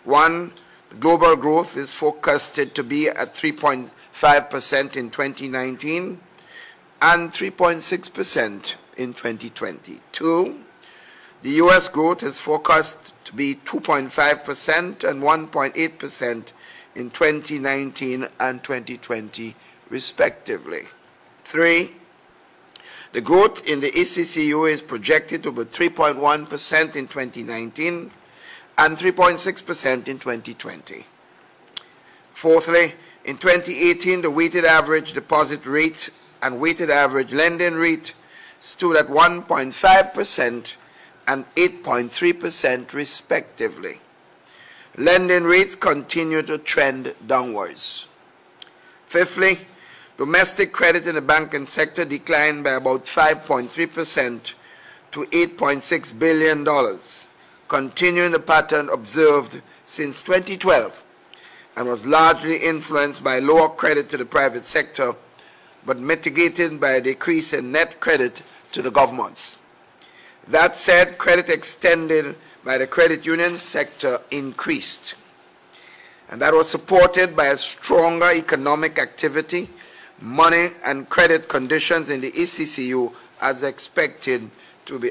Speaker 7: 1, the global growth is forecasted to be at 3.5% in 2019 and 3.6% in 2020. 2, the U.S. growth is forecast to be 2.5% and 1.8% in 2019 and 2020, respectively. 3, the growth in the ECCU is projected to be 3.1% in 2019 and 3.6% in 2020. Fourthly, in 2018, the weighted average deposit rate and weighted average lending rate stood at 1.5% and 8.3% respectively. Lending rates continue to trend downwards. Fifthly, domestic credit in the banking sector declined by about 5.3% to $8.6 billion, continuing the pattern observed since 2012, and was largely influenced by lower credit to the private sector, but mitigated by a decrease in net credit to the governments. That said, credit extended by the credit union sector increased, and that was supported by a stronger economic activity, money and credit conditions in the ECCU as expected to be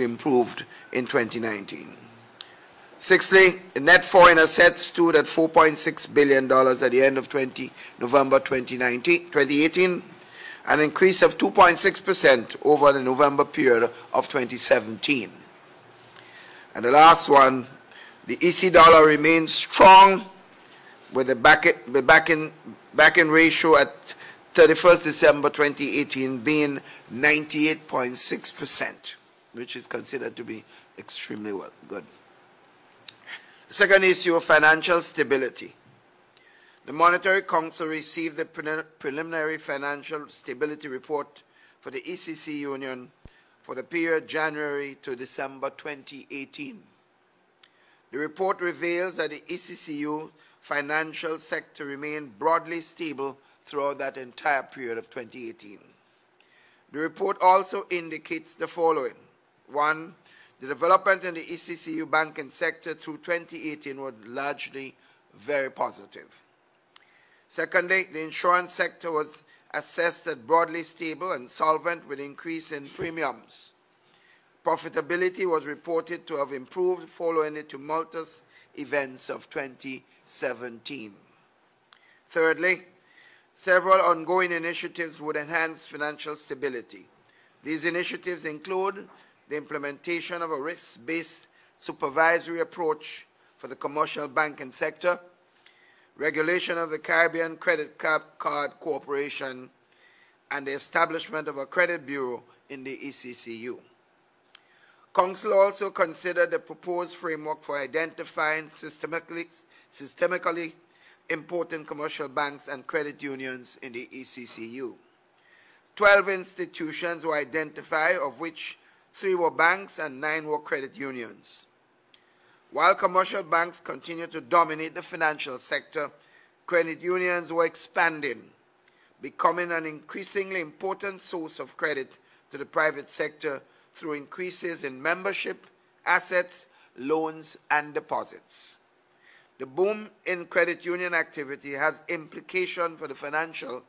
Speaker 7: improved in 2019. Sixthly, the net foreign assets stood at $4.6 billion at the end of November 2018, an increase of 2.6% over the November period of 2017. And the last one, the EC dollar remains strong with the backing ratio at 31st December 2018 being 98.6%, which is considered to be extremely good. The second issue of financial stability. The Monetary Council received the preliminary financial stability report for the ECC Union for the period January to December 2018. The report reveals that the ECCU financial sector remained broadly stable throughout that entire period of 2018. The report also indicates the following. 1, the development in the ECCU banking sector through 2018 was largely very positive. Secondly, the insurance sector was assessed as broadly stable and solvent with increase in premiums. Profitability was reported to have improved following the tumultuous events of 2017. Thirdly, several ongoing initiatives would enhance financial stability. These initiatives include the implementation of a risk-based supervisory approach for the commercial banking sector, regulation of the Caribbean Credit Card Corporation, and the establishment of a credit bureau in the ECCU. Council also considered the proposed framework for identifying systemically important commercial banks and credit unions in the ECCU. 12 institutions were identified, of which 3 were banks and 9 were credit unions. While commercial banks continue to dominate the financial sector, credit unions were expanding, becoming an increasingly important source of credit to the private sector through increases in membership, assets, loans, and deposits. The boom in credit union activity has implication for the financial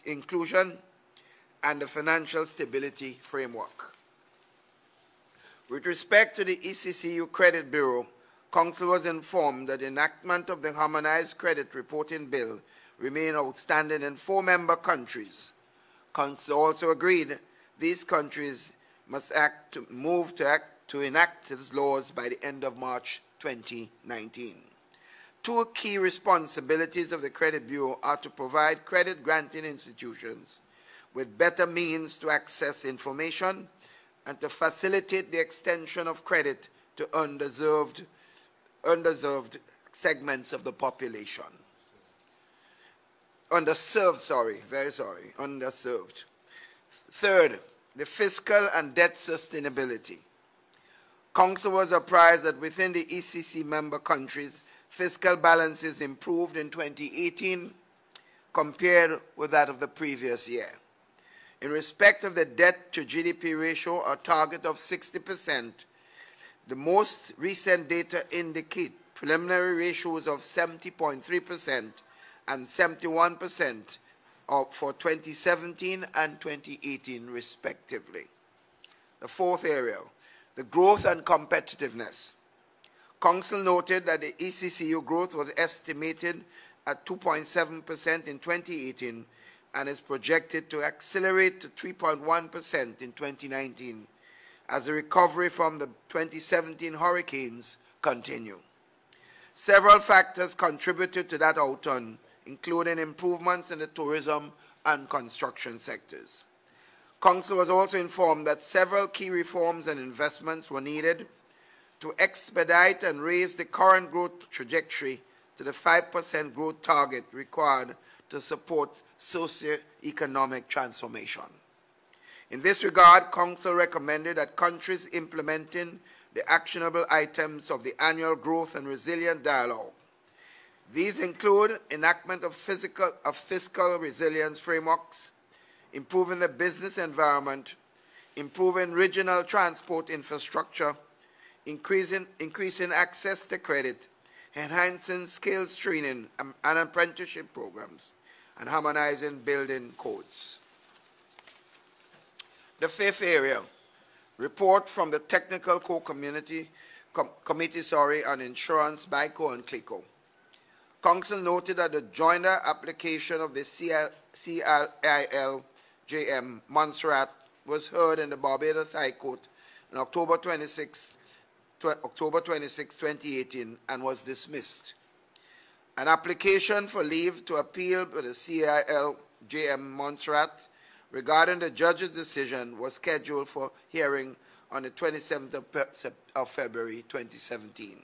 Speaker 7: inclusion and the financial stability framework. With respect to the ECCU Credit Bureau, Council was informed that enactment of the Harmonized Credit Reporting Bill remained outstanding in 4 member countries. Council also agreed these countries must move to enact these laws by the end of March 2019. 2 key responsibilities of the Credit Bureau are to provide credit granting institutions with better means to access information and to facilitate the extension of credit to underserved segments of the population. Underserved. Third, the fiscal and debt sustainability. Council was apprised that within the ECC member countries, fiscal balances improved in 2018 compared with that of the previous year. In respect of the debt to GDP ratio, a target of 60%, the most recent data indicate preliminary ratios of 70.3% and 71% for 2017 and 2018 respectively. The fourth area, the growth and competitiveness. Council noted that the ECCU growth was estimated at 2.7% in 2018 and is projected to accelerate to 3.1% in 2019 as the recovery from the 2017 hurricanes continue. Several factors contributed to that outturn, including improvements in the tourism and construction sectors. Council was also informed that several key reforms and investments were needed to expedite and raise the current growth trajectory to the 5% growth target required to support socio-economic transformation. In this regard, Council recommended that countries implementing the actionable items of the annual Growth and Resilience Dialogue. These include enactment of fiscal resilience frameworks, improving the business environment, improving regional transport infrastructure, increasing access to credit, enhancing skills training and apprenticeship programs, and harmonizing building codes. The fifth area, report from the Technical Committee on Insurance, BICO and CLICO. Council noted that the joiner application of the CRIL-JM Montserrat was heard in the Barbados High Court on October 26, 2018 and was dismissed. An application for leave to appeal to the CRIL-JM Montserrat regarding the judge's decision was scheduled for hearing on the 27th of February 2019.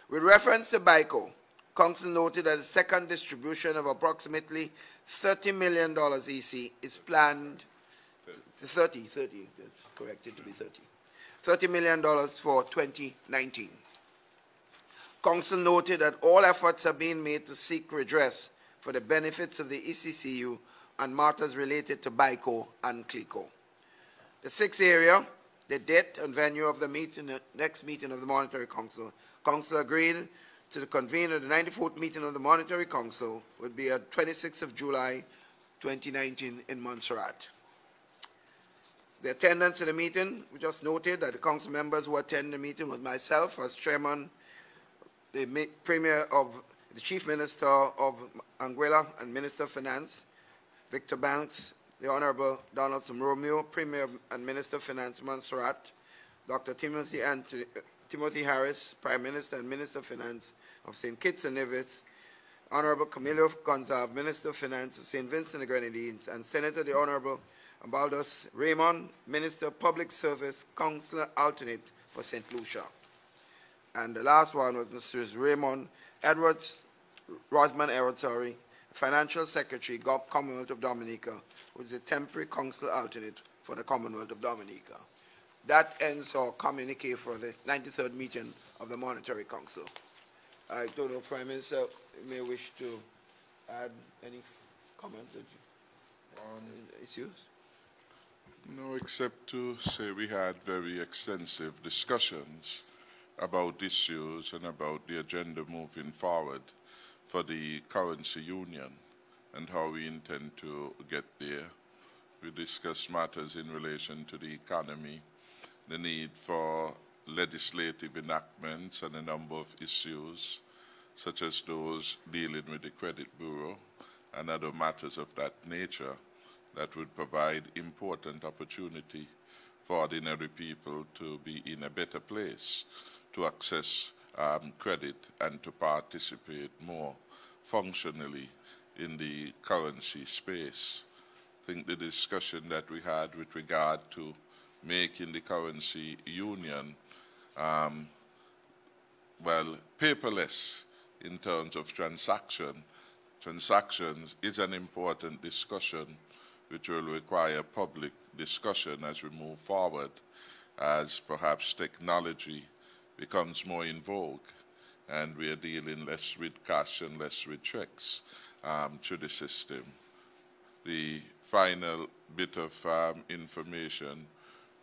Speaker 7: With reference to BICO, Council noted that the second distribution of approximately $30 million EC is planned, it's corrected to be $30 million for 2019. Council noted that all efforts are being made to seek redress for the benefits of the ECCU and matters related to BICO and CLICO. The sixth area, the date and venue of the next meeting of the Monetary Council. Council agreed to the convene of the 94th meeting of the Monetary Council would be at 26th of July 2019 in Montserrat. The attendance of the meeting, we just noted that the council members who attended the meeting was myself as chairman, the Chief Minister of Anguilla and Minister of Finance, Victor Banks, the Honorable Donaldson Romeo, Premier and Minister of Finance, Montserrat, Dr. Timothy Harris, Prime Minister and Minister of Finance of St. Kitts and Nevis, Honorable Camilo Gonzalez, Minister of Finance of St. Vincent and Grenadines, and Senator the Honorable Baldos Raymond, Minister of Public Service, Councillor Alternate for St. Lucia. And the last one was Mr. Raymond Rosman Edwards, Financial Secretary, Commonwealth of Dominica, who is a temporary council alternate for the Commonwealth of Dominica. That ends our communique for the 93rd meeting of the Monetary Council. I don't know, Prime Minister, you may wish to add any comment on issues?
Speaker 20: No, except to say we had very extensive discussions about issues and about the agenda moving forward for the currency union and how we intend to get there. We discussed matters in relation to the economy, the need for legislative enactments and a number of issues, such as those dealing with the credit bureau and other matters of that nature that would provide important opportunity for ordinary people to be in a better place to access credit and to participate more functionally in the currency space. I think the discussion that we had with regard to making the currency union, paperless in terms of transactions is an important discussion which will require public discussion as we move forward, as perhaps technology becomes more in vogue and we are dealing less with cash and less with checks through the system. The final bit of information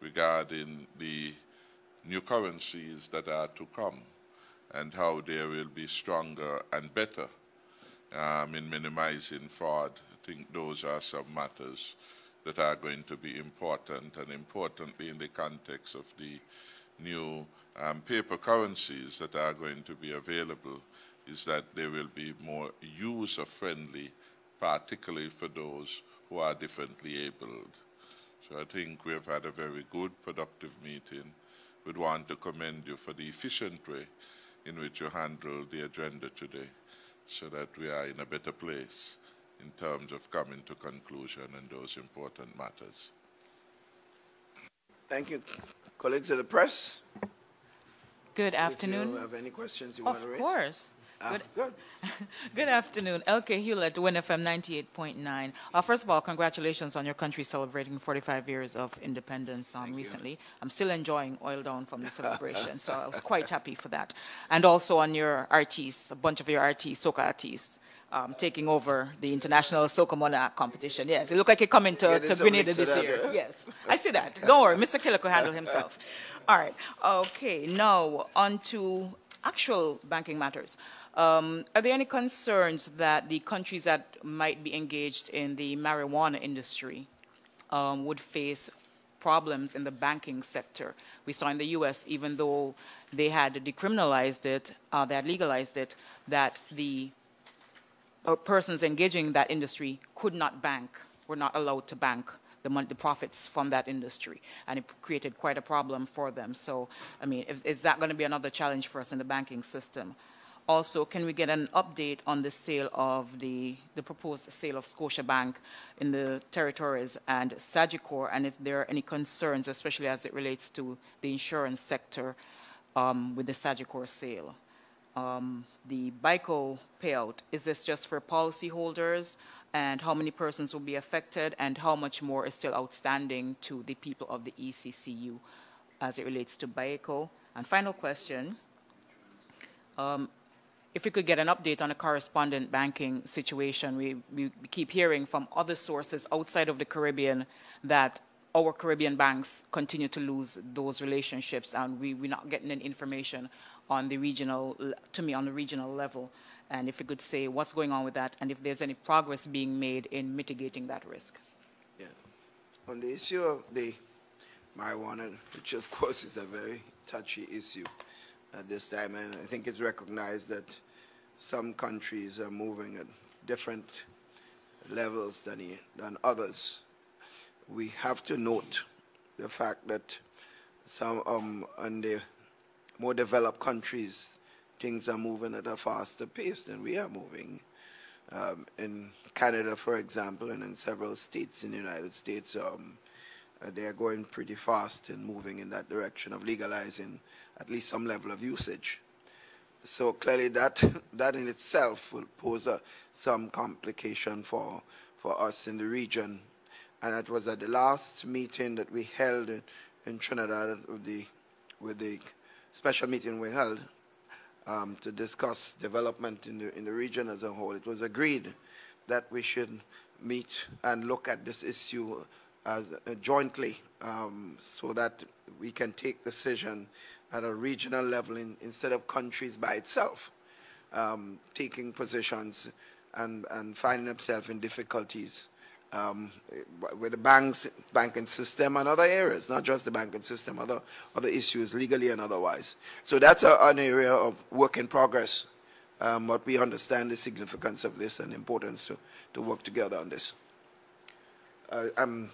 Speaker 20: regarding the new currencies that are to come and how they will be stronger and better in minimizing fraud. I think those are some matters that are going to be important, and importantly in the context of the new paper currencies that are going to be available, is that they will be more user-friendly, particularly for those who are differently abled. So I think we have had a very good, productive meeting. We'd want to commend you for the efficient way in which you handled the agenda today, so that we are in a better place in terms of coming to conclusion on those important matters.
Speaker 7: Thank you. Colleagues of the press?
Speaker 21: Good afternoon.
Speaker 7: If you have any questions you want to raise?
Speaker 21: Of course.
Speaker 7: Good.
Speaker 21: Good afternoon. LK Hewlett, WinFM 98.9. First of all, congratulations on your country celebrating 45 years of independence recently. I'm still enjoying oil down from the celebration, so I was quite happy for that. And also on your artists, a bunch of your artists, soca artists, taking over the International Soca Monarch competition. Yes, it looked like you're coming to Grenada this year. Yes, I see that. Don't worry, Mr. Killer could handle himself. All right. Okay, now on to actual banking matters. Are there any concerns that the countries that might be engaged in the marijuana industry would face problems in the banking sector? We saw in the U.S., even though they had decriminalized it, they had legalized it, that the persons engaging in that industry could not bank, were not allowed to bank the profits from that industry, and it created quite a problem for them. So, I mean, is that going to be another challenge for us in the banking system? Also, can we get an update on the sale of the proposed sale of Scotiabank in the territories and Sagicor, and if there are any concerns, especially as it relates to the insurance sector with the Sagicor sale? The BICO payout, is this just for policyholders, and how many persons will be affected, and how much more is still outstanding to the people of the ECCU as it relates to BICO? And final question, if we could get an update on the correspondent banking situation. We keep hearing from other sources outside of the Caribbean that our Caribbean banks continue to lose those relationships, and we're not getting any information on the regional, on the regional level. And if you could say what's going on with that, and if there's any progress being made in mitigating that risk.
Speaker 7: Yeah. On the issue of the marijuana, which of course is a very touchy issue at this time, and I think it's recognized that some countries are moving at different levels than others. We have to note the fact that some in the more developed countries, things are moving at a faster pace than we are moving. In Canada, for example, and in several states in the United States, they are going pretty fast and moving in that direction of legalizing at least some level of usage. So clearly that in itself will pose some complication for us in the region. And it was at the last meeting that we held in Trinidad, with the special meeting we held to discuss development in the region as a whole. It was agreed that we should meet and look at this issue as jointly, so that we can take decision at a regional level instead of countries by itself, taking positions and finding themselves in difficulties with the banking system and other areas, not just the banking system, other issues legally and otherwise. So that's an area of work in progress, but we understand the significance of this and the importance to work together on this. On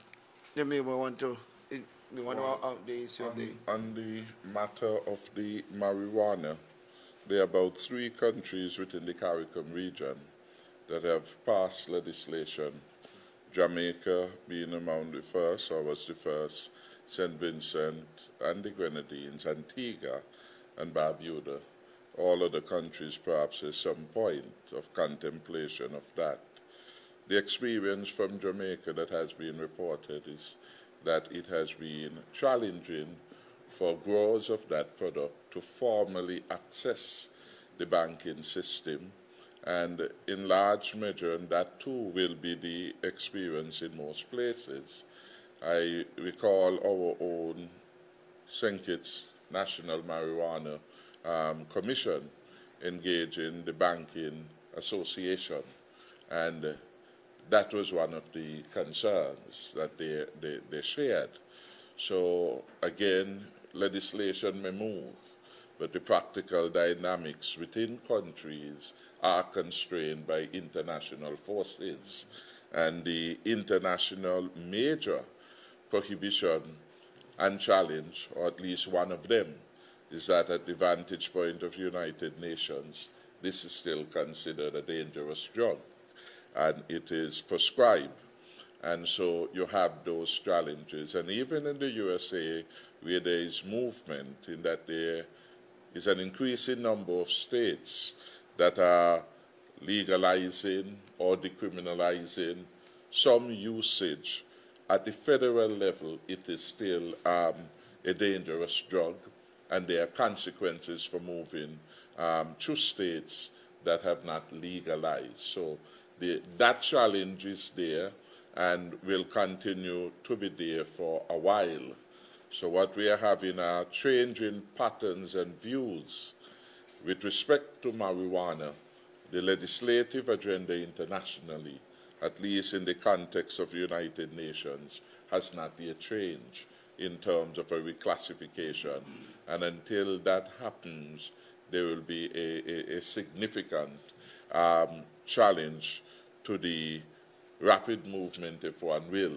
Speaker 20: the matter of the marijuana, there are about 3 countries within the Carriacou region that have passed legislation. Jamaica being among the first, or was the first, St. Vincent and the Grenadines, Antigua and Barbuda. All other countries perhaps at some point of contemplation of that. The experience from Jamaica that has been reported is that it has been challenging for growers of that product to formally access the banking system. And in large measure, and that too will be the experience in most places. I recall our own St. Kitts National Marijuana Commission engaging the Banking Association, and that was one of the concerns that they shared. So again, legislation may move, but the practical dynamics within countries are constrained by international forces. And the international major prohibition and challenge, or at least one of them, is that at the vantage point of the United Nations, this is still considered a dangerous drug, and it is prescribed. And so you have those challenges. And even in the USA, where there is movement in that there is an increasing number of states that are legalizing or decriminalizing some usage, at the federal level, it is still a dangerous drug, and there are consequences for moving to states that have not legalized. So that challenge is there and will continue to be there for a while. So what we are having are changing patterns and views with respect to marijuana. The legislative agenda internationally, at least in the context of the United Nations, has not yet changed in terms of a reclassification. And until that happens, there will be a significant challenge to the rapid movement, if one will,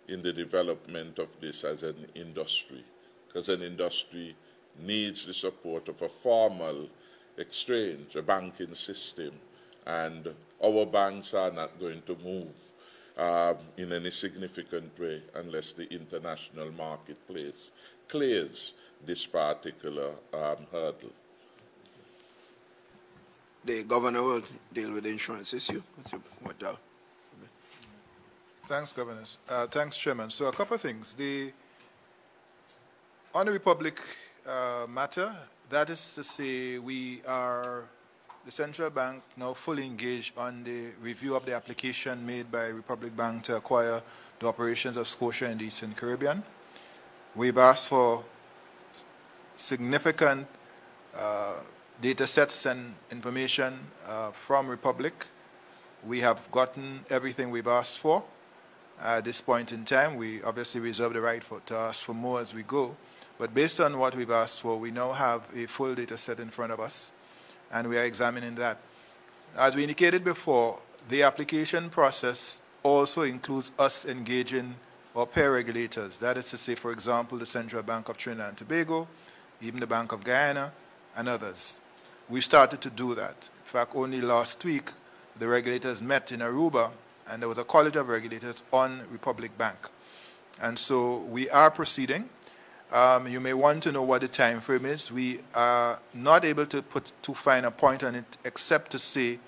Speaker 20: in the development of this as an industry. Because an industry needs the support of a formal exchange, a banking system, and our banks are not going to move in any significant way unless the international marketplace clears this particular hurdle.
Speaker 7: The governor will deal with the insurance issue.
Speaker 2: Thanks, Governors. Thanks, Chairman. So a couple of things. On the Republic matter, that is to say the central bank now fully engaged on the review of the application made by Republic Bank to acquire the operations of Scotia in the Eastern Caribbean. We've asked for significant data sets and information from Republic. We have gotten everything we've asked for. At this point in time, we obviously reserve the right to ask for more as we go. But based on what we've asked for, we now have a full data set in front of us, and we are examining that. As we indicated before, the application process also includes us engaging our peer regulators. That is to say, for example, the Central Bank of Trinidad and Tobago, even the Bank of Guyana, and others. We started to do that. In fact, only last week, the regulators met in Aruba, and there was a college of regulators on Republic Bank. And so we are proceeding. You may want to know what the time frame is. We are not able to put too fine a point on it, except to say,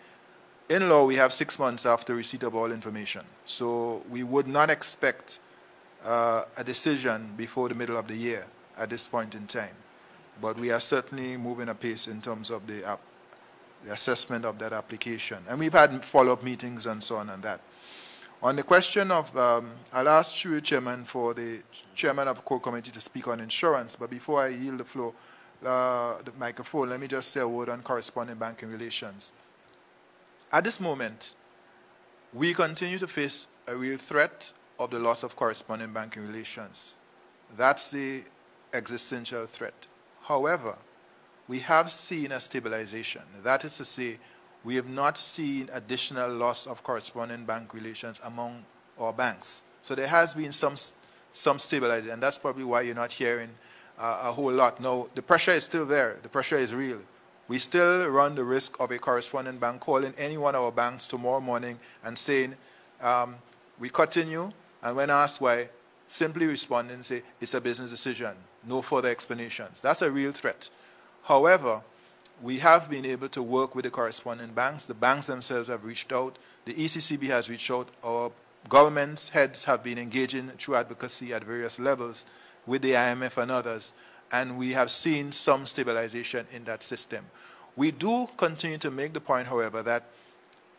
Speaker 2: in law, we have 6 months after receipt of all information. So we would not expect a decision before the middle of the year at this point in time. But we are certainly moving apace in terms of the assessment of that application. And we've had follow-up meetings and so on and that. On the question of, I'll ask through Chairman for the Chairman of the Core Committee to speak on insurance, but before I yield the floor, the microphone, let me just say a word on correspondent banking relations. At this moment, we continue to face a real threat of the loss of correspondent banking relations. That's the existential threat. However, we have seen a stabilization. That is to say, we have not seen additional loss of correspondent bank relations among our banks. So there has been some stabilization, and that's probably why you're not hearing a whole lot. Now, the pressure is still there. The pressure is real. We still run the risk of a correspondent bank calling any one of our banks tomorrow morning and saying, we continue, and when asked why, simply respond and say, it's a business decision, no further explanations. That's a real threat. However, we have been able to work with the correspondent banks. The banks themselves have reached out. The ECCB has reached out. Our government heads have been engaging through advocacy at various levels with the IMF and others, and we have seen some stabilization in that system. We do continue to make the point, however, that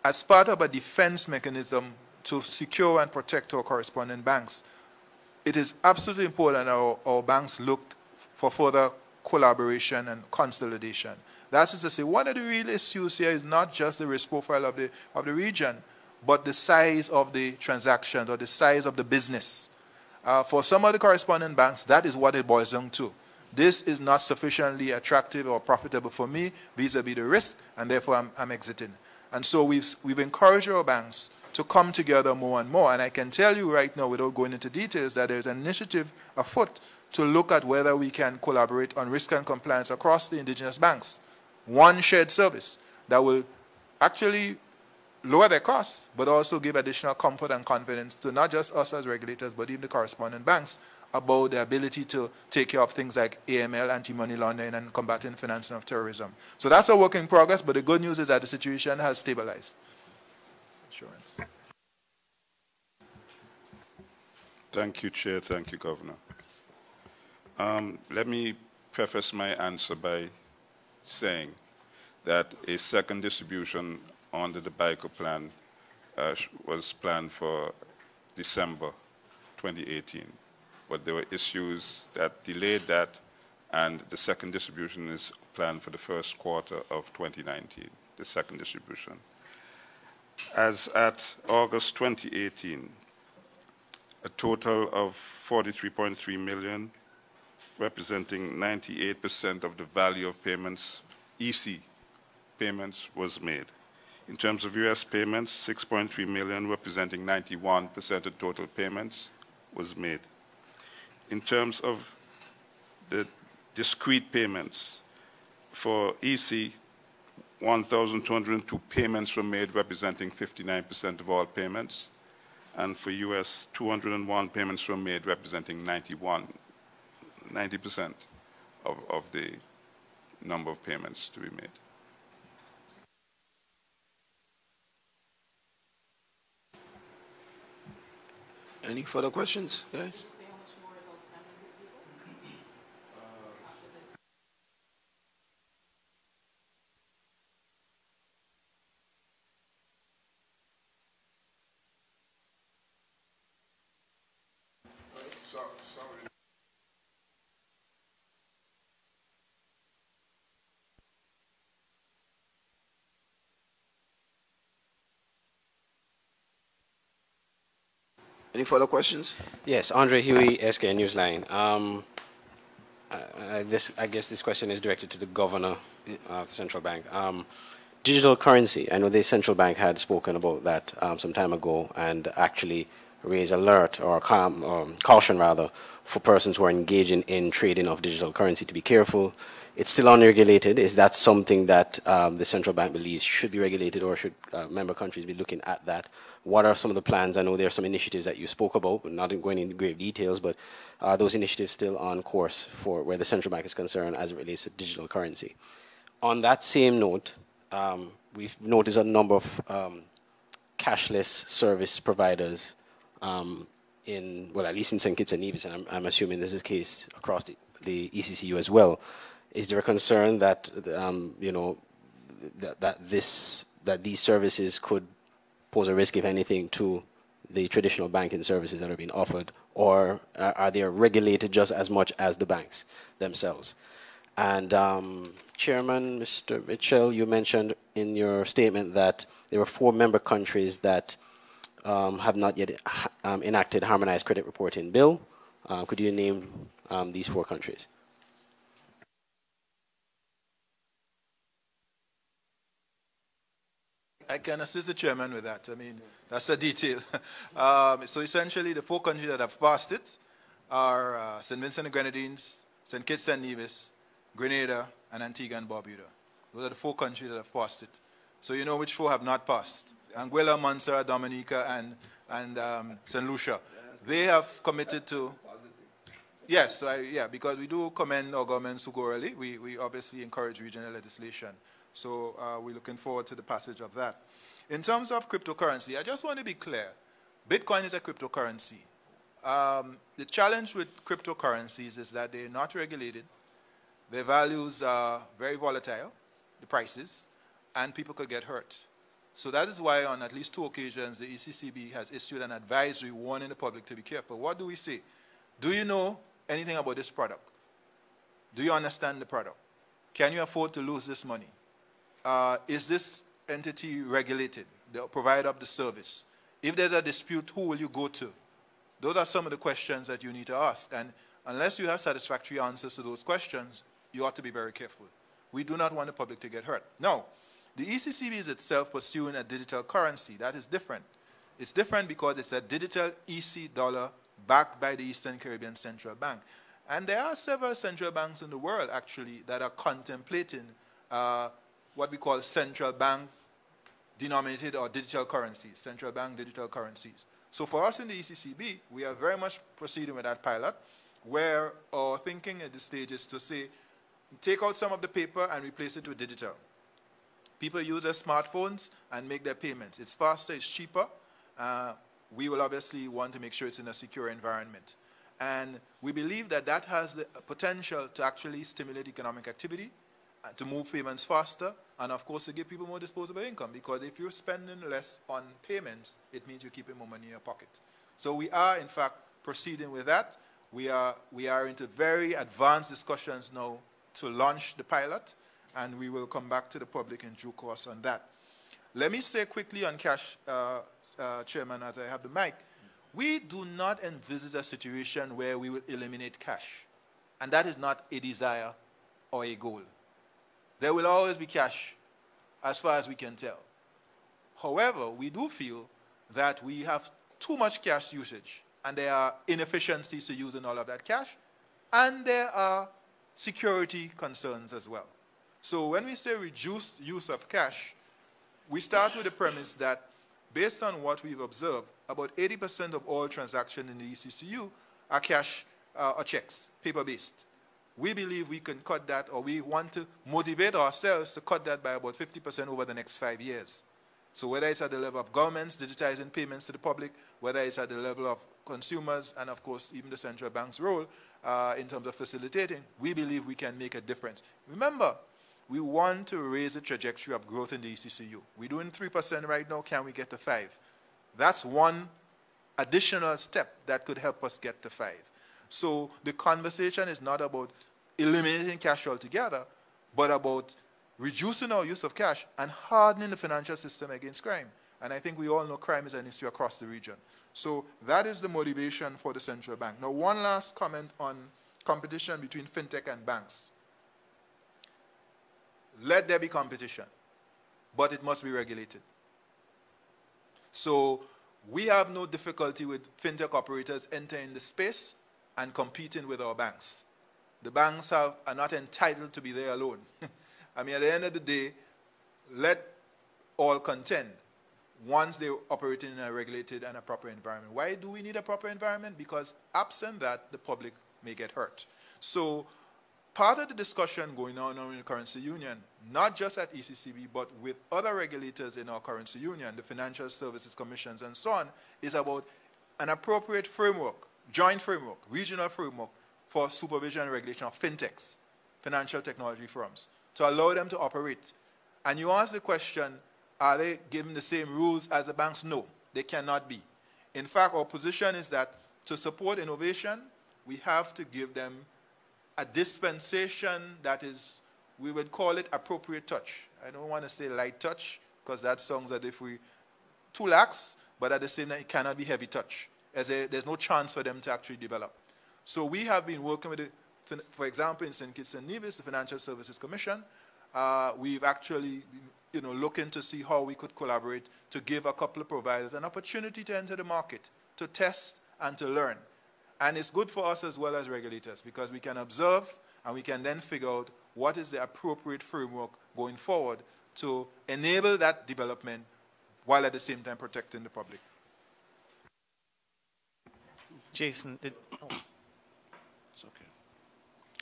Speaker 2: as part of a defense mechanism to secure and protect our correspondent banks, it is absolutely important that our banks look for further collaboration and consolidation. That is to say, one of the real issues here is not just the risk profile of the region, but the size of the transactions or the size of the business. For some of the correspondent banks, that is what it boils down to. This is not sufficiently attractive or profitable for me vis-a-vis the risk, and therefore I'm exiting. And so we've encouraged our banks to come together more and more. And I can tell you right now, without going into details, that there's an initiative afoot to look at whether we can collaborate on risk and compliance across the indigenous banks. One shared service that will actually lower their costs, but also give additional comfort and confidence to not just us as regulators, but even the correspondent banks about the ability to take care of things like AML, anti-money laundering, and combating financing of terrorism. So that's a work in progress, but the good news is that the situation has stabilized. Insurance.
Speaker 3: Thank you, Chair. Thank you, Governor. Let me preface my answer by saying that a second distribution under the BICO plan was planned for December 2018, but there were issues that delayed that, and the second distribution is planned for the first quarter of 2019, the second distribution. As at August 2018, a total of 43.3 million, representing 98% of the value of payments, EC payments, was made. In terms of US payments, 6.3 million, representing 91% of total payments, was made. In terms of the discrete payments, for EC, 1,202 payments were made, representing 59% of all payments. And for US, 201 payments were made, representing 90% of the number of payments to be made.
Speaker 7: Any further questions, guys? Any further questions?
Speaker 22: Yes, Andre Huey, SK Newsline. I guess this question is directed to the governor of the central bank. Digital currency, I know the central bank had spoken about that some time ago and actually raised alert or caution rather for persons who are engaging in trading of digital currency to be careful. It's still unregulated. Is that something that the central bank believes should be regulated, or should member countries be looking at that? What are some of the plans? I know there are some initiatives that you spoke about, but not going into grave details, but are those initiatives still on course for where the central bank is concerned as it relates to digital currency? On that same note, we've noticed a number of cashless service providers well, at least in St. Kitts and Nevis, and I'm assuming this is the case across the ECCU as well. Is there a concern that that these services could pose a risk, if anything, to the traditional banking services that are being offered, or are they regulated just as much as the banks themselves? And Chairman, Mr. Mitchell, you mentioned in your statement that there were 4 member countries that have not yet enacted harmonized credit reporting bill. Could you name these 4 countries?
Speaker 2: I can assist the chairman with that. I mean, that's a detail. So essentially, the 4 countries that have passed it are St. Vincent and Grenadines, St. Kitts and Nevis, Grenada, and Antigua and Barbuda. Those are the 4 countries that have passed it. So you know which 4 have not passed. Anguilla, Montserrat, Dominica, and St. Lucia. They have committed to... Yes, so because we do commend our governments who go early. We obviously encourage regional legislation. So we're looking forward to the passage of that. In terms of cryptocurrency, I just want to be clear. Bitcoin is a cryptocurrency. The challenge with cryptocurrencies is that they're not regulated. Their values are very volatile, the prices, and people could get hurt. So that is why on at least 2 occasions, the ECCB has issued an advisory warning the public to be careful. What do we say? Do you know anything about this product? Do you understand the product? Can you afford to lose this money? Is this entity regulated, the provider of the service? If there's a dispute, who will you go to? Those are some of the questions that you need to ask. And unless you have satisfactory answers to those questions, you ought to be very careful. We do not want the public to get hurt. Now, the ECCB is itself pursuing a digital currency. That is different. It's different because it's a digital EC dollar backed by the Eastern Caribbean Central Bank. And there are several central banks in the world, actually, that are contemplating what we call central bank denominated or digital currencies, central bank digital currencies. So for us in the ECCB, we are very much proceeding with that pilot, where our thinking at this stage is to say, take out some of the paper and replace it with digital. People use their smartphones and make their payments. It's faster, it's cheaper. We will obviously want to make sure it's in a secure environment. And we believe that that has the potential to actually stimulate economic activity, to move payments faster, and of course to give people more disposable income, because if you're spending less on payments, it means you're keeping more money in your pocket. So we are, in fact, proceeding with that. We are into very advanced discussions now to launch the pilot, and we will come back to the public in due course on that. Let me say quickly on cash, Chairman, as I have the mic, we do not envisage a situation where we will eliminate cash, and that is not a desire or a goal. There will always be cash, as far as we can tell. However, we do feel that we have too much cash usage, and there are inefficiencies to using all of that cash, and there are security concerns as well. So when we say reduced use of cash, we start with the premise that, based on what we've observed, about 80% of all transactions in the ECCU are cash or checks, paper-based. We believe we can cut that, or we want to motivate ourselves to cut that by about 50% over the next 5 years. So whether it's at the level of governments digitizing payments to the public, whether it's at the level of consumers, and of course even the central bank's role in terms of facilitating, we believe we can make a difference. Remember, we want to raise the trajectory of growth in the ECCU. We're doing 3% right now. Can we get to 5%? That's one additional step that could help us get to 5%. So the conversation is not about eliminating cash altogether, but about reducing our use of cash and hardening the financial system against crime. And I think we all know crime is an issue across the region. So that is the motivation for the central bank. Now, one last comment on competition between fintech and banks. Let there be competition, but it must be regulated. So we have no difficulty with fintech operators entering the space and competing with our banks. The banks are not entitled to be there alone. I mean, at the end of the day, let all contend once they're operating in a regulated and a proper environment. Why do we need a proper environment? Because absent that, the public may get hurt. So part of the discussion going on in the currency union, not just at ECCB, but with other regulators in our currency union, the Financial Services Commissions and so on, is about an appropriate framework, joint framework, regional framework for supervision and regulation of fintechs, financial technology firms, to allow them to operate. And you ask the question, are they given the same rules as the banks? No, they cannot be. In fact, our position is that to support innovation, we have to give them a dispensation that is, we would call it appropriate touch. I don't want to say light touch, because that sounds as if we too lax, but at the same time, it cannot be heavy touch. There's no chance for them to actually develop. So we have been working with, for example, in St. Kitts and Nevis, the Financial Services Commission. We've actually looking to see how we could collaborate to give a couple of providers an opportunity to enter the market, to test and to learn. And it's good for us as well as regulators, because we can observe and we can then figure out what is the appropriate framework going forward to enable that development while at the same time protecting the public.
Speaker 4: Jason, it's
Speaker 2: okay.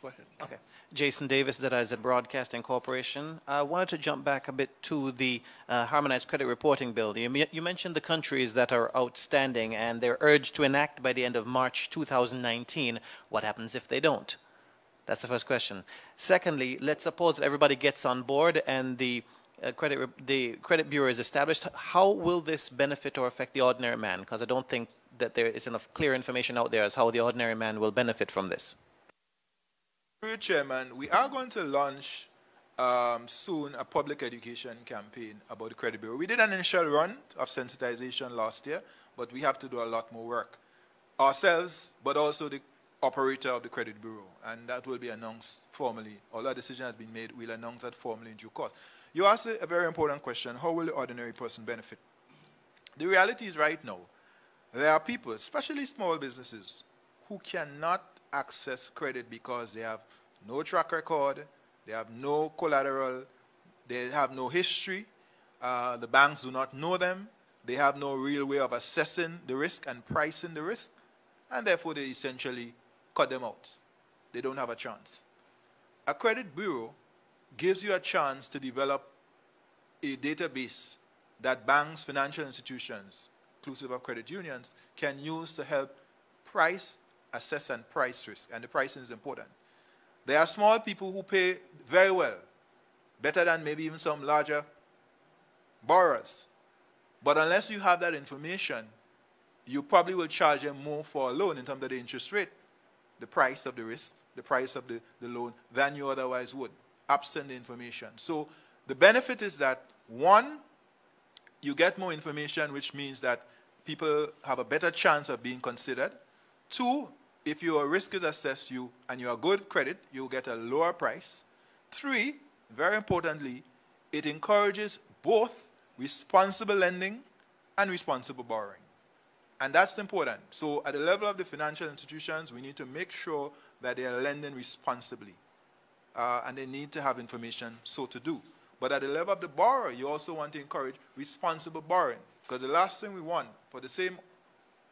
Speaker 2: Go ahead.
Speaker 4: Okay. Jason Davis, that is at Broadcasting Corporation. I wanted to jump back a bit to the Harmonized Credit Reporting Bill. You mentioned the countries that are outstanding and they're urged to enact by the end of March 2019. What happens if they don't? That's the first question. Secondly, let's suppose that everybody gets on board and the credit bureau is established. How will this benefit or affect the ordinary man? Because I don't think that there is enough clear information out there as how the ordinary man will benefit from this.
Speaker 2: Chairman, we are going to launch soon a public education campaign about the credit bureau. We did an initial run of sensitization last year, but we have to do a lot more work ourselves, but also the operator of the credit bureau, and that will be announced formally. Although a decision has been made, we'll announce that formally in due course. You asked a very important question: how will the ordinary person benefit? The reality is, right now, there are people, especially small businesses, who cannot access credit because they have no track record, they have no collateral, they have no history, the banks do not know them, they have no real way of assessing the risk and pricing the risk, and therefore they essentially cut them out. They don't have a chance. A credit bureau gives you a chance to develop a database that banks, financial institutions, inclusive of credit unions, can use to help price, assess and price risk, and the pricing is important. There are small people who pay very well, better than maybe even some larger borrowers. But unless you have that information, you probably will charge them more for a loan in terms of the interest rate, the price of the risk, the price of the loan, than you otherwise would, absent the information. So the benefit is that, one, you get more information, which means that people have a better chance of being considered. Two, if your risk is assessed and you are good credit, you'll get a lower price. Three, very importantly, it encourages both responsible lending and responsible borrowing. And that's important. So at the level of the financial institutions, we need to make sure that they are lending responsibly. And they need to have information so to do. But at the level of the borrower, you also want to encourage responsible borrowing. Because the last thing we want for the same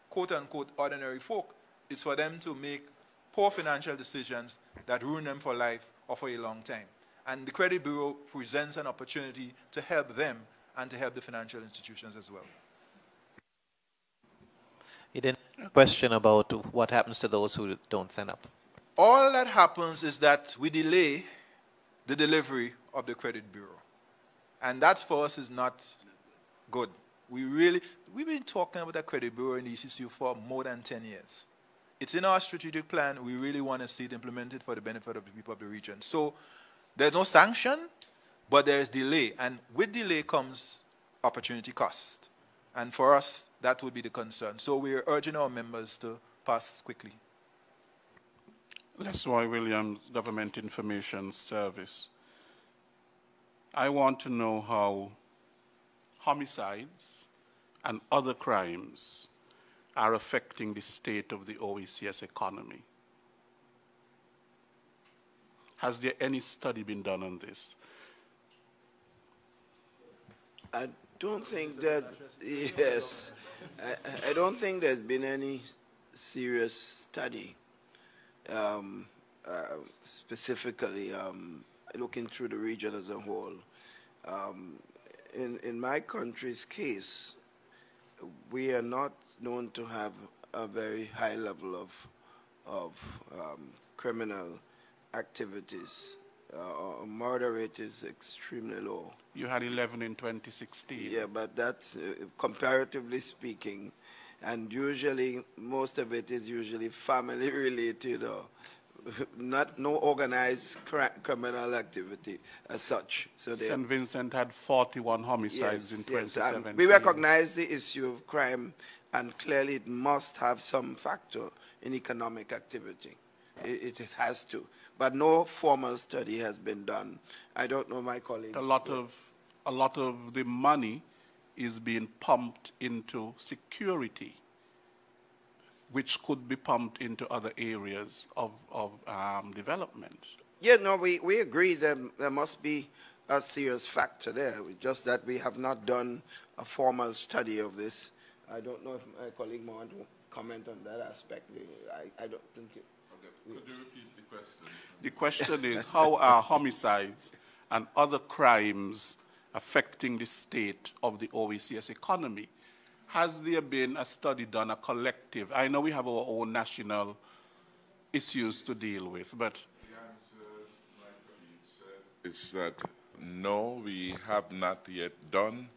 Speaker 2: quote-unquote ordinary folk is for them to make poor financial decisions that ruin them for life or for a long time. And the credit bureau presents an opportunity to help them and to help the financial institutions as well.
Speaker 4: You didn't question about what happens to those who don't sign up.
Speaker 2: All that happens is that we delay the delivery of the credit bureau. And that for us is not good. We've been talking about the credit bureau in the ECCU for more than 10 years. It's in our strategic plan. We really want to see it implemented for the benefit of the people of the region. So there's no sanction, but there's delay. And with delay comes opportunity cost. And for us, that would be the concern. So we're urging our members to pass quickly.
Speaker 3: Les Roy Williams, Government Information Service. I want to know how homicides and other crimes are affecting the state of the OECS economy. Has there any study been done on this?
Speaker 7: I don't think that, yes, I don't think there's been any serious study specifically looking through the region as a whole. In my country's case, we are not known to have a very high level of criminal activities. Our murder rate is extremely low.
Speaker 3: You had 11 in 2016.
Speaker 7: Yeah, but that's comparatively speaking, and usually most of it is usually family related or no organized criminal activity as such. So
Speaker 5: St. Vincent had 41 homicides in 2017.
Speaker 7: Yes, we recognize the issue of crime, and clearly it must have some factor in economic activity. It has to. But no formal study has been done. I don't know, my colleague.
Speaker 5: A lot of the money is being pumped into security, which could be pumped into other areas of development.
Speaker 7: Yeah, no, we agree that there must be a serious factor there, just that we have not done a formal study of this. I don't know if my colleague might want to comment on that aspect. I don't think it...
Speaker 20: Okay. Could you repeat the question?
Speaker 5: The question is, how are homicides and other crimes affecting the state of the OECS economy? Has there been a study done, a collective? I know we have our own national issues to deal with, but...
Speaker 20: The answer, my colleague said, is that no, we have not yet done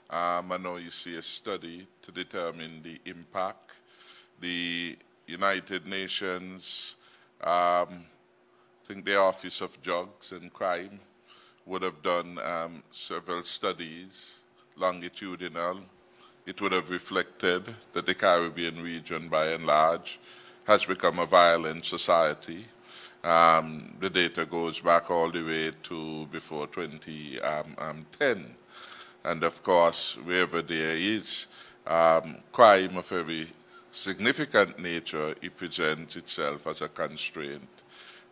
Speaker 20: an OECS study to determine the impact. The United Nations, I think the Office of Drugs and Crime would have done several studies, longitudinal. It would have reflected that the Caribbean region, by and large, has become a violent society. The data goes back all the way to before 2010. And of course, wherever there is crime of every significant nature, it presents itself as a constraint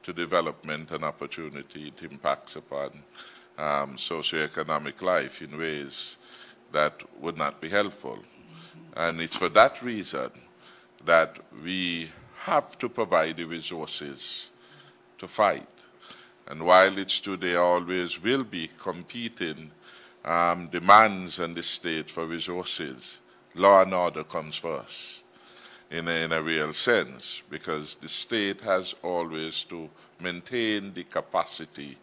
Speaker 20: to development and opportunity. It impacts upon socioeconomic life in ways that would not be helpful. And it's for that reason that we have to provide the resources to fight. And while it's true there always will be competing demands on the state for resources, law and order comes first in a real sense, because the state has always to maintain the capacity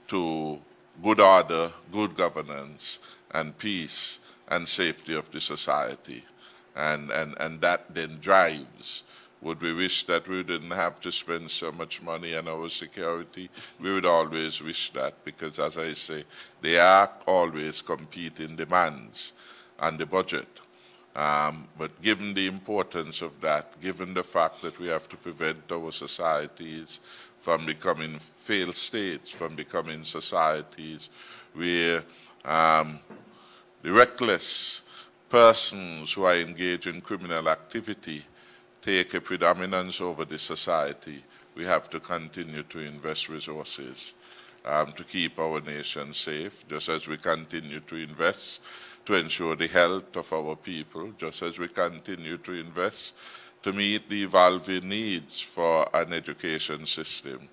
Speaker 20: to good order, good governance, and peace and safety of the society. And that then drives. Would we wish that we didn't have to spend so much money on our security? We would always wish that, because as I say, there are always competing demands on the budget. But given the importance of that, given the fact that we have to prevent our societies from becoming failed states, from becoming societies where the reckless persons who are engaged in criminal activity take a predominance over the society, we have to continue to invest resources to keep our nation safe, just as we continue to invest to ensure the health of our people, just as we continue to invest to meet the evolving needs for an education system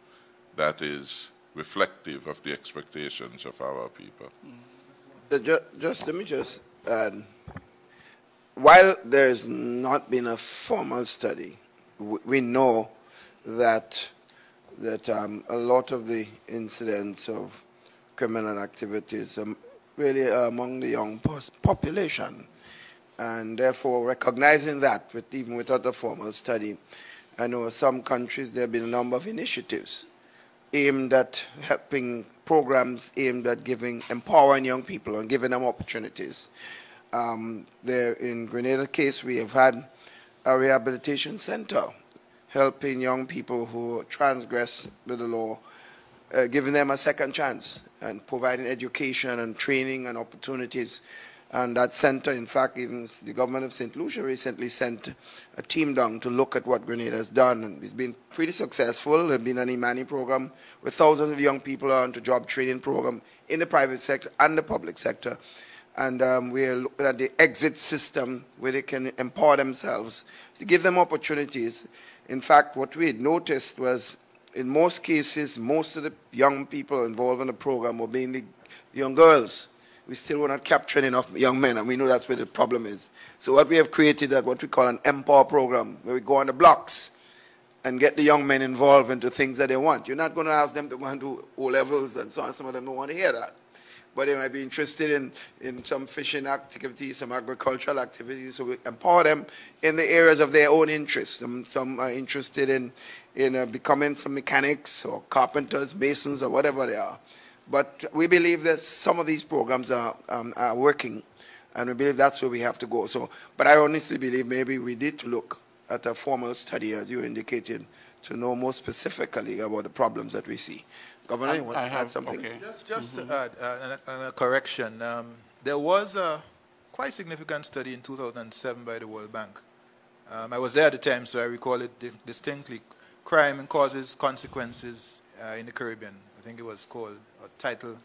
Speaker 20: that is reflective of the expectations of our people.
Speaker 7: Let me just add, while there's not been a formal study, we know that a lot of the incidents of criminal activities are really among the young population, and therefore recognizing that, even without a formal study, I know some countries there have been a number of initiatives aimed at helping, programs aimed at empowering young people and giving them opportunities. There in Grenada case, we have had a rehabilitation center helping young people who transgress with the law, giving them a second chance and providing education and training and opportunities. And that center, in fact, even the government of St. Lucia recently sent a team down to look at what Grenada has done. And it's been pretty successful. There's been an Imani program with thousands of young people on to job training program in the private sector and the public sector. And we're looking at the exit system where they can empower themselves to give them opportunities. In fact, what we had noticed was, in most cases, most of the young people involved in the program were mainly young girls. We still were not capturing enough young men, and we know that's where the problem is. So what we have created is what we call an Empower program, where we go on the blocks and get the young men involved into things that they want. You're not going to ask them to go and do O-levels and so on. Some of them don't want to hear that. But they might be interested in some fishing activities, some agricultural activities. So we empower them in the areas of their own interest. Some are interested in becoming some mechanics or carpenters, masons, or whatever they are. But we believe that some of these programs are working, and we believe that's where we have to go. So, but I honestly believe maybe we need to look at a formal study, as you indicated, to know more specifically about the problems that we see. Governor, you want to add something?
Speaker 2: Okay. Just to add a correction. There was a quite significant study in 2007 by the World Bank. I was there at the time, so I recall it distinctly. Crime and Causes, Consequences in the Caribbean. I think it was called a title.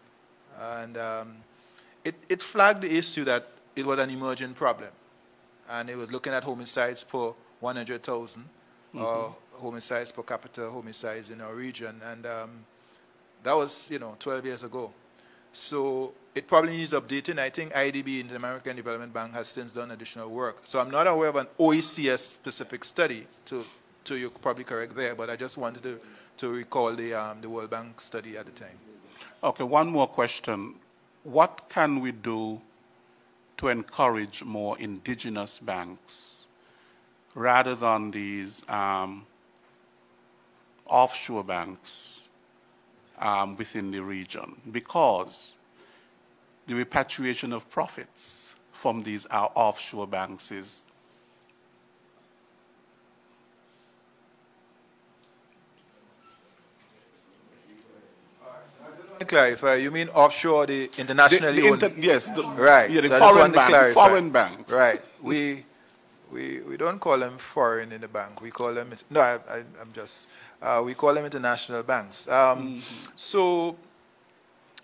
Speaker 2: And it flagged the issue that it was an emerging problem. And it was looking at homicides per 100,000, or homicides per capita, homicides in our region. And that was, 12 years ago. So it probably needs updating. I think IDB, the American Development Bank, has since done additional work. So I'm not aware of an OECS-specific study, to you're probably correct there, but I just wanted to recall the World Bank study at the time.
Speaker 5: Okay, one more question. What can we do to encourage more indigenous banks rather than these offshore banks within the region? Because the repatriation of profits from these offshore banks is
Speaker 2: clarify, you mean offshore, the internationally owned?
Speaker 5: Yes.
Speaker 2: Right.
Speaker 5: Yeah, the
Speaker 2: So
Speaker 5: foreign banks.
Speaker 2: Right. We don't call them foreign in the bank. We call them, we call them international banks. So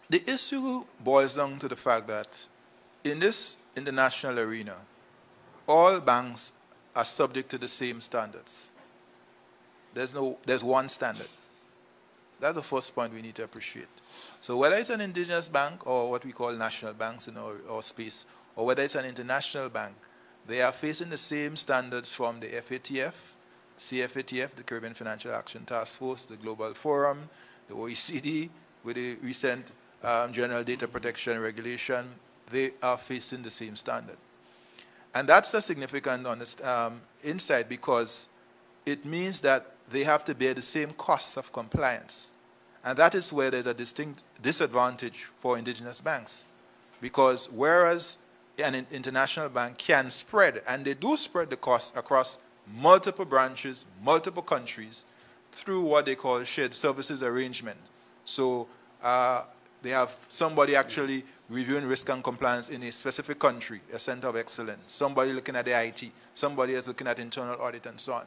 Speaker 2: the issue boils down to the fact that in this international arena, all banks are subject to the same standards. There's one standard. That's the first point we need to appreciate. So whether it's an indigenous bank or what we call national banks in our space, or whether it's an international bank, they are facing the same standards from the FATF, CFATF, the Caribbean Financial Action Task Force, the Global Forum, the OECD, with the recent General Data Protection Regulation. They are facing the same standard. And that's the significant insight, because it means that they have to bear the same costs of compliance. And that is where there's a distinct disadvantage for indigenous banks. Because whereas an international bank can spread, and they do spread the costs across multiple branches, multiple countries, through what they call shared services arrangement. So they have somebody actually reviewing risk and compliance in a specific country, a center of excellence, somebody looking at the IT, somebody else looking at internal audit, and so on.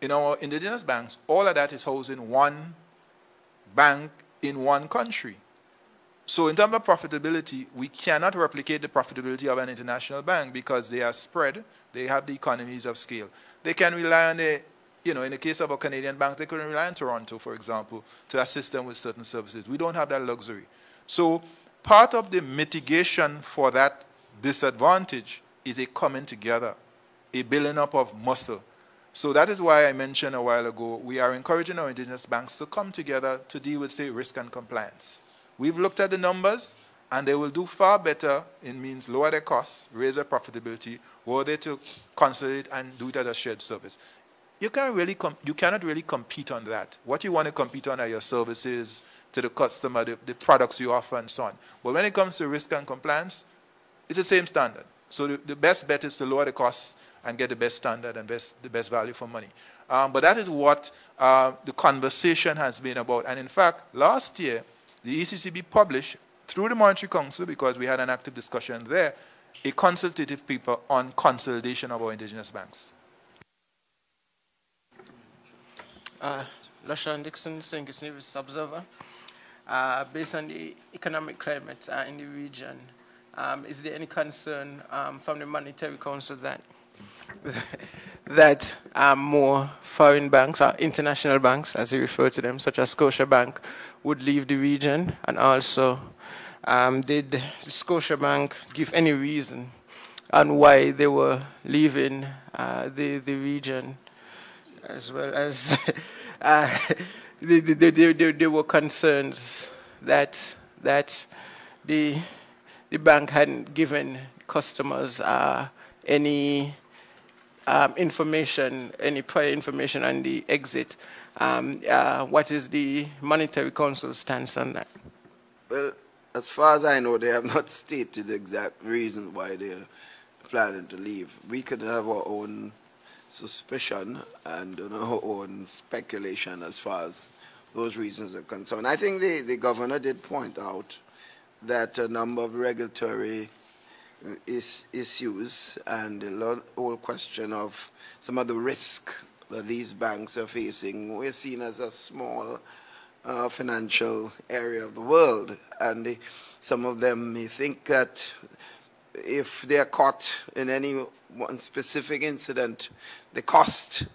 Speaker 2: In our indigenous banks, all of that is housed in one bank in one country. So in terms of profitability, we cannot replicate the profitability of an international bank because they are spread. They have the economies of scale. They can rely on in the case of a Canadian banks, they couldn't rely on Toronto, for example, to assist them with certain services. We don't have that luxury. So part of the mitigation for that disadvantage is a coming together, a building up of muscle. So that is why I mentioned a while ago, we are encouraging our indigenous banks to come together to deal with, say, risk and compliance. We've looked at the numbers, and they will do far better. It means lower their costs, raise their profitability, were they to consolidate and do it as a shared service. You cannot really compete on that. What you want to compete on are your services to the customer, the products you offer, and so on. But when it comes to risk and compliance, it's the same standard. So the best bet is to lower the costs and get the best standard and the best value for money. But that is what the conversation has been about. And in fact, last year, the ECCB published, through the Monetary Council, because we had an active discussion there, a consultative paper on consolidation of our indigenous banks.
Speaker 8: Lashawn Dixon, St. Kitts Nevis Observer. Based on the economic climate in the region, is there any concern from the Monetary Council that more foreign banks or international banks, as you refer to them, such as Scotiabank, would leave the region? And also, did Scotiabank give any reason on why they were leaving the region, as well as there were concerns that the bank hadn't given customers any information, any prior information on the exit What is the Monetary Council's stance on that?
Speaker 7: Well, as far as I know, they have not stated the exact reason why they're planning to leave. We could have our own suspicion and our own speculation as far as those reasons are concerned. I think the governor did point out that a number of regulatory issues and the whole question of some of the risk that these banks are facing, we're seen as a small financial area of the world, and some of them may think that if they are caught in any one specific incident, the cost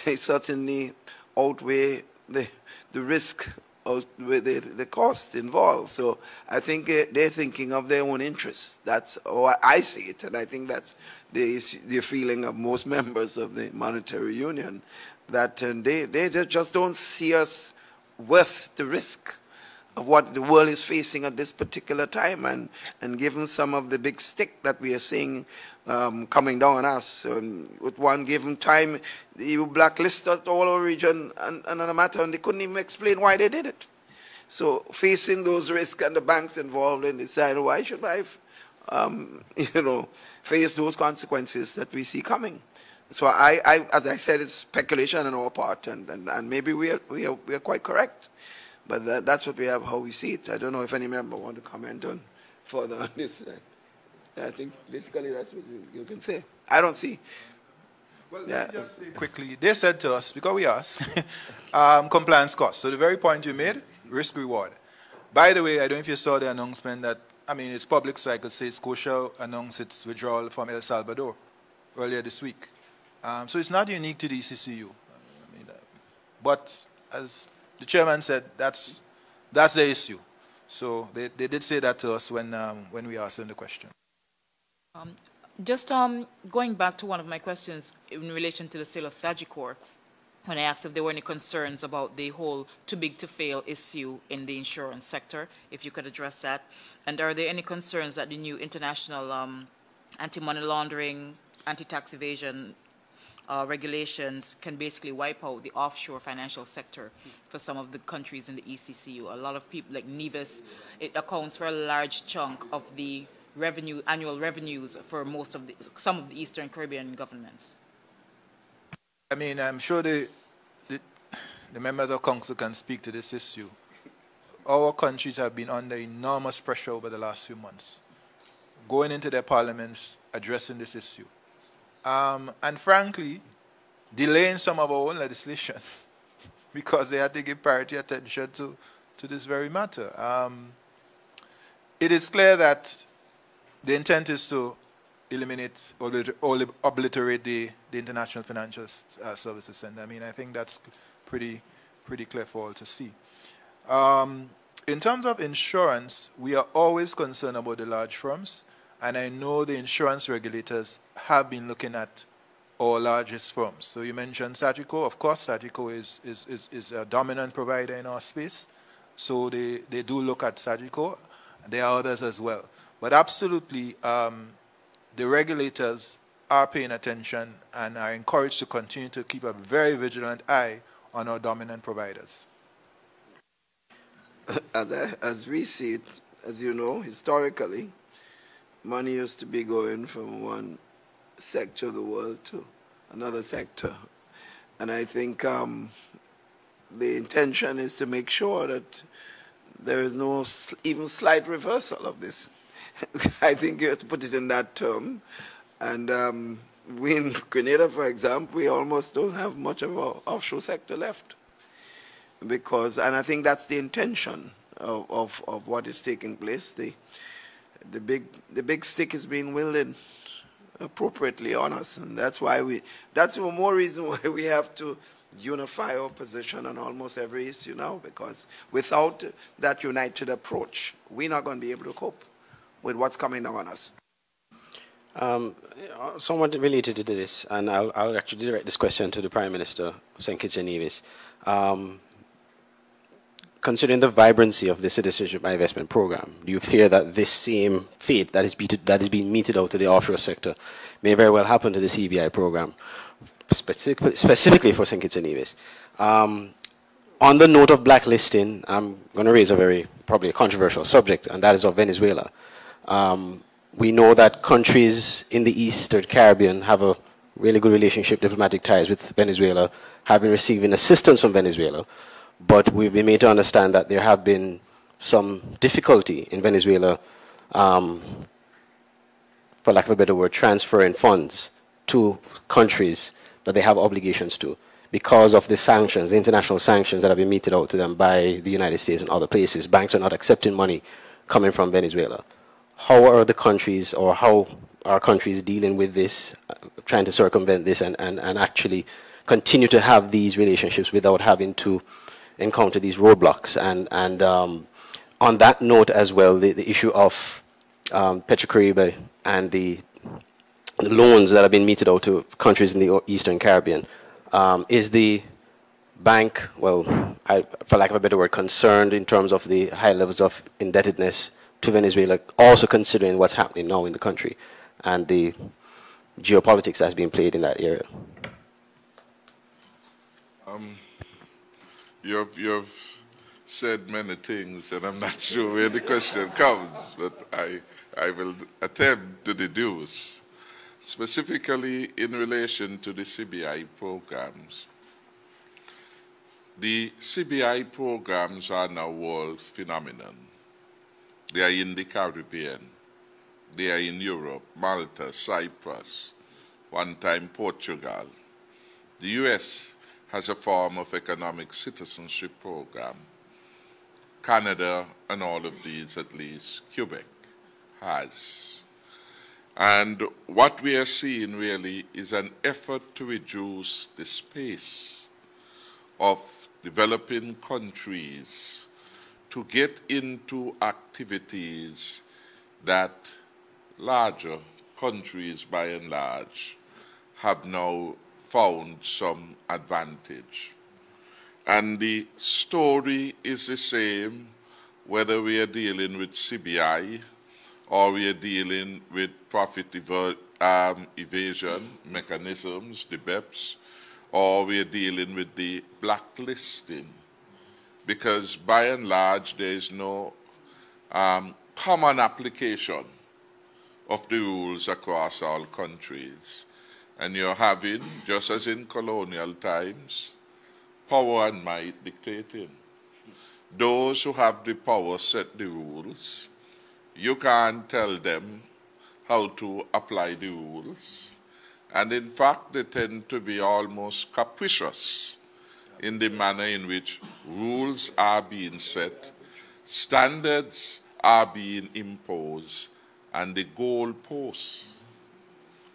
Speaker 7: they certainly outweigh the risk of the cost involved. So I think they're thinking of their own interests. That's how I see it, and I think that's the feeling of most members of the Monetary Union, that they just don't see us worth the risk of what the world is facing at this particular time, and given some of the big stick that we are seeing coming down on us, with one given time, you blacklisted all our region and another matter, and they couldn't even explain why they did it. So facing those risks and the banks involved, and decide, why should I, face those consequences that we see coming? So I as I said, it's speculation on our part, and maybe we are quite correct. But that's what we have, how we see it. I don't know if any member want to comment on further on this. I think basically that's what you can say. I don't see.
Speaker 2: Well, let me just say quickly, they said to us, because we asked, compliance costs. So the very point you made, risk reward. By the way, I don't know if you saw the announcement that, I mean, it's public, so I could say Scotia announced its withdrawal from El Salvador earlier this week. So it's not unique to the ECCU. But as the chairman said, that's the issue. So they did say that to us when we asked them the question.
Speaker 21: Just going back to one of my questions in relation to the sale of Sagicor, when I asked if there were any concerns about the whole too big to fail issue in the insurance sector, if you could address that. And are there any concerns that the new international anti-money laundering, anti-tax evasion regulations can basically wipe out the offshore financial sector for some of the countries in the ECCU? A lot of people, like Nevis, it accounts for a large chunk of the annual revenues for some of the Eastern Caribbean governments.
Speaker 2: I mean, I'm sure the members of Council can speak to this issue. Our countries have been under enormous pressure over the last few months, going into their parliaments, addressing this issue. And frankly, delaying some of our own legislation because they had to give priority attention to this very matter. It is clear that the intent is to eliminate or obliterate the International Financial Services Center. I mean, I think that's pretty clear for all to see. In terms of insurance, we are always concerned about the large firms, and I know the insurance regulators have been looking at our largest firms. So you mentioned Sagicor. Of course, Sagicor is a dominant provider in our space, so they do look at Sagicor. There are others as well. But absolutely, the regulators are paying attention and are encouraged to continue to keep a very vigilant eye on our dominant providers.
Speaker 7: As we see it, as you know, historically, money used to be going from one sector of the world to another sector. And I think the intention is to make sure that there is no even slight reversal of this. I think you have to put it in that term. And we in Grenada, for example, we almost don't have much of our offshore sector left. And I think that's the intention of what is taking place. The big stick is being wielded appropriately on us, and that's one more reason why we have to unify our position on almost every issue now, because without that united approach, we're not going to be able to cope with what's coming down on us.
Speaker 22: Somewhat related to this, and I'll actually direct this question to the Prime Minister of St. Kitts and Nevis. Considering the vibrancy of the Citizenship by Investment Program, do you fear that this same fate that is being meted out to the offshore sector may very well happen to the CBI program specifically for St. Kitts and Nevis. On the note of blacklisting, I'm going to raise probably a controversial subject, and that is of Venezuela. We know that countries in the Eastern Caribbean have a really good relationship, diplomatic ties with Venezuela, have been receiving assistance from Venezuela, but we've been made to understand that there have been some difficulty in Venezuela, for lack of a better word, transferring funds to countries that they have obligations to because of the sanctions, the international sanctions that have been meted out to them by the United States and other places. Banks are not accepting money coming from Venezuela. How are the countries, or how are countries dealing with this, trying to circumvent this and actually continue to have these relationships without having to encounter these roadblocks? And on that note as well, the issue of Petrocaribe and the loans that have been meted out to countries in the Eastern Caribbean. Is the bank, well, for lack of a better word, concerned in terms of the high levels of indebtedness to Venezuela, also considering what's happening now in the country and the geopolitics that's being played in that area?
Speaker 20: You've said many things, and I'm not sure where the question comes, but I will attempt to deduce. Specifically in relation to the CBI programs. The CBI programs are now a world phenomenon. They are in the Caribbean. They are in Europe, Malta, Cyprus, one time Portugal. The US has a form of economic citizenship program. Canada, and all of these at least, Quebec has. And what we are seeing really is an effort to reduce the space of developing countries to get into activities that larger countries by and large have now found some advantage. And the story is the same whether we are dealing with CBI or we are dealing with profit evasion mechanisms, the BEPS, or we are dealing with the blacklisting. Because by and large, there is no common application of the rules across all countries. And you're having, just as in colonial times, power and might dictating. Those who have the power set the rules. You can't tell them how to apply the rules. And in fact, they tend to be almost capricious in the manner in which rules are being set, standards are being imposed, and the goalpost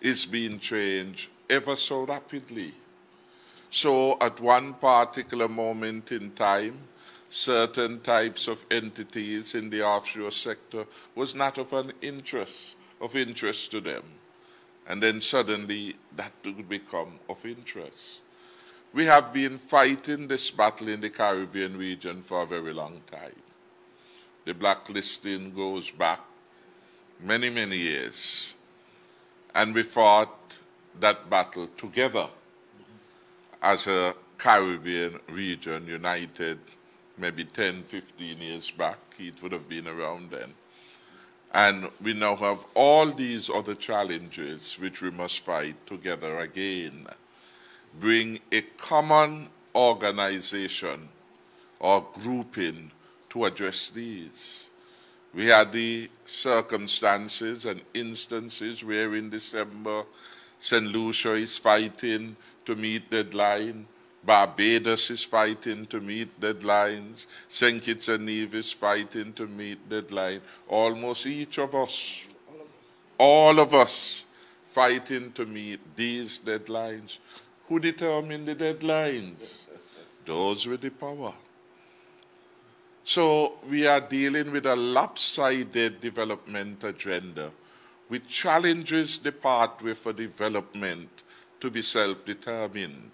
Speaker 20: is being changed ever so rapidly. So at one particular moment in time, certain types of entities in the offshore sector was not of interest to them. And then suddenly that would become of interest. We have been fighting this battle in the Caribbean region for a very long time. The blacklisting goes back many, many years. And we fought that battle together as a Caribbean region united maybe 10, 15 years back. It would have been around then. And we now have all these other challenges which we must fight together again. Bring a common organization or grouping to address these. We had the circumstances and instances where in December, St. Lucia is fighting to meet deadline, Barbados is fighting to meet deadlines, St. Kitts and Nevis is fighting to meet deadline. Almost each of us, all of us fighting to meet these deadlines. Who determine the deadlines? Those with the power. So we are dealing with a lopsided development agenda which challenges the pathway for development to be self-determined.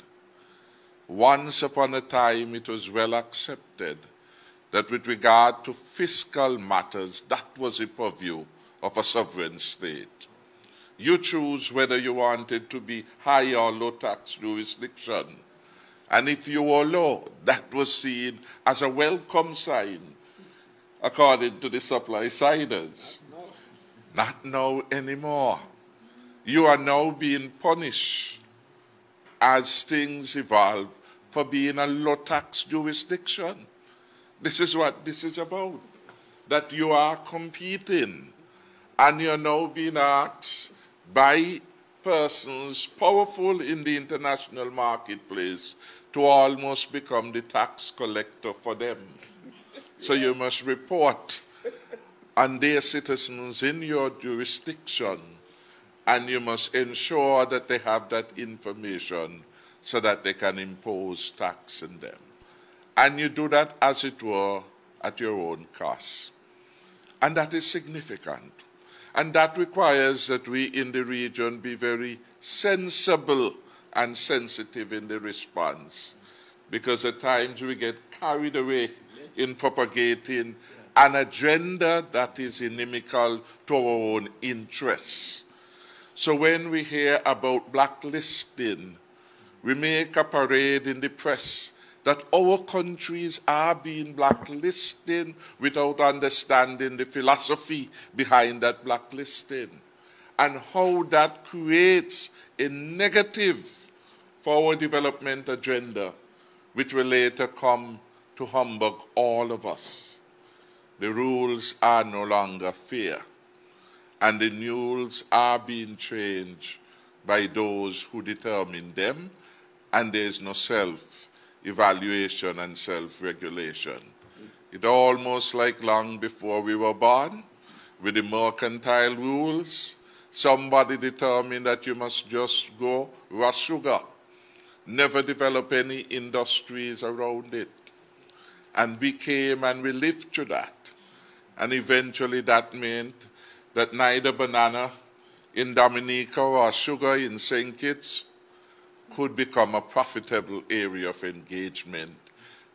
Speaker 20: Once upon a time, it was well accepted that with regard to fiscal matters, that was the purview of a sovereign state. You choose whether you want it to be high or low tax jurisdiction. And if you were low, that was seen as a welcome sign, according to the supply siders. Not now anymore. You are now being punished as things evolve for being a low tax jurisdiction. This is what this is about. That you are competing and you're now being asked by persons powerful in the international marketplace to almost become the tax collector for them. So you must report on their citizens in your jurisdiction, and you must ensure that they have that information so that they can impose tax on them. And you do that, as it were, at your own cost. And that is significant. And that requires that we in the region be very sensible and sensitive in the response, because at times we get carried away in propagating an agenda that is inimical to our own interests. So when we hear about blacklisting, we make a parade in the press that our countries are being blacklisted without understanding the philosophy behind that blacklisting and how that creates a negative for our development agenda, which will later come to humbug all of us. The rules are no longer fair, and the rules are being changed by those who determine them, and there is no self-evaluation and self-regulation. It's almost like long before we were born, with the mercantile rules, somebody determined that you must just go raw sugar, never develop any industries around it. And we came and we lived through that. And eventually that meant that neither banana in Dominica or sugar in St. Kitts could become a profitable area of engagement,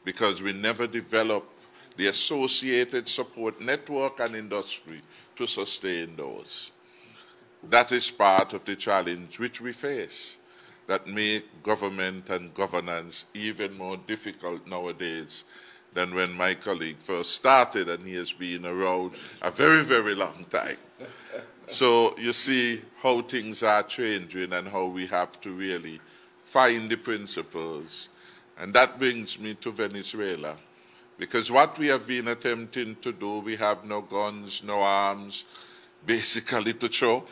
Speaker 20: because we never developed the associated support network and industry to sustain those. That is part of the challenge which we face, that make government and governance even more difficult nowadays than when my colleague first started, and he has been around a very, very long time. So you see how things are changing and how we have to really find the principles. And that brings me to Venezuela, because what we have been attempting to do, we have no guns, no arms, basically to show.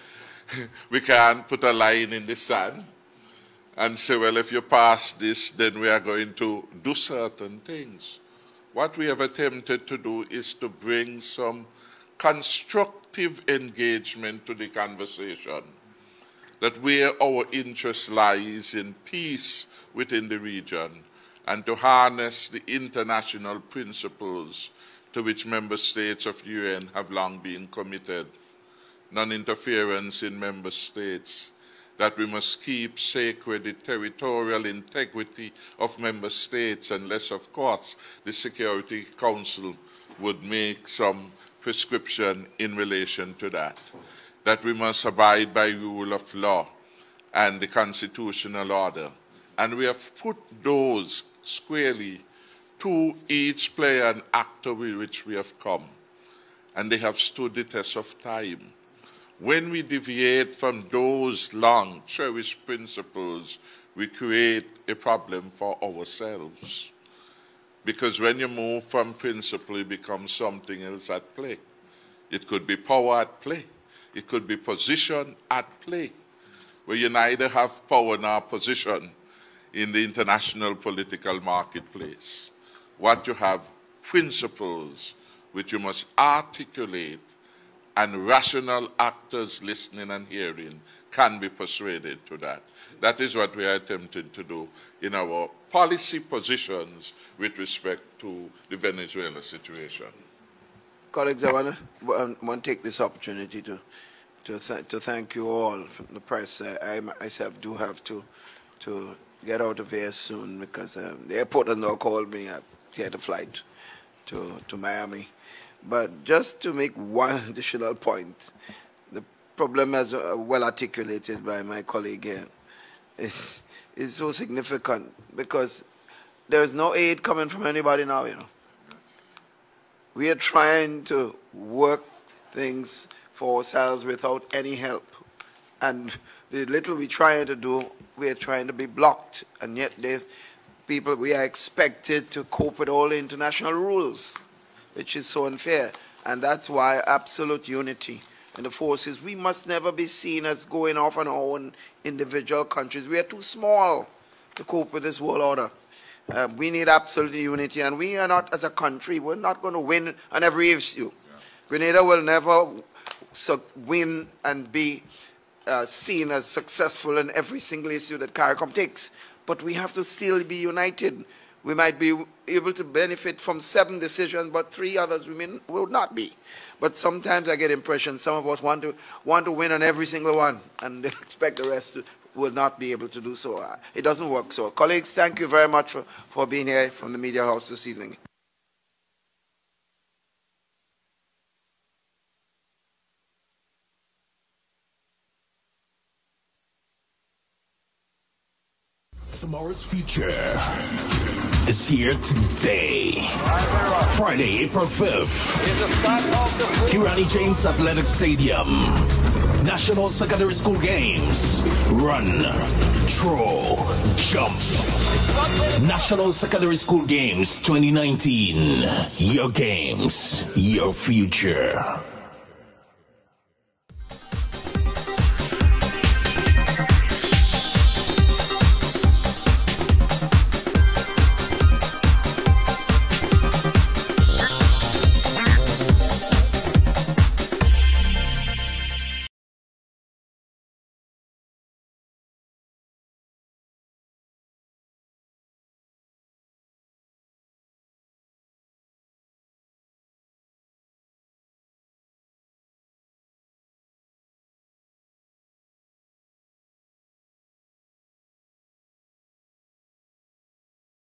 Speaker 20: We can't put a line in the sand and say, well, if you pass this, then we are going to do certain things. What we have attempted to do is to bring some constructive engagement to the conversation, that where our interest lies in peace within the region, and to harness the international principles to which member states of the UN have long been committed. Non-interference in member states, that we must keep sacred the territorial integrity of member states, unless, of course, the Security Council would make some prescription in relation to that. That we must abide by rule of law and the constitutional order. And we have put those squarely to each player and actor with which we have come. And they have stood the test of time. When we deviate from those long cherished principles, we create a problem for ourselves. Because when you move from principle, it becomes something else at play. It could be power at play. It could be position at play, where you neither have power nor position in the international political marketplace. What you have, principles which you must articulate, and rational actors listening and hearing can be persuaded to that. That is what we are attempting to do in our policy positions with respect to the Venezuela situation.
Speaker 7: Colleagues, I want to take this opportunity to thank you all from the press. I myself do have to get out of here soon, because the airport has now called me. I had a flight to Miami. But just to make one additional point, the problem, as well articulated by my colleague here, is so significant because there is no aid coming from anybody now, you know. We are trying to work things for ourselves without any help. And the little we're trying to do, we are trying to be blocked. And yet there's people, we are expected to cope with all the international rules, which is so unfair. And that's why absolute unity in the forces. We must never be seen as going off on our own individual countries. We are too small to cope with this world order. We need absolute unity, and we are not, as a country, we're not going to win on every issue. Grenada will never win and be seen as successful in every single issue that CARICOM takes. But we have to still be united. We might be able to benefit from 7 decisions, but 3 others will not be. But sometimes I get the impression some of us want to win on every single one, and they expect the rest will not be able to do so. It doesn't work so. Colleagues, thank you very much for being here from the Media House this evening.
Speaker 1: Tomorrow's future is here today. Friday, April 5th. Kirani James Athletic Stadium. National Secondary School Games. Run, throw, jump. National Secondary School Games 2019. Your games, your future.